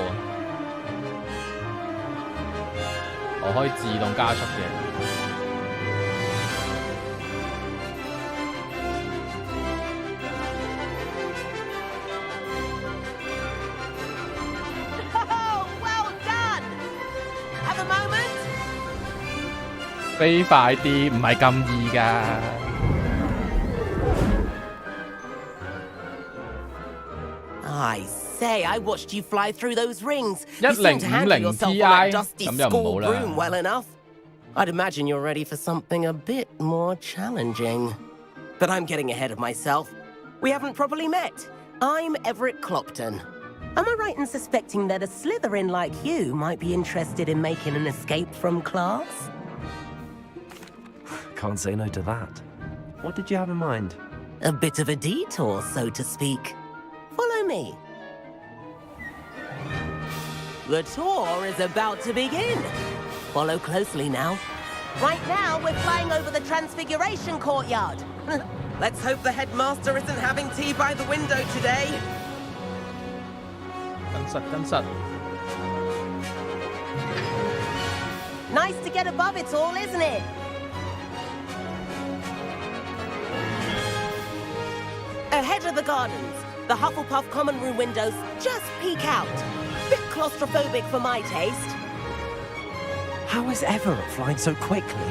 我可以自動加速嘅。Well done. Have a moment. 飛快啲，唔係咁易㗎。 I say, I watched you fly through those rings. You seem to handle yourself on that dusty school broom well enough. I'd imagine you're ready for something a bit more challenging. But I'm getting ahead of myself. We haven't properly met. I'm Everett Clopton. Am I right in suspecting that a Slytherin like you might be interested in making an escape from class? Can't say no to that. What did you have in mind? A bit of a detour, so to speak. Follow me. The tour is about to begin. Follow closely now. Right now, we're flying over the Transfiguration Courtyard. Let's hope the headmaster isn't having tea by the window today. 跟實。 Nice to get above it all, isn't it? Ahead of the gardens, the Hufflepuff common room windows just peek out. Bit claustrophobic for my taste. How is Everett flying so quickly?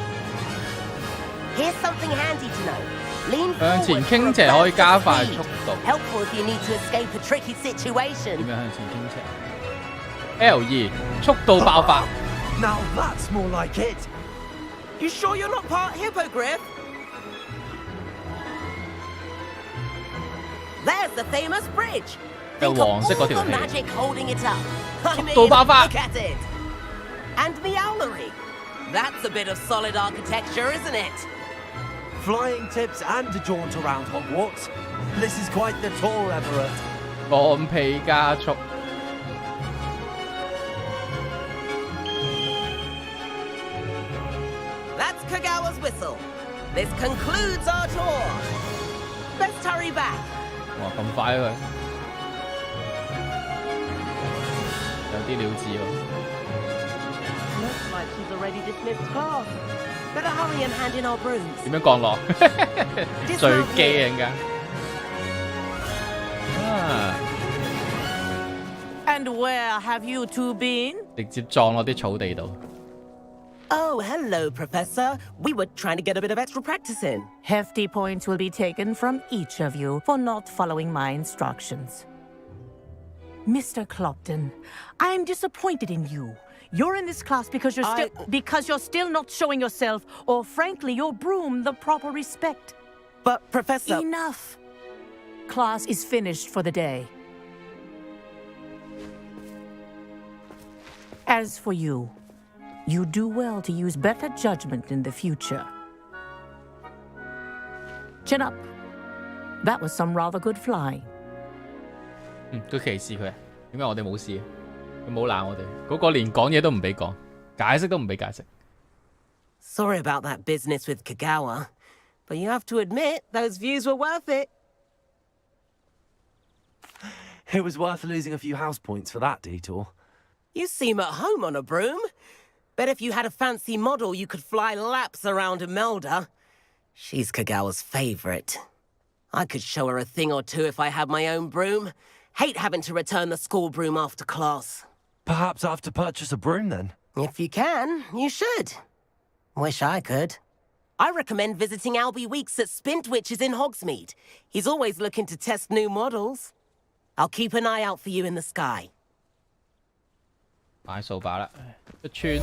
Here's something handy to know. Lean 向前 forward 傾 for 斜 a 可以 burst 加 of 快 speed. 速度。 Helpful if you need to escape a tricky situation. 點樣向前傾斜 ？L2 速度爆發。 Now that's more like it. You sure you're not part hippogriff? There's the famous bridge. 有 Think of 黃色 all 嗰條 the 氣。 magic holding it up. I mean, 速度爆發。 look at it. And the owlery. That's a bit of solid architecture, isn't it? Flying tips and a jaunt around Hogwarts. This is quite the tour, Everett. 放屁加速。 That's Kagawa's whistle. This concludes our tour. Best hurry back. 哇，咁快佢，有啲料子喎。 Looks like she's already dismissed class. Better hurry and hand in our brooms. 點樣降落？最驚㗎。啊！ And where have you two been? 直接撞落啲草地度。 Oh, hello, Professor. We were trying to get a bit of extra practice in. Hefty points will be taken from each of you for not following my instructions. Mr. Clopton, I'm disappointed in you. You're in this class because you're still not showing yourself, or frankly, your broom the proper respect. But, Professor... Enough. Class is finished for the day. As for you, you do well to use better judgment in the future. Chin up. That was some rather good flying. 佢歧視佢啊？點解我哋冇事？佢冇鬧我哋，嗰個連講嘢都唔俾講，解釋都唔俾解釋。 Sorry about that business with Kagawa, but you have to admit those views were worth it. It was worth losing a few house points for that detour. You seem at home on a broom. Bet if you had a fancy model, you could fly laps around Imelda. She's Kagawa's favorite. I could show her a thing or two if I had my own broom. Hate having to return the school broom after class. Perhaps I have to purchase a broom then? If you can, you should. Wish I could. I recommend visiting Albie Weeks at Spintwitches in Hogsmeade. He's always looking to test new models. I'll keep an eye out for you in the sky. 買掃把啦，一穿。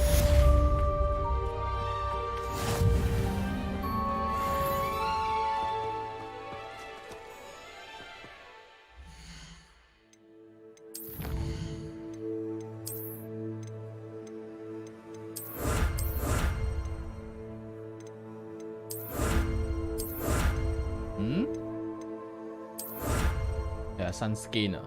嗯？又係新 skin 啊！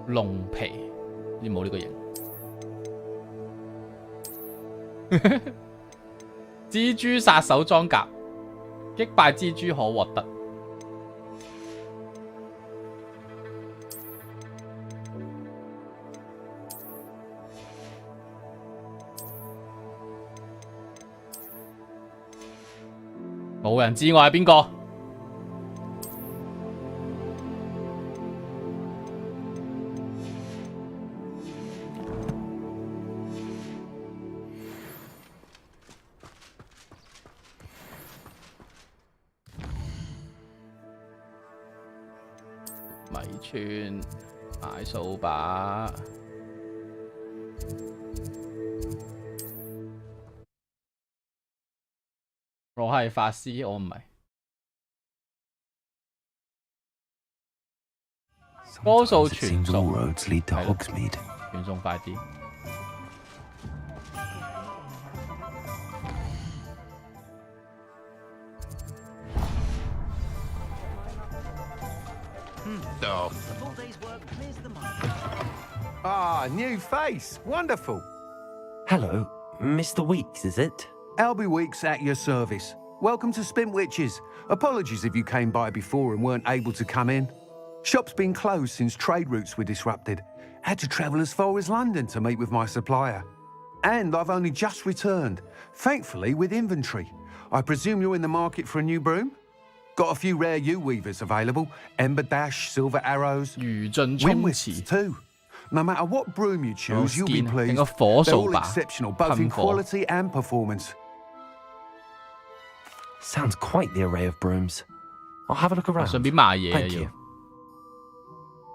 龍皮，好似冇呢個型。蜘蛛殺手裝甲，擊敗蜘蛛可獲得。冇人知我係邊個。 米串買掃把，我係法師，我唔係。多數傳送。 All roads lead to Hogsmeade. 傳送快啲。Oh. Ah, new face. Wonderful. Hello, Mr. Weeks, is it? Albie Weeks at your service. Welcome to Spint Witches. Apologies if you came by before and weren't able to come in. Shop's been closed since trade routes were disrupted. Had to travel as far as London to meet with my supplier. And I've only just returned, thankfully with inventory. I presume you're in the market for a new broom? Got a few rare U-weavers available. Ember Dash, Silver Arrows, Wind Wisps too. No matter what broom you choose, you'll be pleased. They're all exceptional, both in quality and performance. Sounds quite the array of brooms. I'll have a look around. 順便賣嘢啊 Thank 要 you.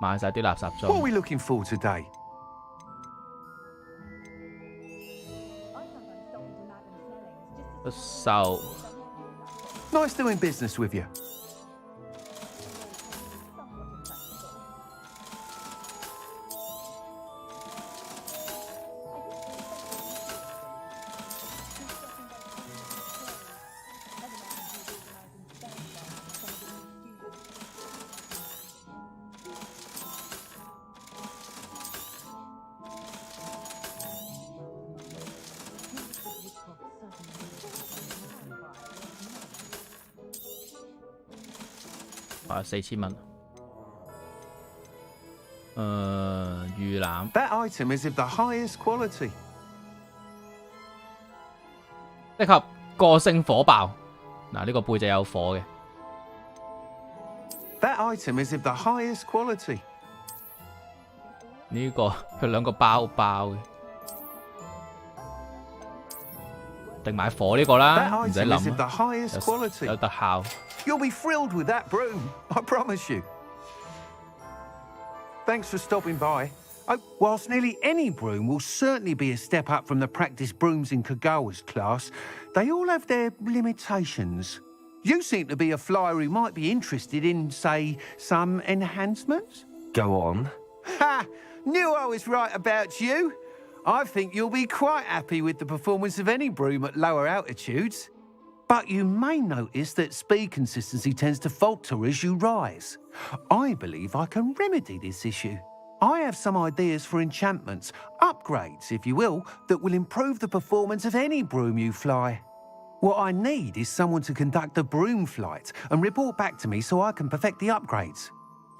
賣晒啲垃圾 What are 裝。 we looking for today? So Nice doing business with you. $4000蚊。魚腩。 That item is of the highest quality. 適合個性火爆。嗱，呢個背脊有火嘅。 That item is of the highest quality. 呢個佢兩個包包嘅。定買火呢個啦，唔使 That item is of the 諗， highest quality. 有特效。 You'll be thrilled with that broom, I promise you. Thanks for stopping by. Whilst nearly any broom will certainly be a step up from the practice brooms in Kagawa's class, they all have their limitations. You seem to be a flyer who might be interested in, say, some enhancements? Go on. Ha! Knew I was right about you. I think you'll be quite happy with the performance of any broom at lower altitudes. But you may notice that speed consistency tends to falter as you rise. I believe I can remedy this issue. I have some ideas for enchantments, upgrades, if you will, that will improve the performance of any broom you fly. What I need is someone to conduct a broom flight and report back to me so I can perfect the upgrades.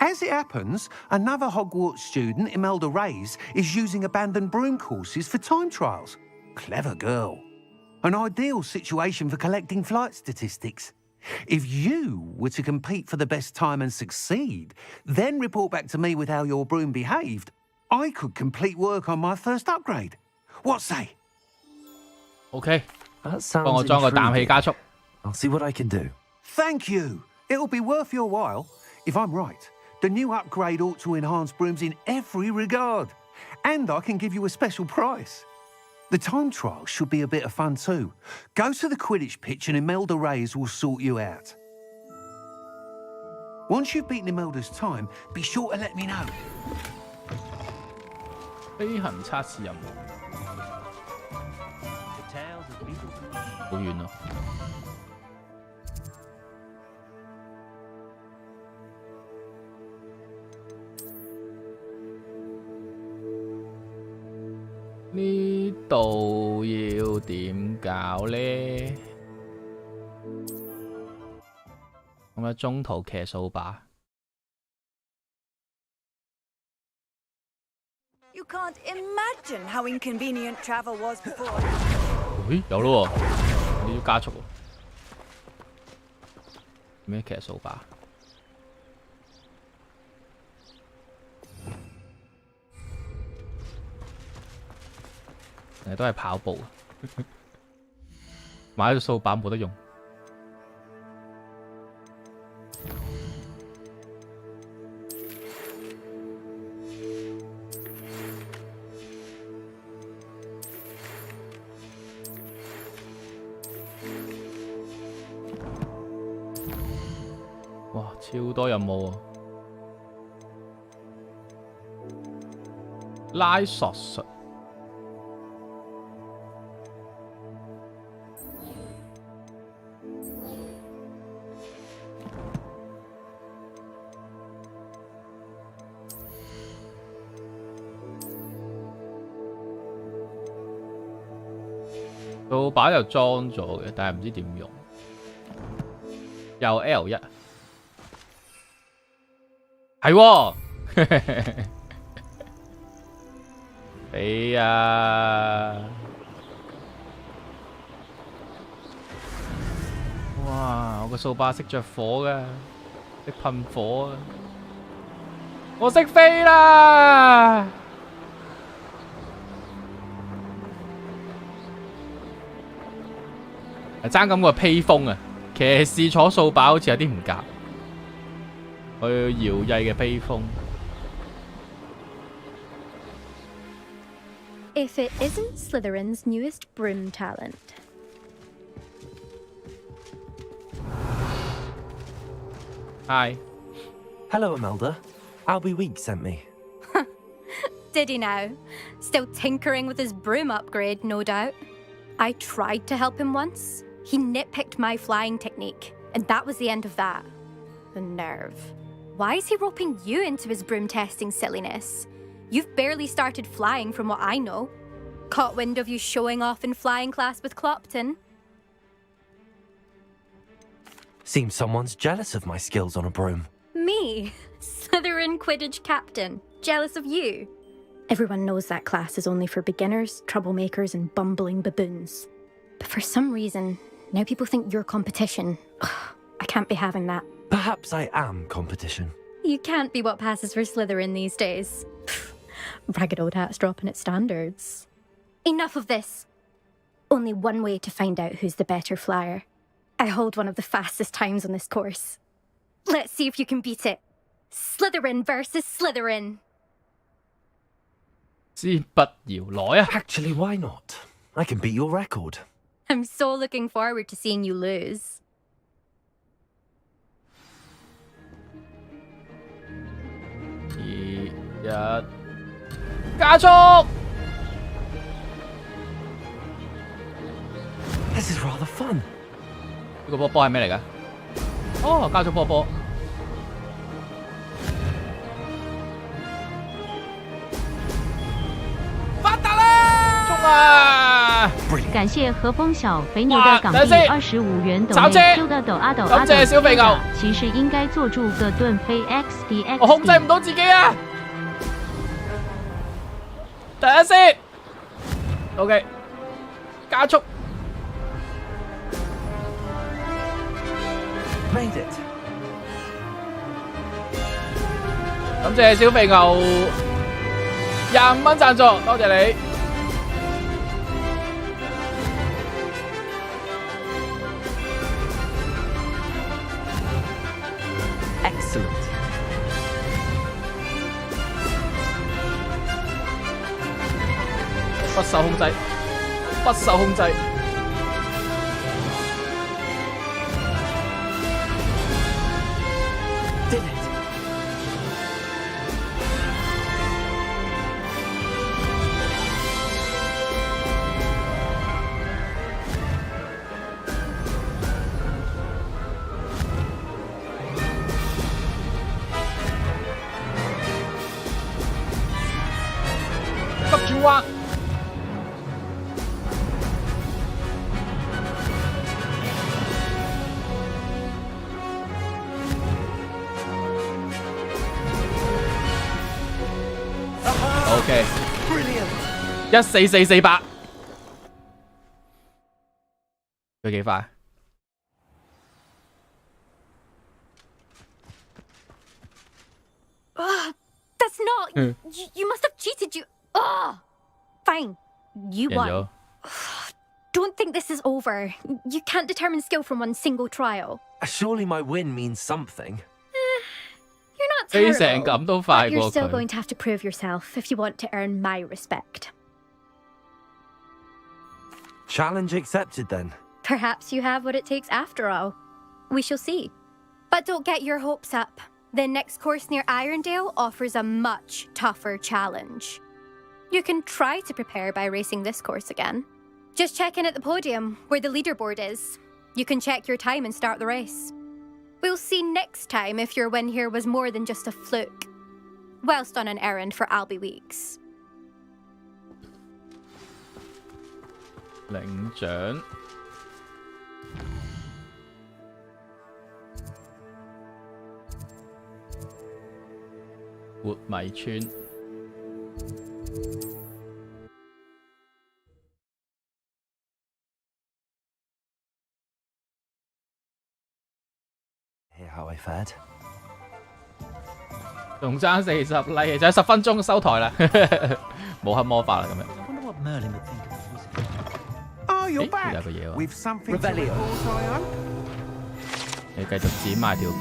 As it happens, another Hogwarts student, Imelda Reyes, is using abandoned broom courses for time trials. Clever girl. An ideal situation for collecting flight statistics. If you were to compete for the best time and succeed, then report back to me with how your broom behaved, I could complete work on my first upgrade. What say? OK， That 幫我 sounds 裝個氮氣加速。 I'll see what I can do. Thank you. It'll be worth your while. If I'm right, the new upgrade ought to enhance brooms in every regard. And I can give you a special price. The time trial should be a bit of fun too. Go to the Quidditch pitch and Imelda Reyes will sort you out. Once you've beaten Imelda's time, be sure to let me know. 飛行測試任務。好遠咯。呢度要點搞呢？咁喺中途騎掃把。 You can't imagine how inconvenient travel was before. 咦，有咯喎，你要加速喎。咩騎掃把？都係跑步。買咗掃把冇得用。哇，超多任務啊！拉索術。掃把又裝咗嘅，但係唔知點用。又 L1，係喎，哎呀！哇！我個掃把識着火㗎，識噴火啊！我識飛啦！爭咁個披風啊！騎士坐掃把好似有啲唔夾，我要搖曳嘅披風。If it isn't Slytherin's newest broom talent. Hi. Hello, Imelda. Albie Week sent me. Did he now? Still tinkering with his broom upgrade, no doubt. I tried to help him once. He nitpicked my flying technique, and that was the end of that. The nerve. Why is he roping you into his broom testing silliness? You've barely started flying from what I know. Caught wind of you showing off in flying class with Clopton. Seems someone's jealous of my skills on a broom. Me? Slytherin Quidditch captain. Jealous of you? Everyone knows that class is only for beginners, troublemakers, and bumbling baboons. But for some reason, now people think you're competition. I can't be having that. Perhaps I am competition. You can't be what passes for Slytherin these days. Ragged old hat's dropping its standards. Enough of this. Only one way to find out who's the better flyer. I hold one of the fastest times on this course. Let's see if you can beat it. Slytherin versus Slytherin. 先不要來啊 Actually, why not? I can beat your record. I'm so looking forward to seeing you lose. 2、1，加速！ This is rather fun. 呢個波係咩嚟㗎？哦，加速波。發達啦！衝啊！感謝和風小肥牛的港幣25元抖內 Q 的抖啊抖啊抖。感謝小肥牛。其實應該坐住個盾飛 XD。我控制唔到自己啊！第一先 ，OK， 加速。Made it. 感謝小肥牛25蚊贊助，多謝你。Excellent. 不受控制，不受控制。Did it. OK， 14448，佢幾快？ That's not. You must have cheated. You. Fine. You won. Don't think this is over. You can't determine skill from one single trial. Surely my win means something. You're not terrible. But you're still going to have to prove yourself if you want to earn my respect. Challenge accepted then. Perhaps you have what it takes after all. We shall see. But don't get your hopes up. The next course near Irondale offers a much tougher challenge. You can try to prepare by racing this course again. Just check in at the podium, where the leaderboard is. You can check your time and start the race. We'll see next time if your win here was more than just a fluke. Whilst on an errand for Albie Weeks. 領獎。活米村。Hear how I fared? 仲爭40 like，就係10分鐘收台啦，冇黑魔法啦咁樣。Oh, you're 呢度 back 有個嘢喎。 with something to report, I hope? 你繼續剪埋條片。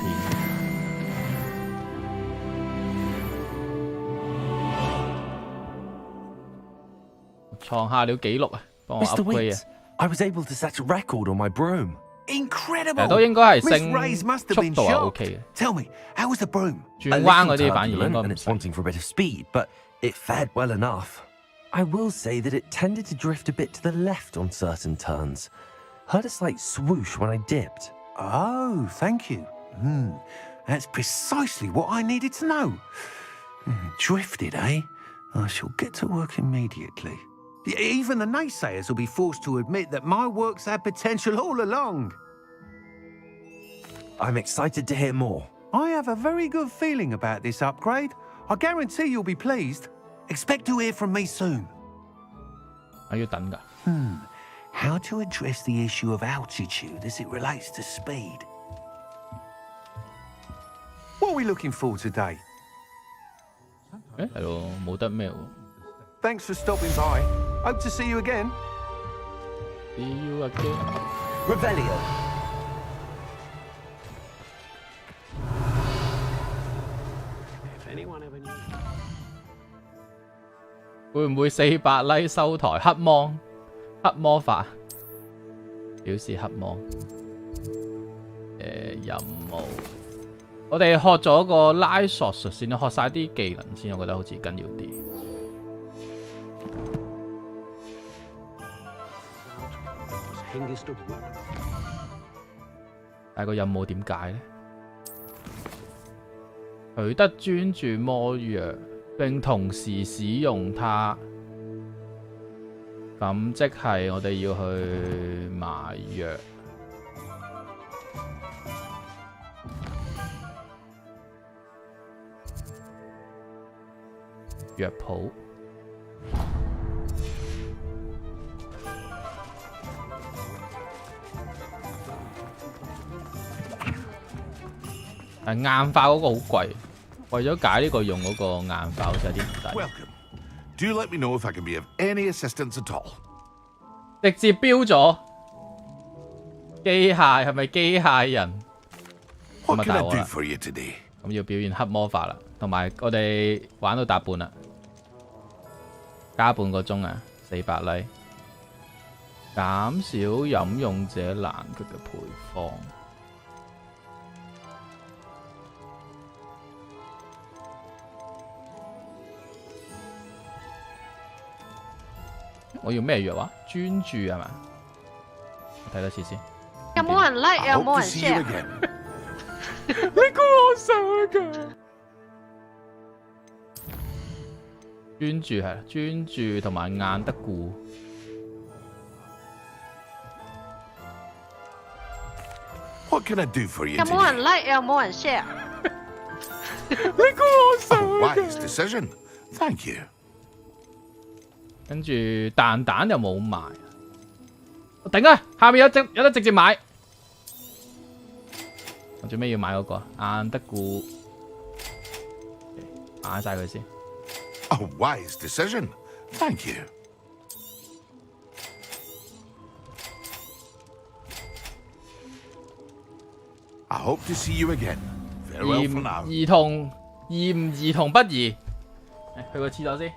創下了紀錄啊！幫我 Mr. upgrade Weeks, I was able to set a record on my broom. Incredible! 都應該係升 Miss Ray's must have 速 been 度係 shocked. OK 嘅。 Tell me, how was the broom? 轉彎嗰啲反而應該 turbulent 唔 and it's wanting for a bit of speed, but it fared well enough. I will say that it tended to drift a bit to the left on certain turns. Heard a slight swoosh when I dipped. Oh, thank you. That's precisely what I needed to know. Drifted, eh? I shall get to work immediately. Even the naysayers will be forced to admit that my work's had potential all along. I'm excited to hear more. I have a very good feeling about this upgrade. I guarantee you'll be pleased. Expect to hear from me soon. 我要等㗎。How to address the issue of altitude as it relates to speed? What are we looking for today? 係咯，冇得咩喎。Thanks for stopping by. Hope to see you again. See you again. Revelio. 會唔會400 like 收台？黑魔法表示黑魔。任務，我哋學咗個拉索術先，學晒啲技能先，我覺得好似緊要啲。但係個任務點解呢？取得專注魔藥，並同時使用它，咁即係我哋要去買藥。藥鋪。但硬化嗰個好貴，為咗解呢個用嗰個硬化好似有啲唔抵。Do let me know if I can be of any assistance at all. 直接標咗機械係咪機械人？咁啊大鑊啦！咁要表現黑魔法啦，同埋我哋玩到大半啦，加半個鐘啊，400 like，減少飲用者難極嘅配方。我要咩藥啊？專注係嘛？我睇多次先。有冇人 like？ 有冇人 share？ 你估我想㗎？專注係專注同埋硬得固。What can I do for you? 有冇人 like？ 有冇人 share？ 你估我想㗎？ Wise decision. Thank you. 跟住蛋蛋又冇賣，我頂啊！下面有得直接買，我做咩要買嗰個硬得固？買晒佢先。A wise decision. Thank you. I hope to see you again. Farewell for now. 兒童不宜。去個廁所先。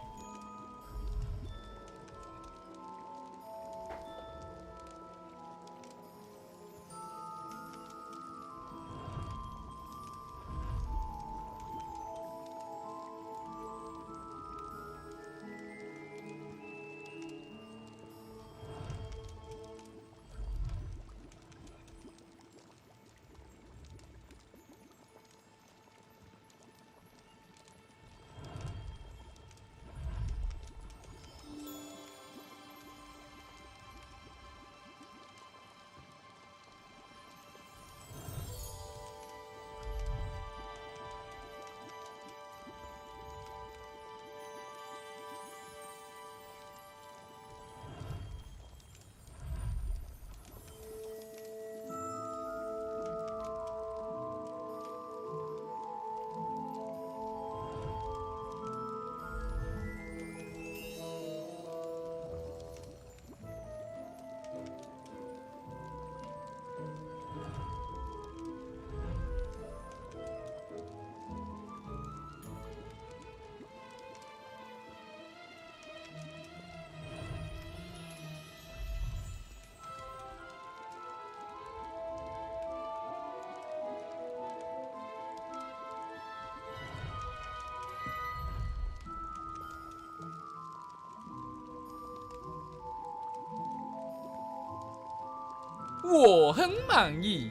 我很滿意。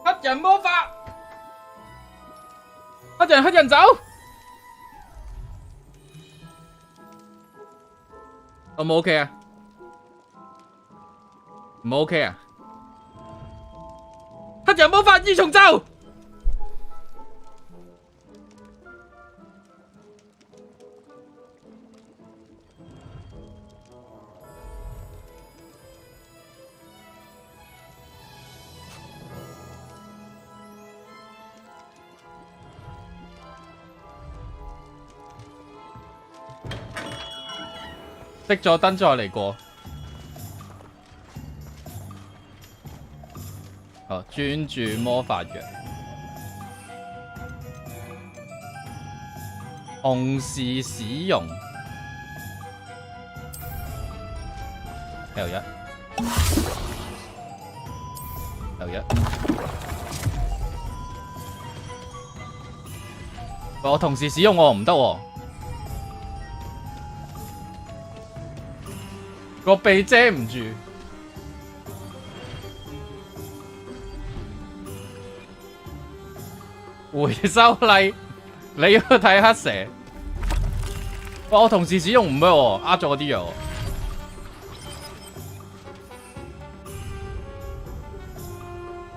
黑人魔法，黑人走。我唔 OK 啊？唔 OK 啊？黑人魔法二重奏。熄咗燈再嚟過。好，專注魔法藥，同時使用。L1，我同時使用我唔得喎。個鼻遮唔住，回收例你要睇黑蛇。我同時使用唔咩喎，呃咗我啲藥。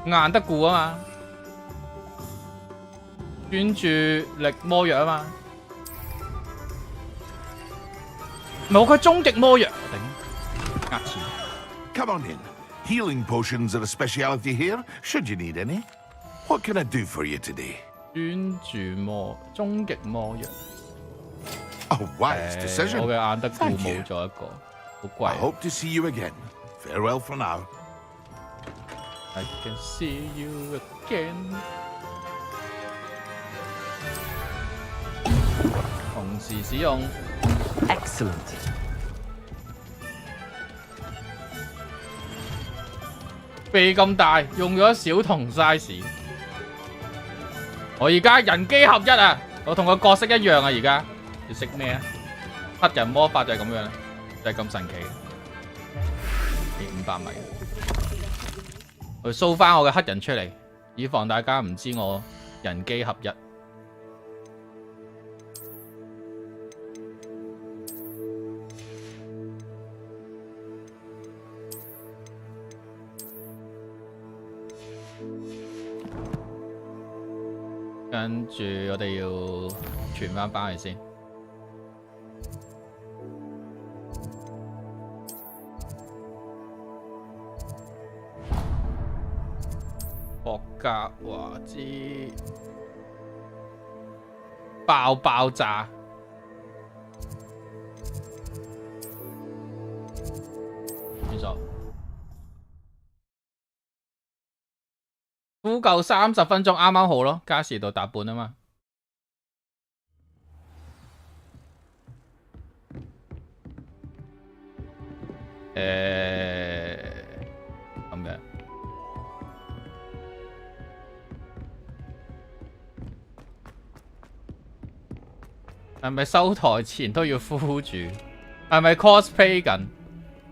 硬得固啊嘛，專注力魔藥啊嘛，唔係我佢終極魔藥，頂。Come on in. Healing potions are a speciality here, should you need any. What can I do for you today? 專注終極魔藥。A wise decision. 我嘅眼得固冇咗一個，好貴。I hope to see you again. Farewell for now. I can see you again. 同時使用。Excellent. 鼻咁大，用咗小童 size。我而家人機合一啊！我同個角色一樣啊！而家你識咩啊？黑人魔法就係咁樣啦，就係咁神奇。500米，我 show 翻我嘅黑人出嚟，以防大家唔知我人機合一。跟住我哋要傳翻去先。霍格華茲爆炸，沒錯。敷夠30分鐘啱啱好咯，加時到達半啊嘛。咁樣。係咪收台前都要敷住？係咪 cosplay 緊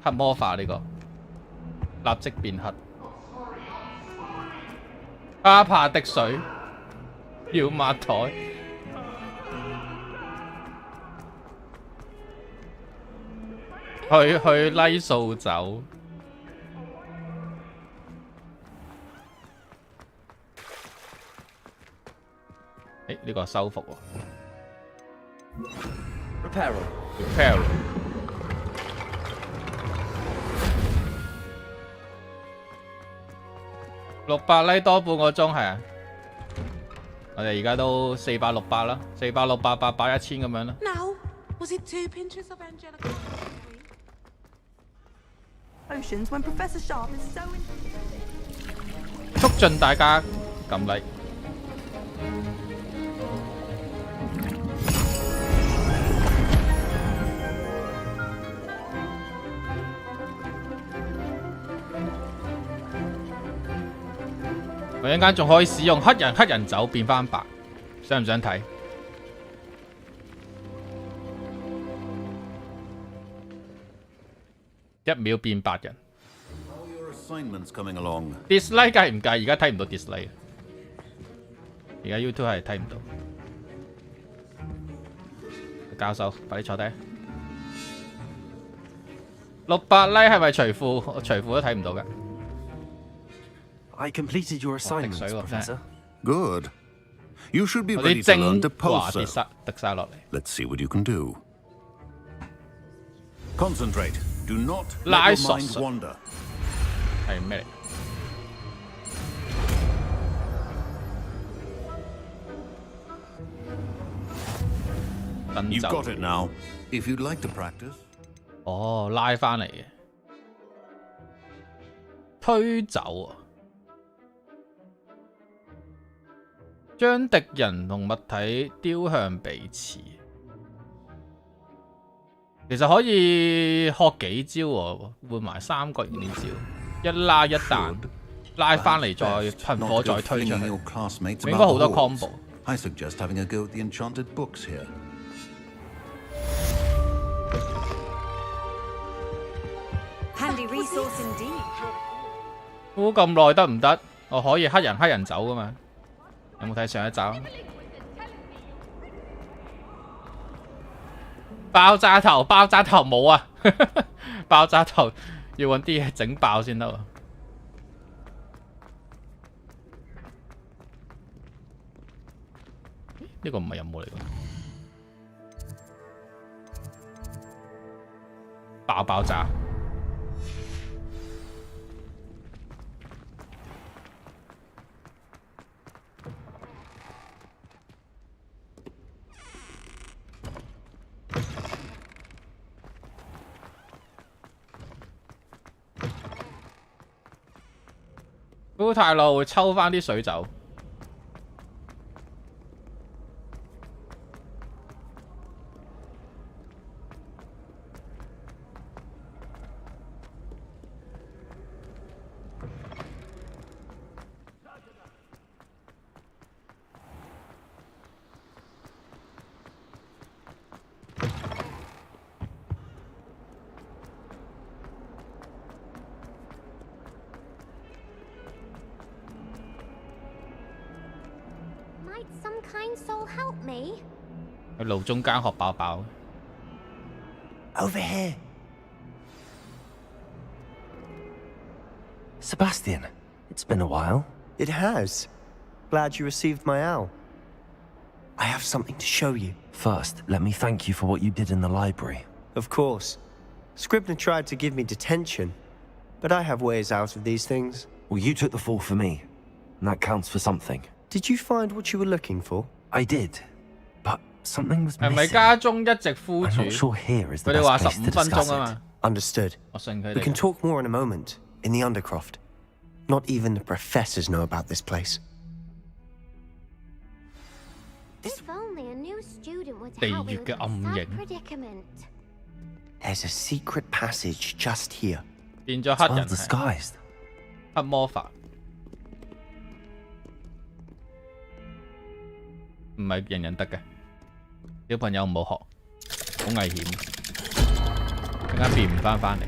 黑魔法呢個？立即變黑。巴帕滴水，要抹台。去拉掃走。呢個修復喎。Repair。600拉多半個鐘係啊！我哋而家都400、600啦，400、600、800、1000咁樣啦。Now, was it 2 pinches of Angelica potions when Professor Sharp is so 促進大家撳 like。佢陣間仲可以使用黑人酒變翻白，想唔想睇？1秒變白人。dislike 介唔介意？而家睇唔到 dislike， 而家 YouTube 係睇唔到。教授，快啲坐低。600 like 係咪除褲？我除褲都睇唔到㗎。I completed your assignment, Professor. Good. You should be ready to learn to pulse. Let's see what you can do. Concentrate. Do not let your mind wander. 係咩嚟？You've got it now. If you'd like to practice. 哦，拉翻嚟嘅，推走啊！將敵人同物體丟向彼此。其實可以學幾招喎，換埋3個呢招，一拉一彈，拉翻嚟再噴火再推出去，應該好多 combo。I suggest having a go at the enchanted books here. Handy resource indeed. 估咁耐得唔得？我可以黑人走噶嘛？有冇睇上一集？爆炸頭冇啊！爆炸頭要揾啲嘢整爆先得喎。呢個唔係任務嚟㗎。爆炸！估太耐會抽翻啲水走。喺路中間學爆爆。Over here. Sebastian, it's been a while. It has. Glad you received my owl. I have something to show you. First, let me thank you for what you did in the library. Of course. Scribner tried to give me detention, but I have ways out of these things. Well, you took the fall for me, and that counts for something. Did you find what you were looking for? I did, but something was missing. 係咪家中一直呼住？ I'm not sure here is the 佢哋話 best place to 15分 discuss 鐘啊 it. 嘛。 Understood. 我信佢 We 哋 can。talk more in a moment, in the Undercroft. Not even the professors know about this place. If only a new student were to 地 help 獄 me 嘅 with 暗 that 影 predicament. There's a secret passage just here. 變咗黑 Well 人 disguised. 黑魔法，唔係人人得嘅。小朋友唔好學，好危險，陣間變唔翻嚟。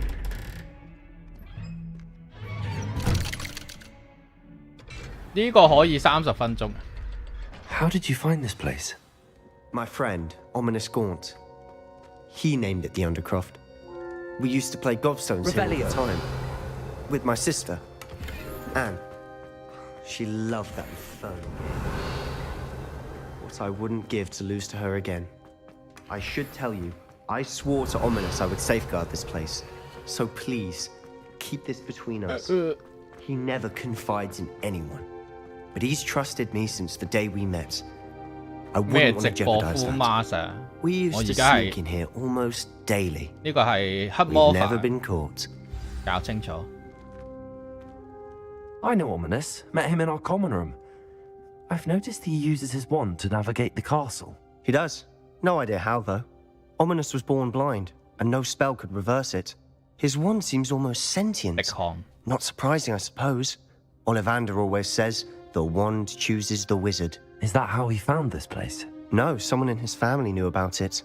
呢個可以30分鐘。How did you find this place? My friend, Ominous Gaunt. He named it the Undercroft. We used to play gobstones here all the time. With my sister, Anne. She loved that infernal game. What I wouldn't give to lose to her again. I should tell you, I swore to Ominous I would safeguard this place. So please, keep this between us. He never confides in anyone. But he's trusted me since the day we met. I wouldn't want to jeopardize that. We used to sneak in here almost daily. 呢個係黑魔 We've 法， never been caught. 搞清楚。 I know Ominous. Met him in our common room. I've noticed he uses his wand to navigate the castle. He does. No idea how, though. Ominous was born blind, and no spell could reverse it. His wand seems almost sentient. Not surprising, I suppose. Ollivander always says, the wand chooses the wizard. Is that how he found this place? No, someone in his family knew about it.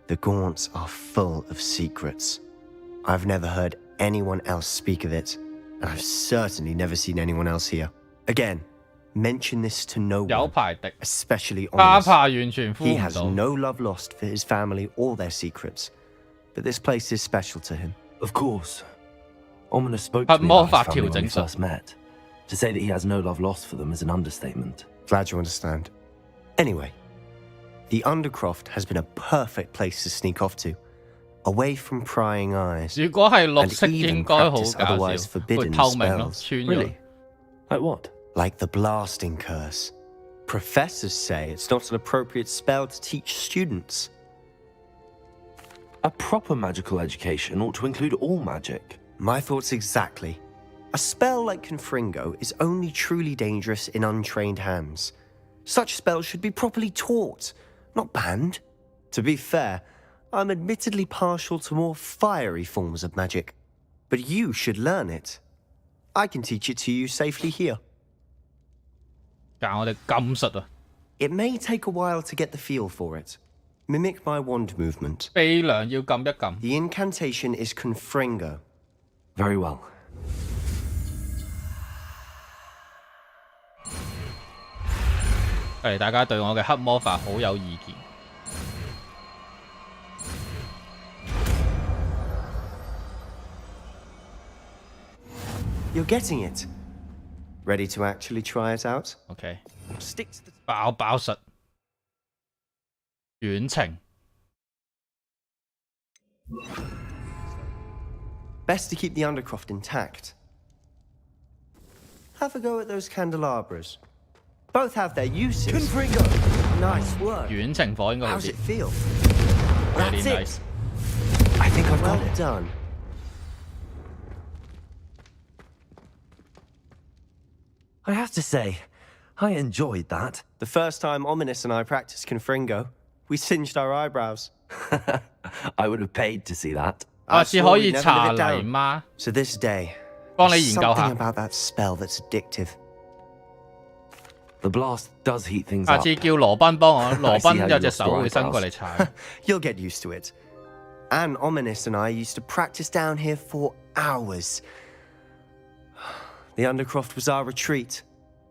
The Gaunts are full of secrets. I've never heard anyone else speak of it, and I've certainly never seen anyone else here. Again, mention this to no one, especially Ominous. He has no love lost for his family or their secrets, but this place is special to him. Of course. Ominous spoke to me about his family when we first met. To say that he has no love lost for them is an understatement. Glad you understand. Anyway, the Undercroft has been a perfect place to sneak off to, away from prying eyes, and even practice otherwise forbidden spells. Really? Like what? Like the blasting curse. Professors say it's not an appropriate spell to teach students. A proper magical education ought to include all magic. My thoughts exactly. A spell like Confringo is only truly dangerous in untrained hands. Such spells should be properly taught, not banned. To be fair, I'm admittedly partial to more fiery forms of magic, but you should learn it. I can teach it to you safely here. It may take a while to get the feel for it. Mimic my wand movement. The incantation is Confringo. Very well. 大家對我嘅黑魔法好有意見。You're getting it. Ready to actually try it out? OK. Stick to the 爆實遠程。Best to keep the Undercroft intact. Have a go at those candelabras. Both have their uses. Confringo! Nice work. 遠程火應該好啲。How's it feel? Really That's nice. it. I think I've got well it. Done. I have to say, I enjoyed that. The first time Ominous and I practiced Confringo, we singed our eyebrows. I would have paid to see that. 下次可以查嚟嗎？ So this day, 幫你 there's 研究下。 something about that spell that's addictive. The blast does heat things 下 up. 次叫羅賓幫我，羅賓有隻手會伸過嚟查。You'll get used to it. And Ominous and I used to practice down here for hours. The Undercroft was our retreat.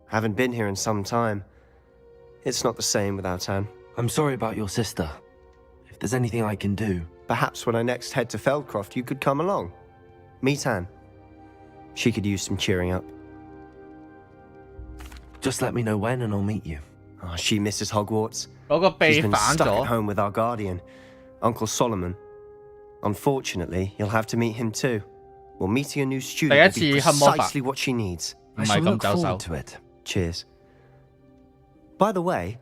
Haven't been here in some time. It's not the same without Anne. I'm sorry about your sister. If there's anything I can do... Perhaps when I next head to Feldcroft, you could come along. Meet Anne. She could use some cheering up. Just let me know when and I'll meet you. Oh, she misses Hogwarts. 嗰個鼻 She's been 反 stuck 咗 at。home with our guardian, Uncle Solomon. Unfortunately, you'll have to meet him too. Well, meeting a new student will be 第一次黑魔法。 precisely what she needs. I shall look forward to it. Cheers. By the way,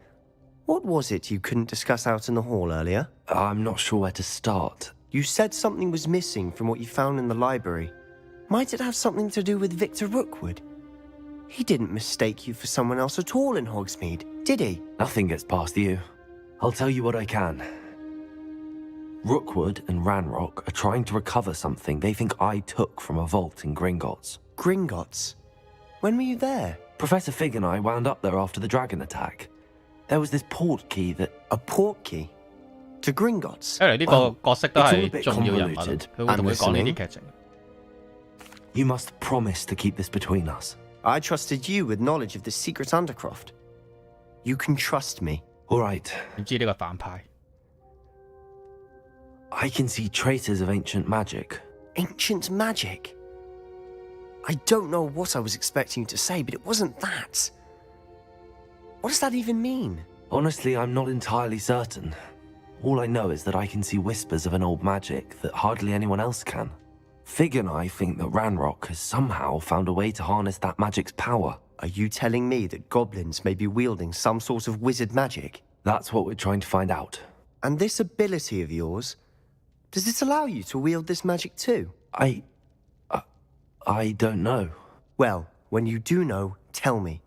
what was it you couldn't discuss out in the hall earlier? I'm not sure where to start. You said something was missing from what you found in the library. Might it have something to do with Victor Rookwood? He didn't mistake you for someone else at all in Hogsmeade, did he? Nothing gets past you. I'll tell you what I can. Rookwood and Ranrock are trying to recover something they think I took from a vault in Gringotts. Gringotts? When were you there? Professor Fig and I wound up there after the dragon attack. There was this port key that... A port key? To Gringotts? 呢個角色都 it's all 係 a bit 重要人物， convoluted. 佢會同佢講呢 I'm 啲劇情。 You must promise to keep this between us. I trusted you with knowledge of the secret Undercroft. You can trust me. All right. 點知呢個反派？ I can see traces of ancient magic. Ancient magic? I don't know what I was expecting you to say, but it wasn't that. What does that even mean? Honestly, I'm not entirely certain. All I know is that I can see whispers of an old magic that hardly anyone else can. Fig and I think that Ranrock has somehow found a way to harness that magic's power. Are you telling me that goblins may be wielding some sort of wizard magic? That's what we're trying to find out. And this ability of yours, does it allow you to wield this magic too? I don't know. Well, when you do know, tell me.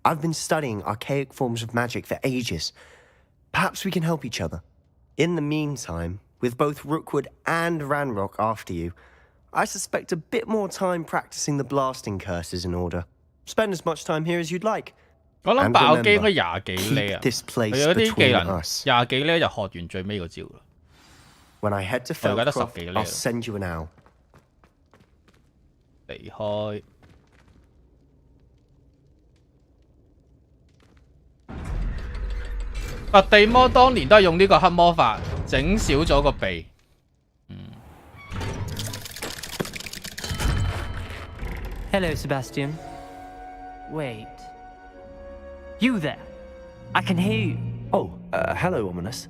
I've been studying archaic forms of magic for ages. Perhaps we can help each other. In the meantime, with both Rookwood and Ranrock after you, I suspect a bit more time practicing the blasting curse is in order. Spend as much time here as you'd like. 我諗 And 爆機應該 remember, 20幾呢啊， keep this 佢 place 有啲技 between 能 us. 20幾呢就學完最尾個招啦。 When I head to 我而家得10 Feldcroft, 幾呢 I'll send you an owl. 離開。佛地魔當年都係用呢個黑魔法整少咗個鼻。Hello, Sebastian. Wait. You there? I can hear you. Oh, hello, Ominous.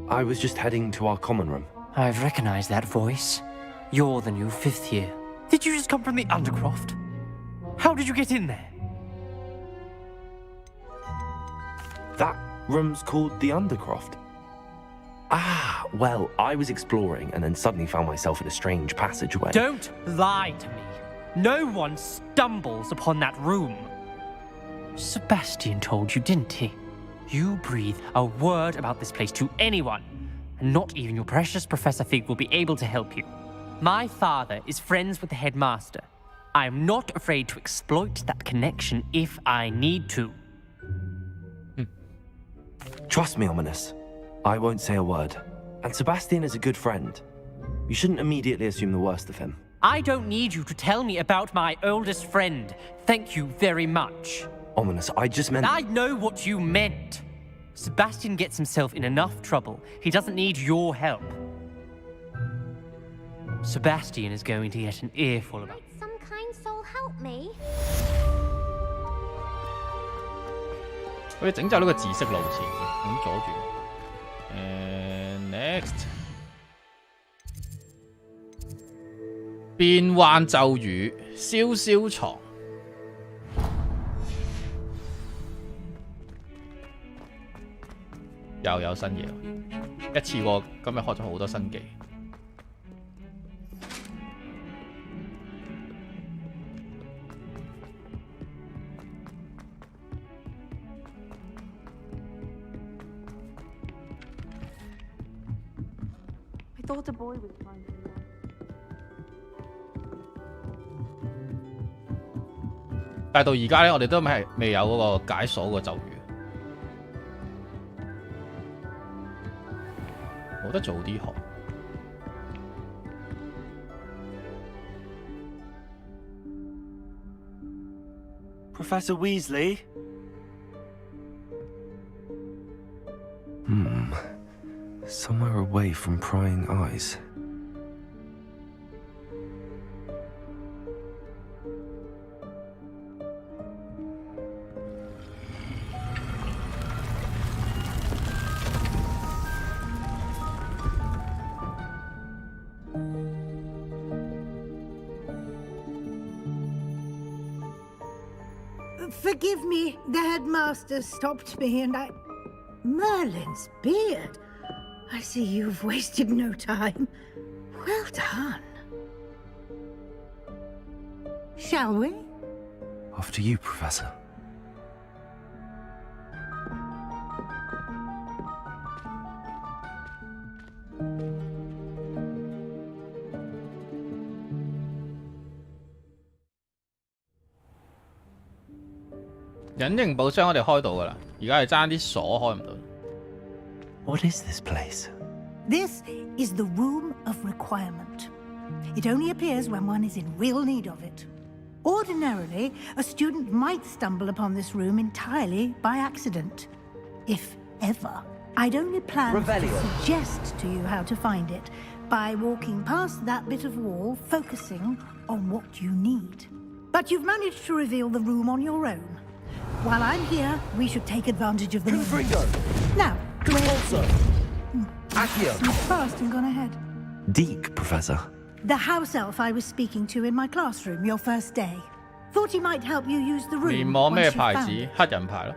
I was just heading to our common room. I've recognized that voice. You're the new 5th year. Did you just come from the Undercroft? How did you get in there? That room's called the Undercroft. Ah, well, I was exploring and then suddenly found myself in a strange passageway. Don't lie to me. No one stumbles upon that room. Sebastian told you, didn't he? You breathe a word about this place to anyone, and not even your precious Professor Fig will be able to help you. My father is friends with the headmaster. I am not afraid to exploit that connection if I need to. Trust me, Ominous. I won't say a word. And Sebastian is a good friend. You shouldn't immediately assume the worst of him. I don't need you to tell me about my oldest friend. Thank you very much. Ominous, I just meant... I know what you meant. Sebastian gets himself in enough trouble. He doesn't need your help. Sebastian is going to get an earful about... Some kind soul help me. 我要整走呢個紫色路線，咁阻住。Next， 變幻咒語，燒燒床。又有新嘢，一次過今日學咗好多新技。I thought a boy was trying to learn. 但係到而家咧，我哋都未有嗰個解鎖個咒語，冇得早啲學。Professor Weasley? Somewhere away from prying eyes. Forgive me, the headmaster stopped me and I... Merlin's beard. I see you've wasted no time. Well done. Shall we? After you, Professor.《隱形寶箱》我哋開到㗎啦，而家係爭啲鎖開唔到。What is this place? This is the Room of Requirement. It only appears when one is in real need of it. Ordinarily, a student might stumble upon this room entirely by accident. If ever. I'd only plan to suggest to you how to find it by walking past that bit of wall, focusing on what you need. But you've managed to reveal the room on your own. While I'm here, we should take advantage of the Confringo! Now, go ahead. Also, Accio! You've passed and gone ahead. Deke, Professor. The house elf I was speaking to in my classroom your first day. Thought he might help you use the room 面膜咩 once you 牌 found 子？ it. 黑人牌咯。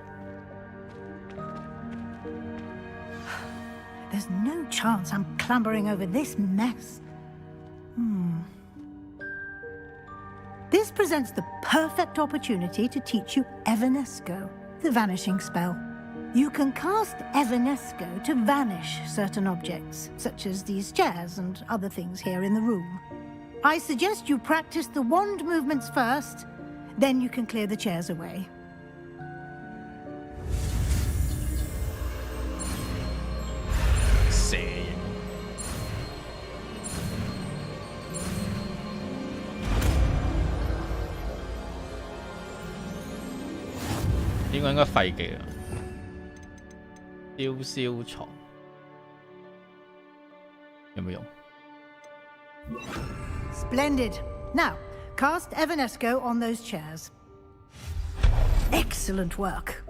There's no chance I'm clambering over this mess. This presents the perfect opportunity to teach you Evanesco, the vanishing spell. You can cast Evanesco to vanish certain objects, such as these chairs and other things here in the room. I suggest you practice the wand movements first, Then you can clear the chairs away. Splendid. Now, cast Evanesco on those chairs. Excellent work.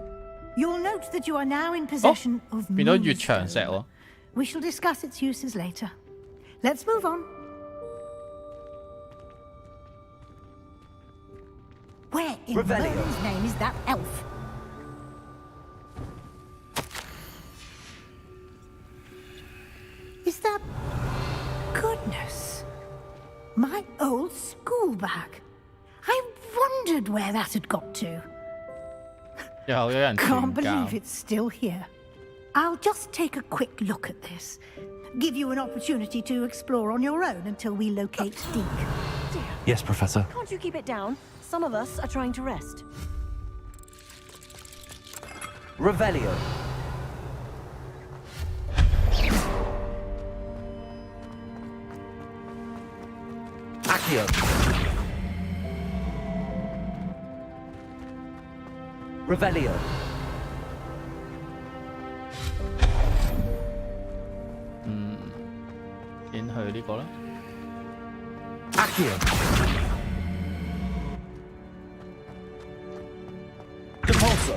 You'll note that you are now in possession of Moonstone. We shall discuss its uses later. Let's move on. Where in Merlin's name is that elf? Is that... Goodness. My old school bag. I wondered where that had got to. Can't believe it's still here. I'll just take a quick look at this. Give you an opportunity to explore on your own until we locate Deke. Yes, Professor. Can't you keep it down? Some of us are trying to rest. Revelio. Accio. Revelio. Accio. Depulso.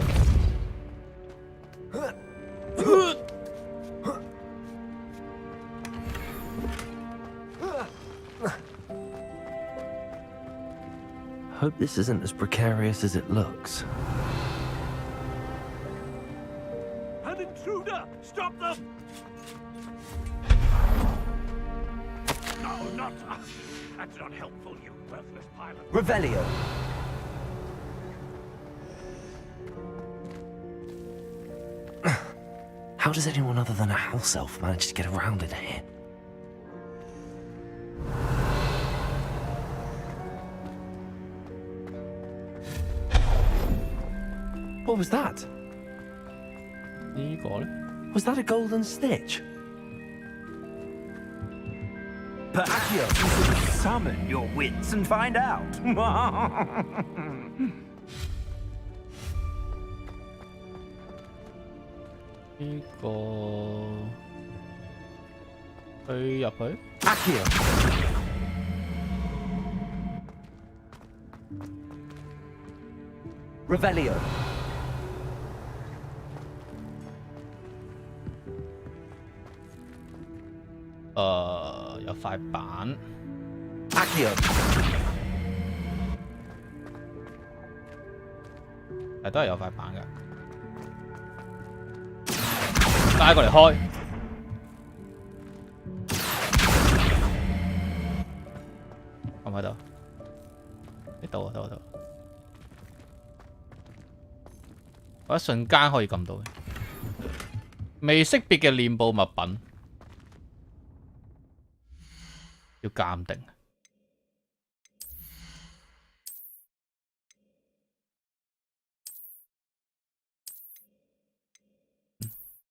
Hope this isn't as precarious as it looks. An intruder! Stop them! No, not... That's not helpful, you worthless pilot. Revelio. How does anyone other than a house elf manage to get around in here? What was that? Was that a golden snitch? Accio, you should summon your wits and find out. Accio. Revelio. Accio. 係都係有塊板㗎，拉過嚟開。撳喺度，呢度啊，度。我一瞬間可以撳到嘅，未識別嘅臉部物品，要鑑定。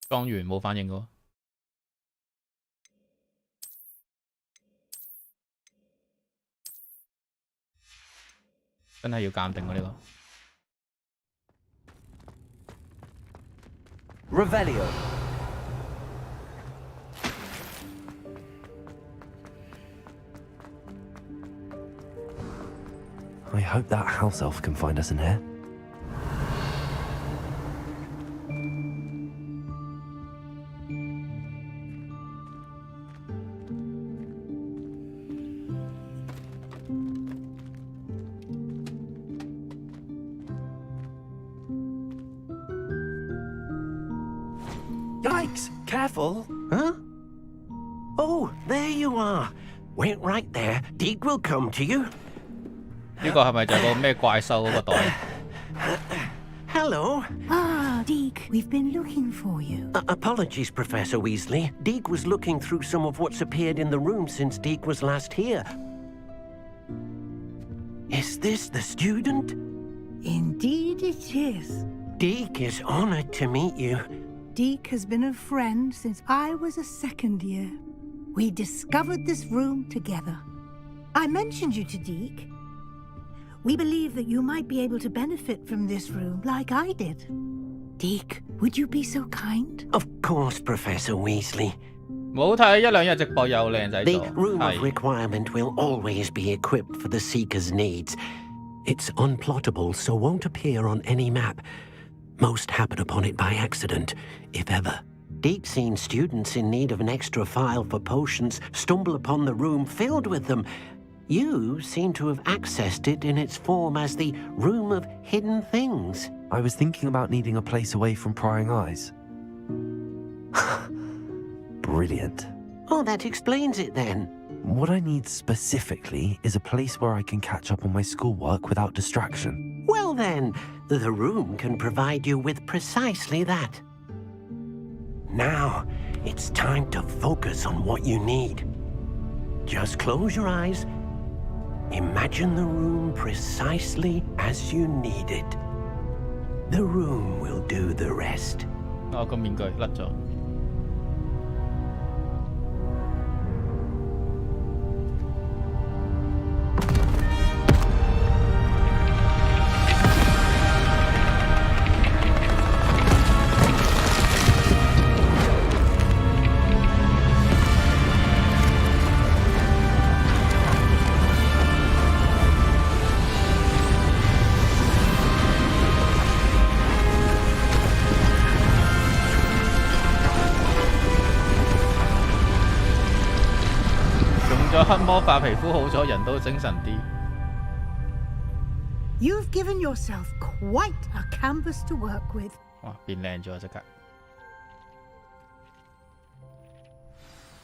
裝完冇反應嘅喎。真係要鑑定喎呢個。Revelio. I hope that house elf can find us in here. Yikes! Careful! Huh? Oh, there you are. Wait right there. Deke will come to you. 呢個係咪就係個咩怪獸嗰個袋 Hello. Ah, Deke, we've been looking for you. Apologies, Professor Weasley. Deke was looking through some of what's appeared in the room since Deke was last here. Is this the student? Indeed it is. Deke is honored to meet you. Deke has been a friend since I was a second year. We discovered this room together. I mentioned you to Deke. We believe that you might be able to benefit from this room like I did. Deke, would you be so kind? Of course, Professor Weasley. 冇睇一兩日直播又靚仔咗。 The room of requirement will always be equipped for the seeker's needs. It's unplottable, so won't appear on any map. Most happen upon it by accident, if ever. Deke's seen students in need of an extra file for potions stumble upon the room filled with them. You seem to have accessed it in its form as the Room of Hidden Things. I was thinking about needing a place away from prying eyes. Brilliant. Oh, that explains it then. What I need specifically is a place where I can catch up on my schoolwork without distraction. Well then, the room can provide you with precisely that. Now, it's time to focus on what you need. Just close your eyes. Imagine the room precisely as you need it. The room will do the rest. 個面具甩咗。黑魔法皮膚好咗，人都精神啲。You've given yourself quite a canvas to work with. 哇，變靚咗即刻。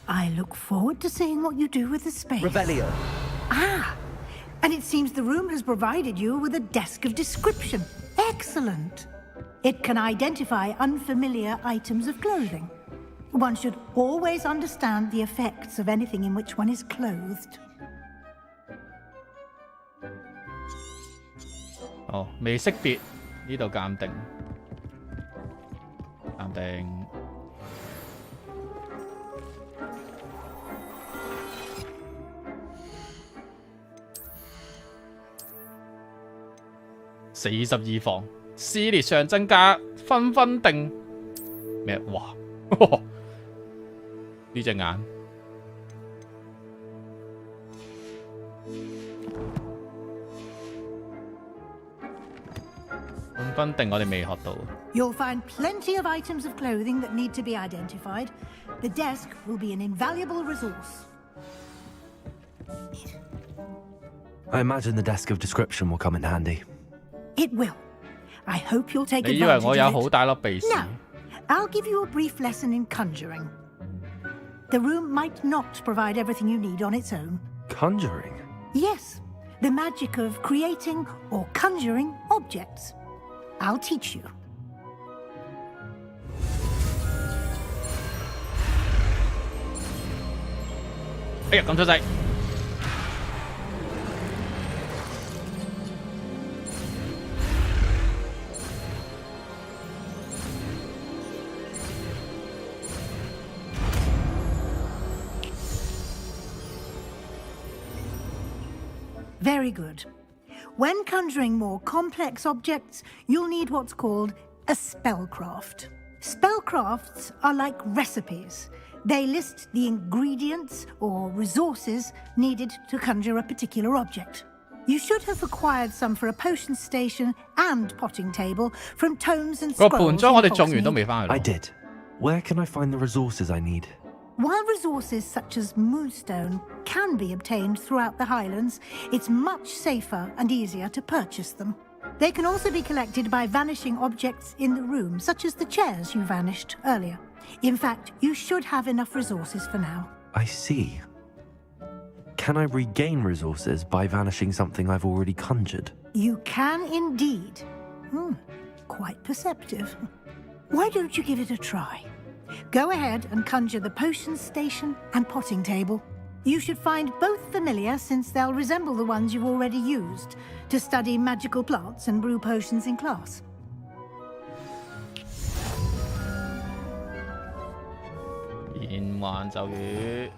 I look forward to seeing what you do with the space. Revelio. Ah, and it seems the room has provided you with a desk of description. Excellent. It can identify unfamiliar items of clothing. One should always understand the effects of anything in which one is clothed. 哦，未識別呢度鑑定，鑑定。42房，撕裂上增加，分分定咩？哇！呢隻眼。分分定我哋未學到。You'll find plenty of items of clothing that need to be identified. The desk will be an invaluable resource. I imagine the desk of description will come in handy. It will. I hope you'll take 你以為 advantage 我有 of 好 it. 大粒鼻屎？ Now, I'll give you a brief lesson in conjuring. The room might not provide everything you need on its own. Conjuring? Yes, the magic of creating or conjuring objects. I'll teach you. 哎呀，咁出世！ Very good. When conjuring more complex objects, you'll need what's called a spellcraft. Spellcrafts are like recipes. They list the ingredients or resources needed to conjure a particular object. You should have acquired some for a potion station and potting table from tomes and scrolls. I did. Where can I find the resources I need? While resources such as moonstone can be obtained throughout the Highlands, it's much safer and easier to purchase them. They can also be collected by vanishing objects in the room, such as the chairs you vanished earlier. In fact, you should have enough resources for now. I see. Can I regain resources by vanishing something I've already conjured? You can indeed. Quite perceptive. Why don't you give it a try? Go ahead and conjure the potion station and potting table. You should find both familiar since they'll resemble the ones you've already used to study magical plants and brew potions in class. 連環咒語。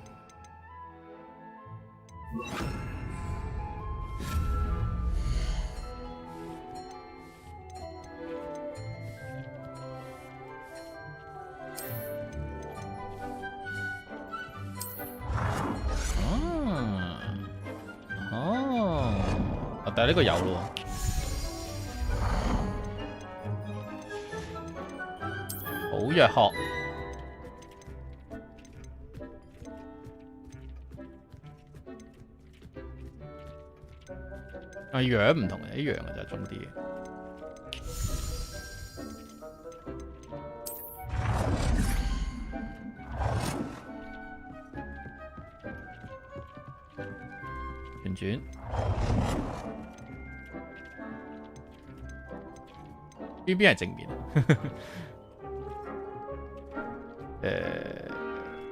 但係呢個有咯，好弱殼，樣唔同嘅，一樣嘅就中啲嘅。旋轉。邊係正面？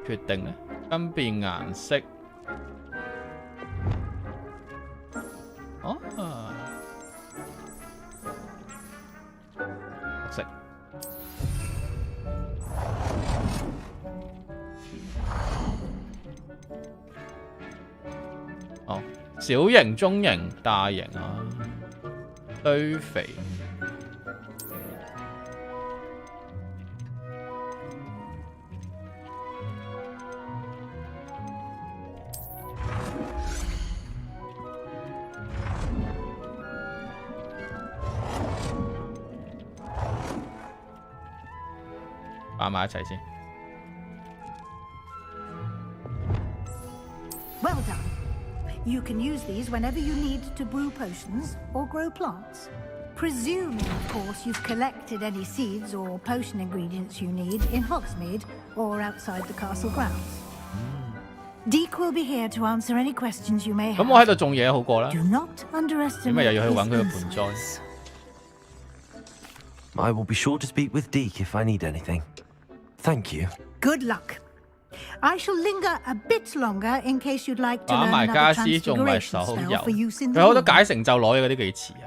決定咧，分辨顏色。哦，綠色。哦，小型、中型、大型啊，堆肥。擺埋一齊先。Well done. You can use these whenever you need to brew potions or grow plants. Presuming, of course, you've collected any seeds or potion ingredients you need in Hogsmeade or outside the castle grounds. Deke will be here to answer any questions you may have. 咁我喺度種嘢好過啦。Do not underestimate 點解又要去揾佢個盆栽 I will be sure to speak with Deke if I need anything. Thank you. Good luck. I shall linger a bit longer in case you'd like to 把 learn 埋 another 家私仲咪 transfiguration 手 spell 遊， for use in 佢好多 the 解成就攞嘅嗰啲幾詞啊。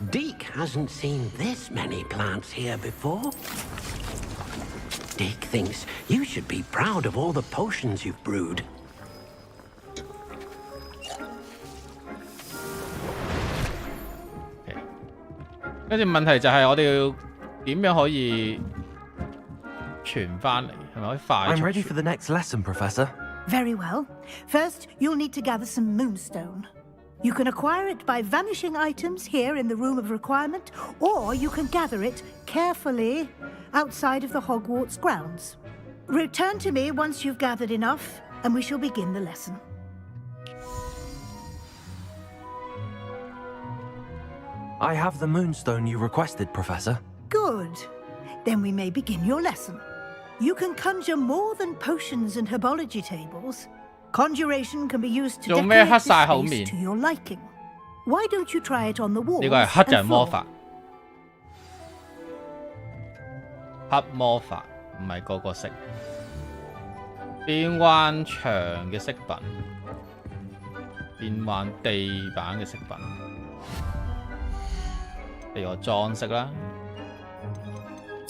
Deke hasn't seen this many plants here before. Deke thinks you should be proud of all the potions you've brewed. Okay. 跟住問題就係我哋要點樣可以傳翻嚟？係咪可以快速傳？ I'm ready for the next lesson, Professor. Very well. First, you'll need to gather some moonstone. You can acquire it by vanishing items here in the Room of Requirement, or you can gather it carefully outside of the Hogwarts grounds. Return to me once you've gathered enough, and we shall begin the lesson. I have the moonstone you requested, Professor. Good. Then we may begin your lesson. You can conjure more than potions and herbology tables. Conjuration can be used to decorate this space to your liking. Why don't you try it on the walls 呢個係黑人 and 魔 floor? 法，黑魔法唔係個個識。變幻牆嘅飾品，變幻地板嘅飾品，例如我裝飾啦，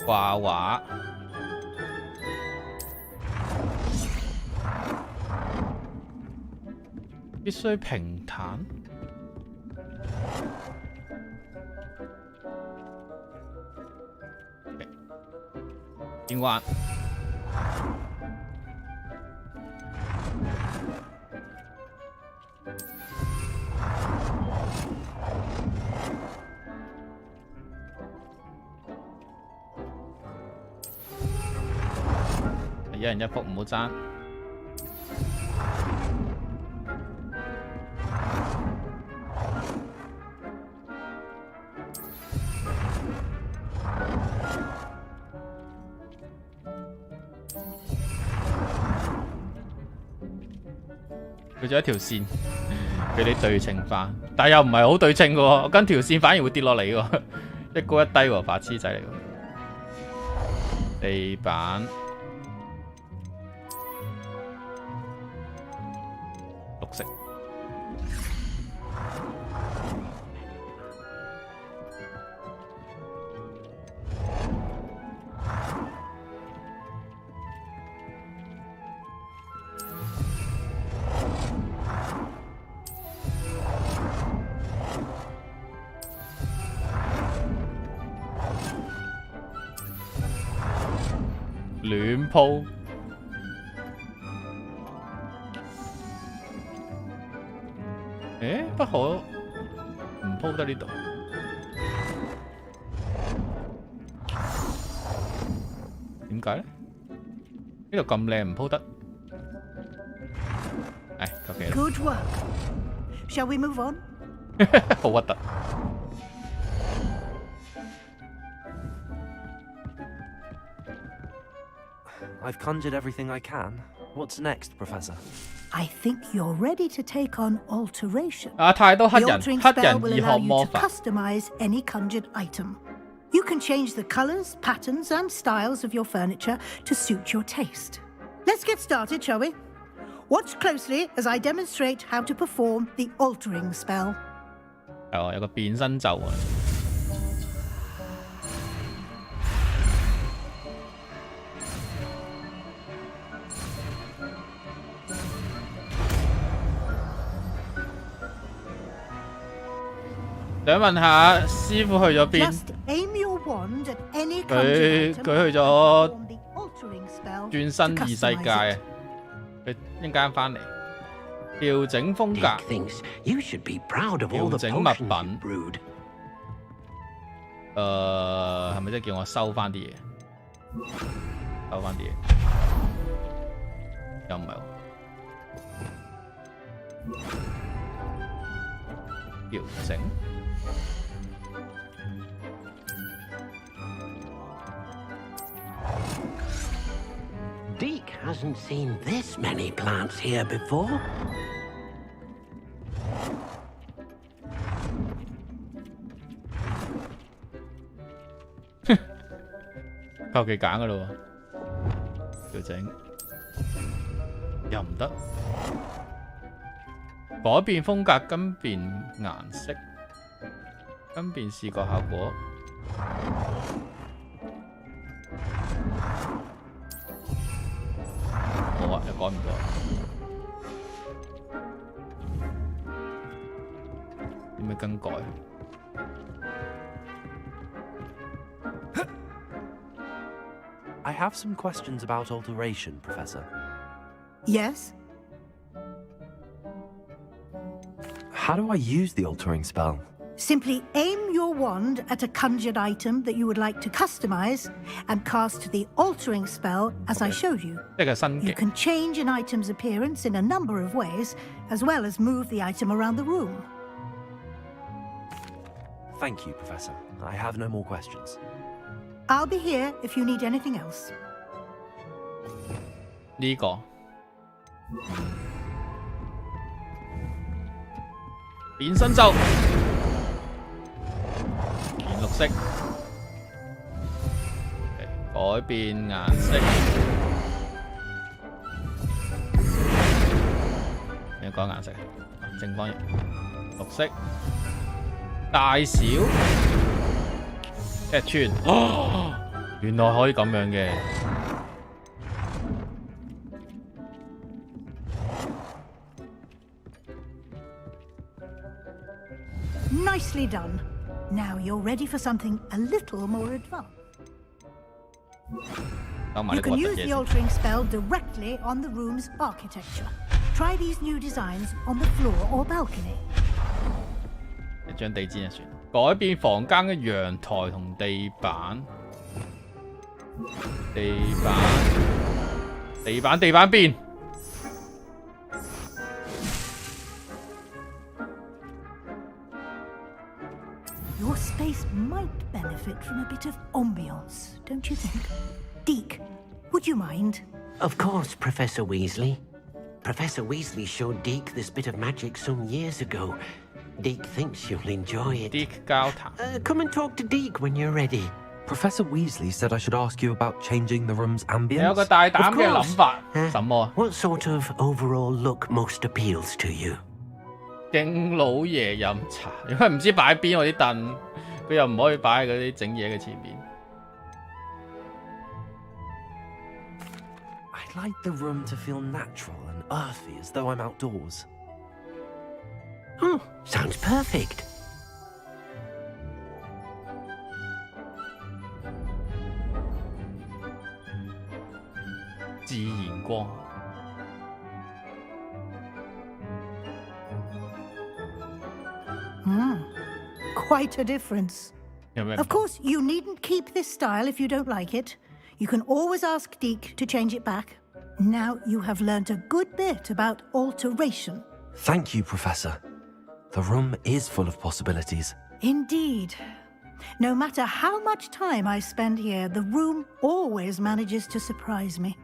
掛畫。必須平坦。變幻。一人一幅，唔好爭。佢就一條線俾你對稱化，但係又唔係好對稱嘅喎，我跟條線反而會跌落嚟喎，一高一低喎，白痴仔嚟喎。地板綠色。亂鋪，不可唔鋪得呢度？點解咧？呢度咁靚唔鋪得？唉，求其啦。Good work. Shall we move on? 好核突。I've conjured everything I can. What's next, Professor? I think you're ready to take on alteration. 太多黑人， The altering 黑 spell 人 will 易 allow 學 you 魔 to 法。 customize any conjured item. You can change the colors, patterns, and styles of your furniture to suit your taste. Let's get started, shall we? Watch closely as I demonstrate how to perform the altering spell. 係喎，有個變身咒啊！想問下師傅去咗邊？ Just aim your wand at any 佢 conjured item 去 and 咗 perform the altering spell 轉身 to 異世 customize 界啊！ it. 佢一陣間翻嚟調整風格， thinks you should be proud of all 調 the 整物 potions 品 you。brewed. 係咪即係叫我收翻啲嘢？收翻啲嘢，又唔係喎。調整。Deke hasn't seen this many plants here before. 求其揀噶咯喎，調整又唔得，改變風格，跟變顏色，跟變視覺效果。冇啊，又改唔到。點樣更改？ I have some questions about alteration, Professor. Yes? How do I use the altering spell? Simply aim your wand at a conjured item that you would like to customize and cast the altering spell as I showed you. 即係新 You 嘅。 can change an item's appearance in a number of ways, as well as move the item around the room. Thank you, Professor. I have no more questions. I'll be here if you need anything else. 呢個變身咒，變綠色，改變顏色。你要改顏色，正方形，綠色，大小，尺寸。哦，原來可以咁樣嘅。 Nicely done. Now you're ready for something a little more advanced. You can use the altering spell directly on the room's architecture. Try these new designs on the floor or balcony. 一張地氈就算。改變房間嘅陽台同地板。地板變。 Your space might benefit from a bit of ambiance, don't you think? Deke, would you mind? Of course, Professor Weasley. Professor Weasley showed Deke this bit of magic some years ago. Deke thinks you'll enjoy it. Deke 交談。Come and talk to Deke when you're ready. Professor Weasley said I should ask you about changing the room's ambience. 有個大膽嘅諗法，什麼？ What sort of overall look most appeals to you? 敬老爺飲茶，因為唔知擺邊我啲凳，佢又唔可以擺喺嗰啲整嘢嘅前面。I'd like the room to feel natural and earthy, as though I'm outdoors. Oh, sounds perfect. 自然光。Quite a difference. Of course, you needn't keep this style if you don't like it. You can always ask Deke to change it back. Now you have learnt a good bit about alteration. Thank you, Professor. The room is full of possibilities. Indeed. No matter how much time I spend here, the room always manages to surprise me.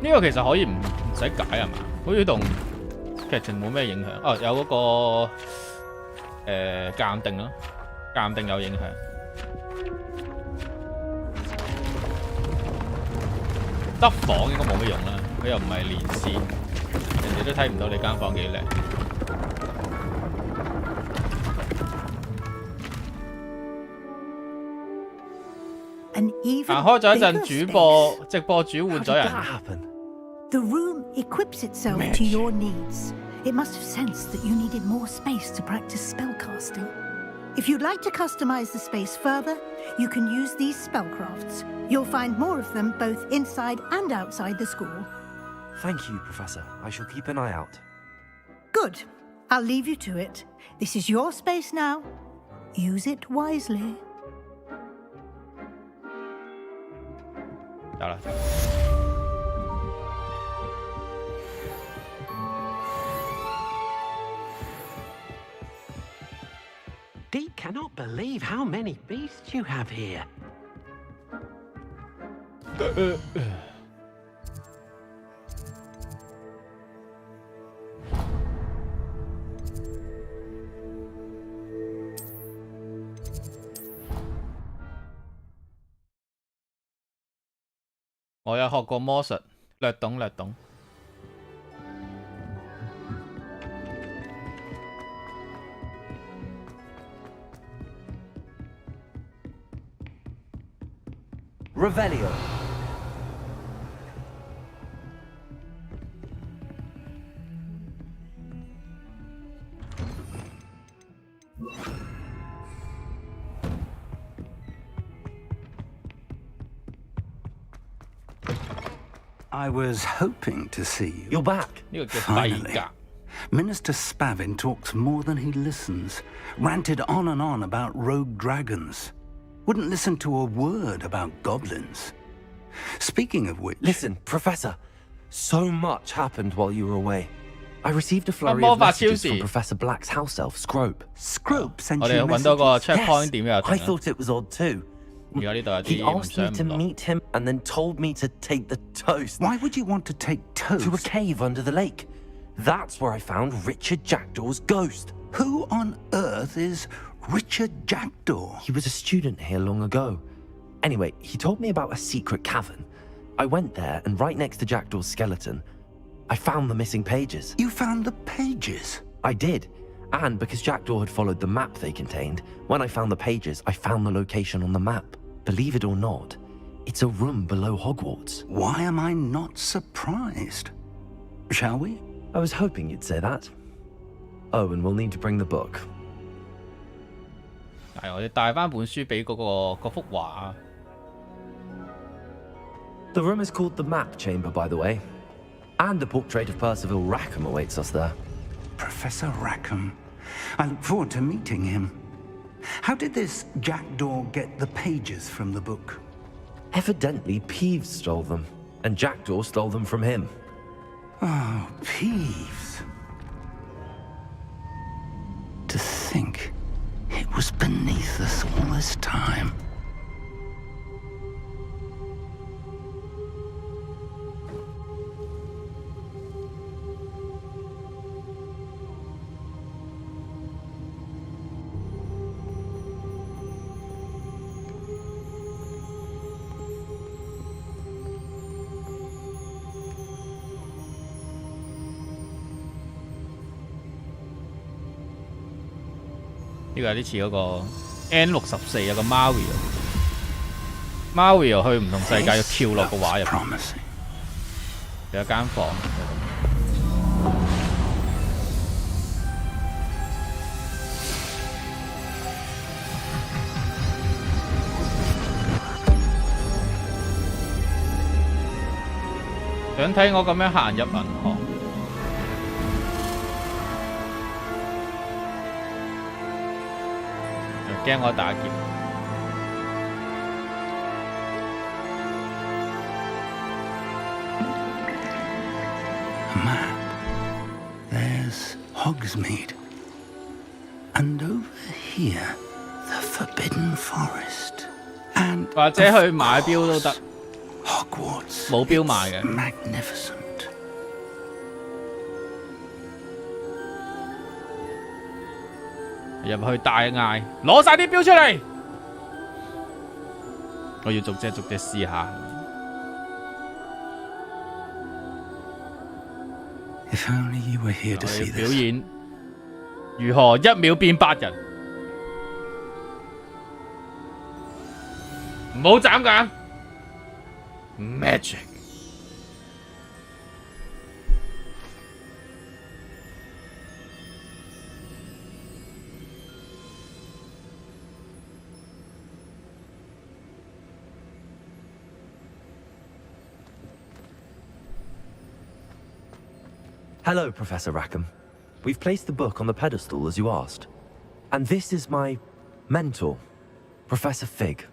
呢個其實可以唔使解係嘛？好似同劇情冇咩影響。哦，有嗰個鑑定咯，鑑定有影響。得房應該冇乜用啦，佢又唔係連線，人哋都睇唔到你間房幾靚。開咗一陣主播直播主換咗人。The room equips itself to your needs. It must have sensed that you needed more space to practice spellcasting. If you'd like to customize the space further, you can use these spellcrafts. You'll find more of them both inside and outside the school. Thank you, Professor. I shall keep an eye out. Good. I'll leave you to it. This is your space now. Use it wisely. 得啦。Deke cannot believe how many beasts you have here. 我有學過魔術，略懂略懂。Revelio. I was hoping to see you. You're back. Finally. Minister Spavin talks more than he listens. Ranted on and on about rogue dragons. Wouldn't listen to a word about goblins. Speaking of which... Listen, Professor. So much happened while you were away. I received a flurry of messages from Professor Black's house elf, Scrope. Scrope sent you messages? Yes, I thought it was odd too. He asked me to meet him and then told me to take the toast. Why would you want to take toast? To a cave under the lake. That's where I found Richard Jackdaw's ghost. Who on earth is Richard Jackdaw? He was a student here long ago. Anyway, he told me about a secret cavern. I went there, and right next to Jackdaw's skeleton, I found the missing pages. You found the pages? I did. And because Jackdaw had followed the map they contained, when I found the pages, I found the location on the map. Believe it or not, it's a room below Hogwarts. Why am I not surprised? Shall we? I was hoping you'd say that. Oh, and we'll need to bring the book. 係我哋帶翻本書俾嗰幅畫。The room is called the Map Chamber, by the way. And the portrait of Percival Rackham awaits us there. Professor Rackham. I look forward to meeting him. How did this Jackdaw get the pages from the book? Evidently, Peeves stole them, and Jackdaw stole them from him. Oh, Peeves. To think it was beneath us all this time. 呢個有啲似嗰個 N64有個 Mario 去唔同世界要跳落個畫入邊，有間房。想睇我咁樣行入銀行。驚我打劫。A map. There's Hogsmeade. And over here, the Forbidden Forest. And 或者去買錶都得。Hogwarts. 冇錶賣嘅。Magnificent. 入去大嗌，攞晒啲錶出嚟！我要逐隻試下。If only you were here to see this. 表演如何1秒變8人，唔好眨眼。Magic。Hello, Professor Rackham. We've placed the book on the pedestal as you asked. And this is my mentor, Professor Fig.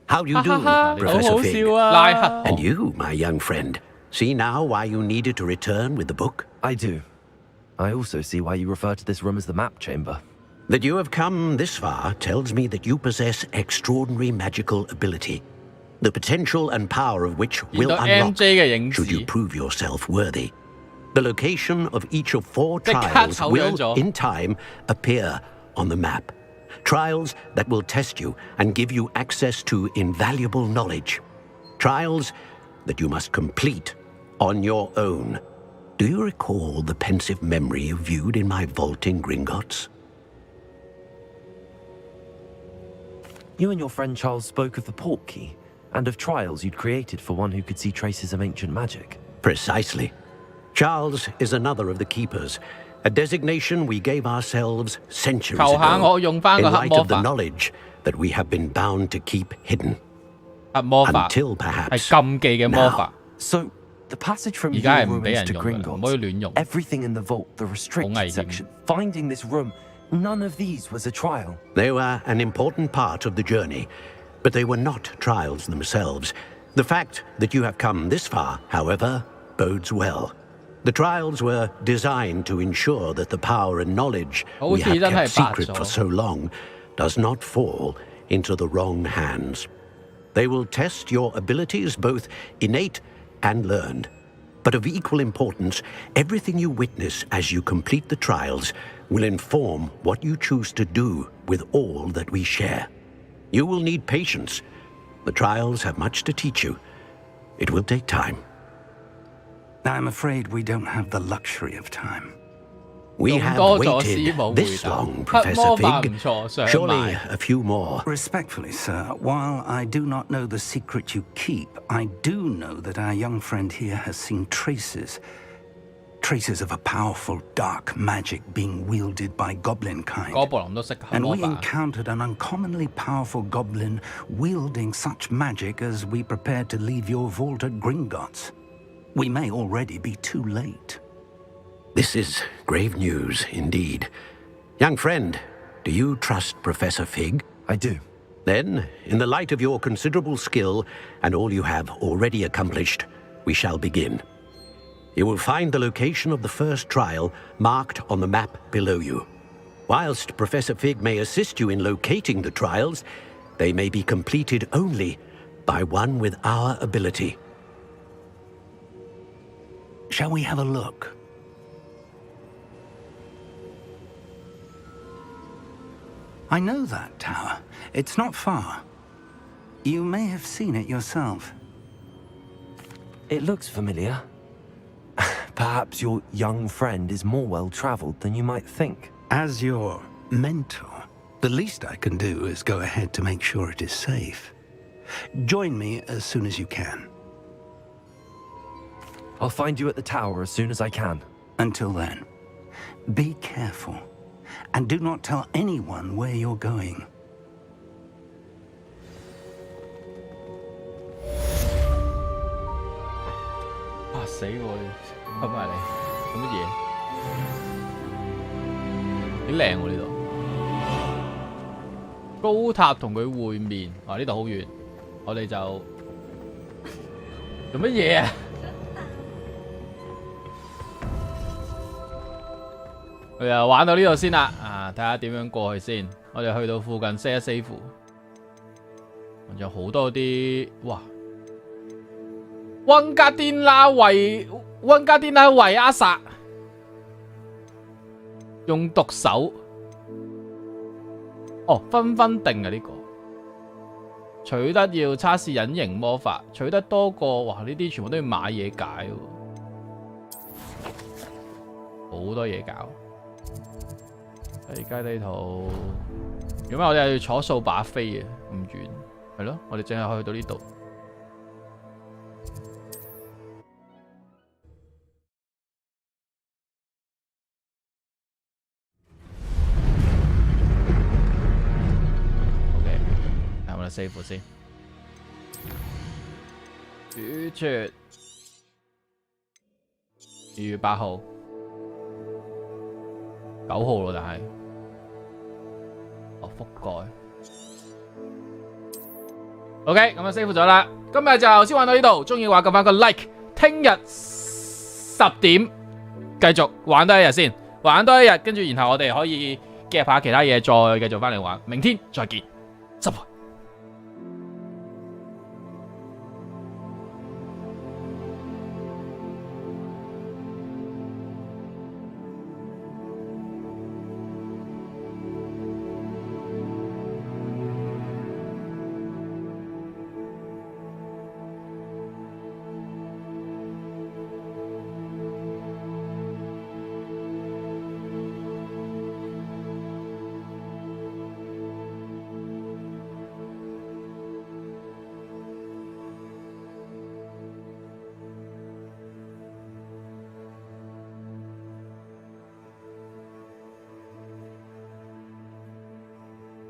How do you do, Professor Fig? And you, my young friend. See now why you needed to return with the book? I do. I also see why you refer to this room as the map chamber. That you have come this far tells me that you possess extraordinary magical ability, the potential and power of which will unlock should you prove yourself worthy. The location of each of 4 trials will, in time, appear on the map. Trials that will test you and give you access to invaluable knowledge. Trials that you must complete on your own. Do you recall the pensive memory you viewed in my vault in Gringotts? You and your friend Charles spoke of the port key and of trials you'd created for one who could see traces of ancient magic. Precisely. Charles is another of the keepers, a designation we gave ourselves centuries ago in light of the knowledge that we have been bound to keep hidden. Until perhaps now. So, the passage from your ruins to Gringotts, everything in the vault, the restricted section, finding this room, none of these was a trial. They were an important part of the journey, but they were not trials themselves. The fact that you have come this far, however, bodes well. The trials were designed to ensure that the power and knowledge we have kept secret for so long does not fall into the wrong hands. They will test your abilities, both innate and learned. But of equal importance, everything you witness as you complete the trials will inform what you choose to do with all that we share. You will need patience. The trials have much to teach you. It will take time. I'm afraid we don't have the luxury of time. We have waited this long, Professor Fig. Surely a few more. Respectfully, sir, while I do not know the secret you keep, I do know that our young friend here has seen traces of a powerful dark magic being wielded by goblin kind. And we encountered an uncommonly powerful goblin wielding such magic as we prepared to leave your vault at Gringotts. We may already be too late. This is grave news indeed. Young friend, do you trust Professor Fig? I do. Then, in the light of your considerable skill and all you have already accomplished, we shall begin. You will find the location of the first trial marked on the map below you. Whilst Professor Fig may assist you in locating the trials, they may be completed only by one with our ability. Shall we have a look? I know that tower. It's not far. You may have seen it yourself. It looks familiar. Perhaps your young friend is more well-traveled than you might think. As your mentor. The least I can do is go ahead to make sure it is safe. Join me as soon as you can. I'll find you at the tower as soon as I can. Until then, be careful, and do not tell anyone where you're going. 哇死我！翻埋嚟做乜嘢？幾靚喎呢度！高塔同佢會面，呢度好遠，我哋就做乜嘢啊？我又玩到呢度先啦，睇下點樣過去先。我哋去到附近 save 一 save， 仲有好多啲哇！溫加甸拉維亞薩用毒手，分定啊呢個取得要測試隱形魔法，取得多個哇！呢啲全部都要買嘢解喎，好多嘢搞。世界地圖，如果我哋要坐掃把飛啊，唔遠，係咯，我哋淨係去到呢度。OK， 我哋 save 先。主絕2月8號，9號咯，但係。覆蓋 ，OK， 咁啊 save 咗啦。今日就先玩到呢度，中意嘅話撳翻個 like。聽日10點繼續玩多一日先，玩多一日，跟住然後我哋可以夾下其他嘢，再繼續翻嚟玩。明天再見，執。